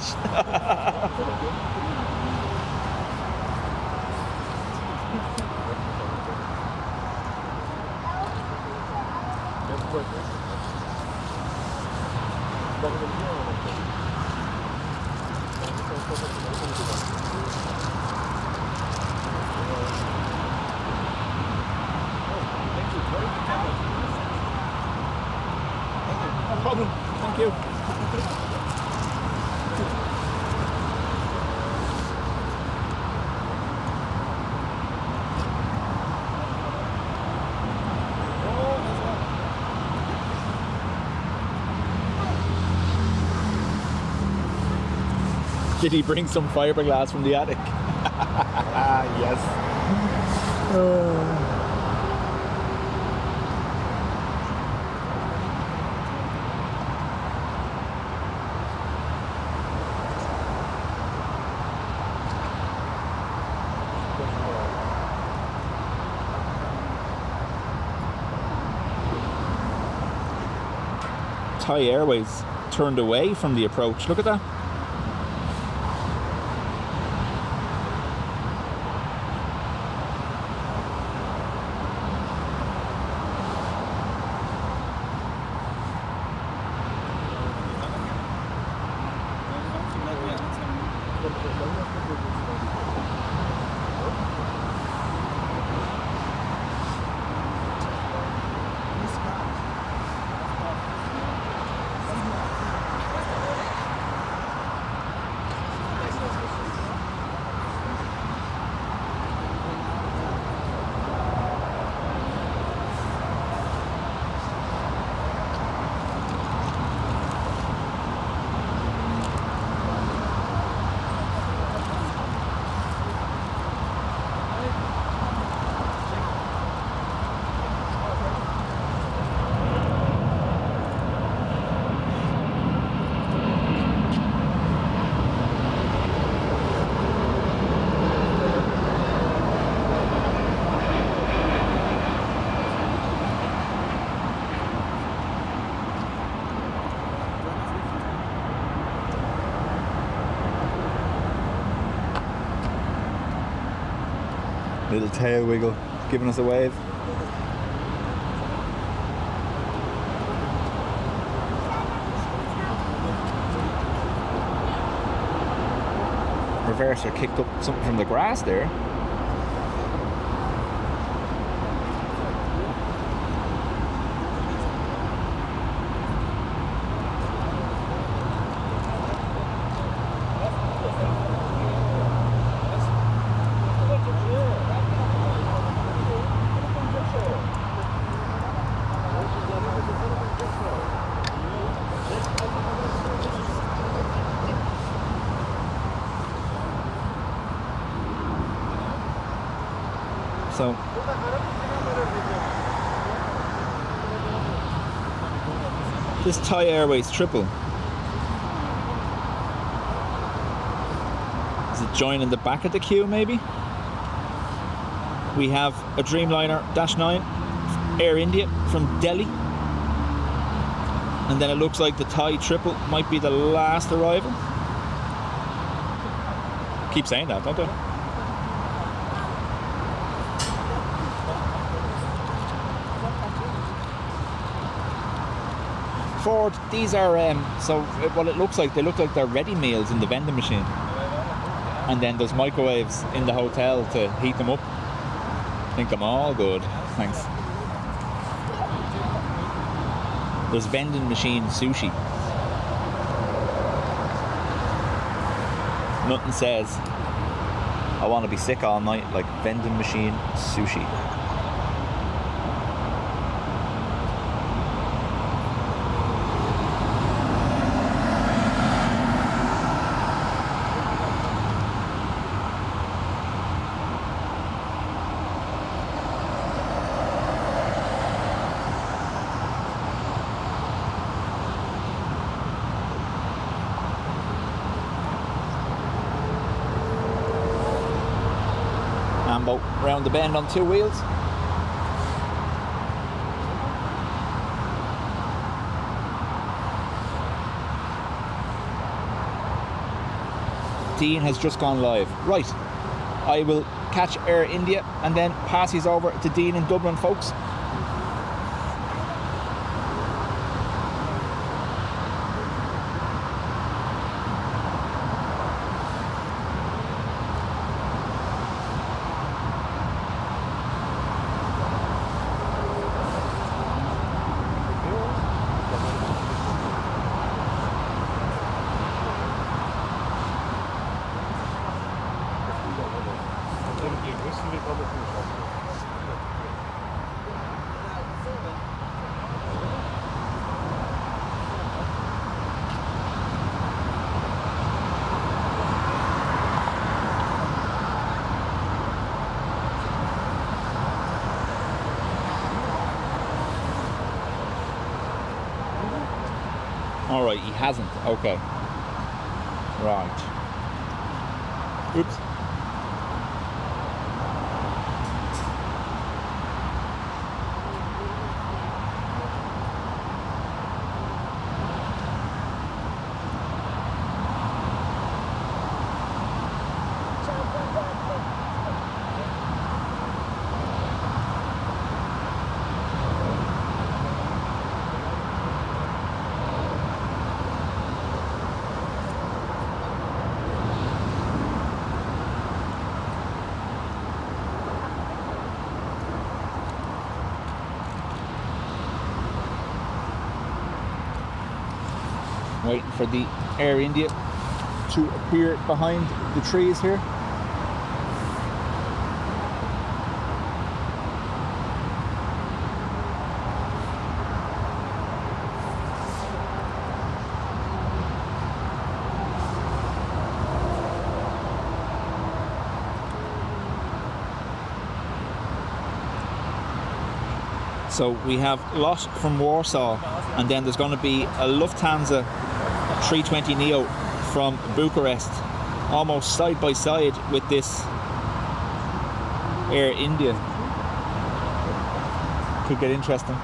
No problem. Thank you. Did he bring some fiberglass from the attic? Yes. Thai Airways turned away from the approach. Look at that. Little tail wiggle, giving us a wave. Reverser kicked up something from the grass there. So this Thai Airways triple, is it joining the back of the queue maybe? We have a Dreamliner Dash 9 Air India from Delhi, and then it looks like the Thai triple might be the last arrival. Keep saying that, don't they? Ford, these are so what it looks like, they look like they're ready meals in the vending machine, and then there's microwaves in the hotel to heat them up. I think I'm all good, thanks. There's vending machine sushi. Nothing says I want to be sick all night like vending machine sushi. Ambo round the bend on two wheels. Dean has just gone live. Right, I will catch Air India and then pass these over to Dean in Dublin, folks. Alright, he hasn't. Okay. Right. Oops. Waiting for the Air India to appear behind the trees here. So we have Lot from Warsaw, and then there's going to be a Lufthansa 320neo from Bucharest, almost side by side with this Air India. Could get interesting.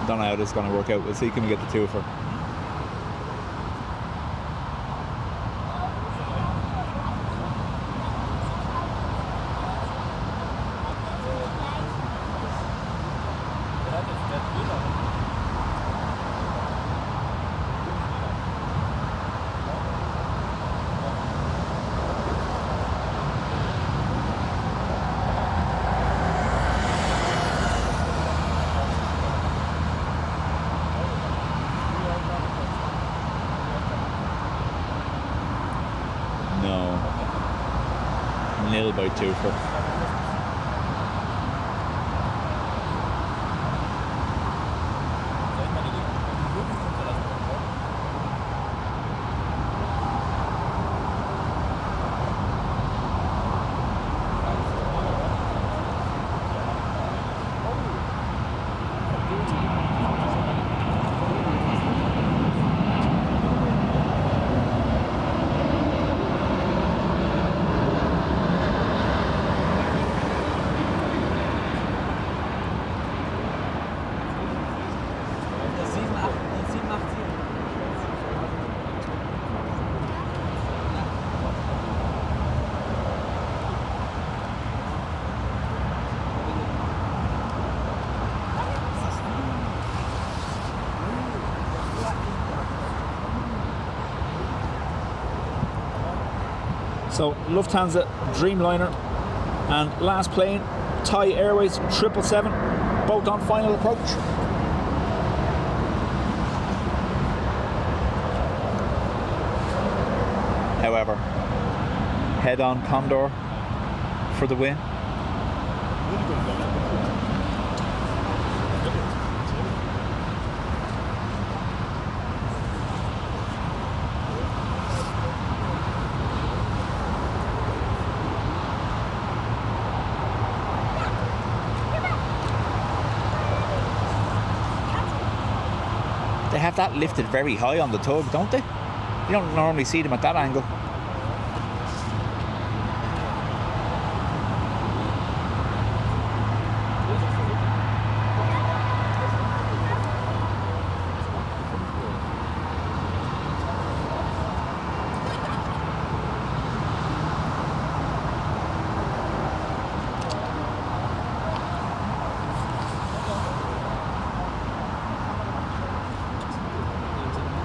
don't know how this is going to work out. We'll see, can we get the two of her? Nil by two for. So Lufthansa Dreamliner and last plane Thai Airways 777, both on final approach. However, head-on Condor for the win. They have that lifted very high on the tug, don't they? You don't normally see them at that angle.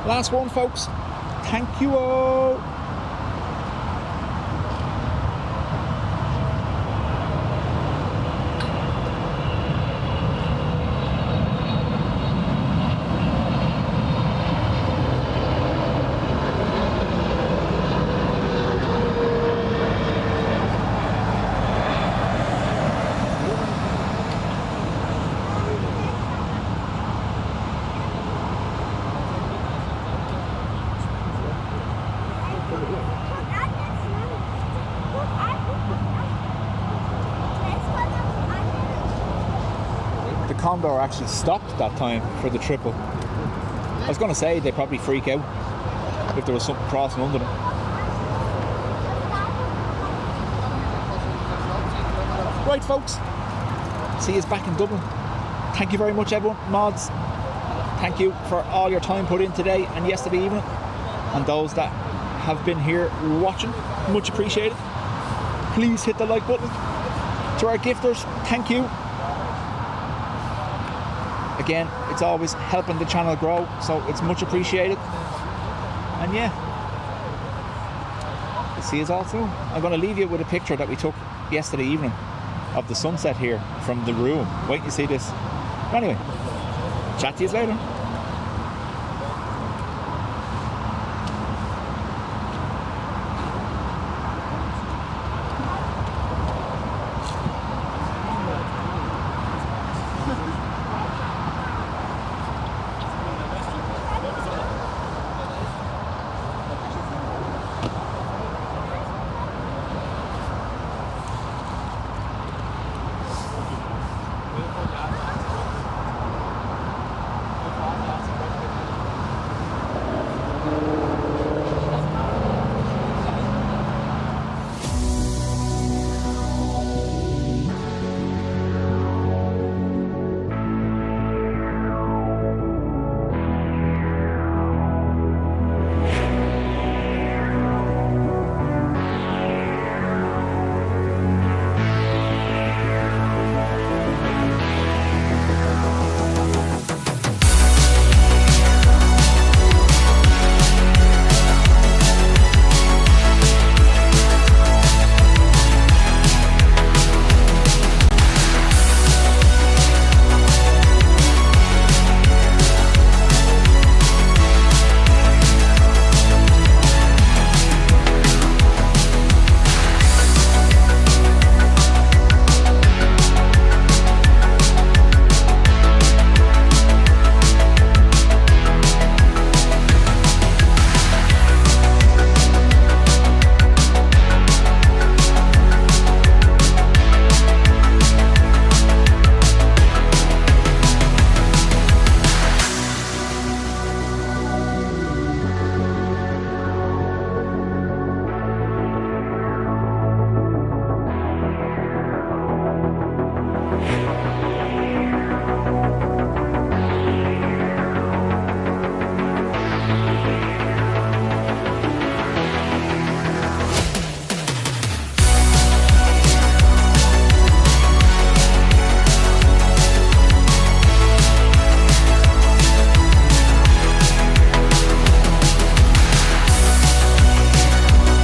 Last one, folks. Thank you all. Condor actually stopped that time for the triple. I was going to say they'd probably freak out if there was something crossing under them. Right, folks, see you back in Dublin. Thank you very much, everyone. Mods, thank you for all your time put in today and yesterday evening, and those that have been here watching, much appreciated. Please hit the like button. To our gifters, thank you. Again, it's always helping the channel grow, so it's much appreciated. And yeah, see you all soon. I'm going to leave you with a picture that we took yesterday evening of the sunset here from the room. Wait till you see this. Anyway, chat to you later.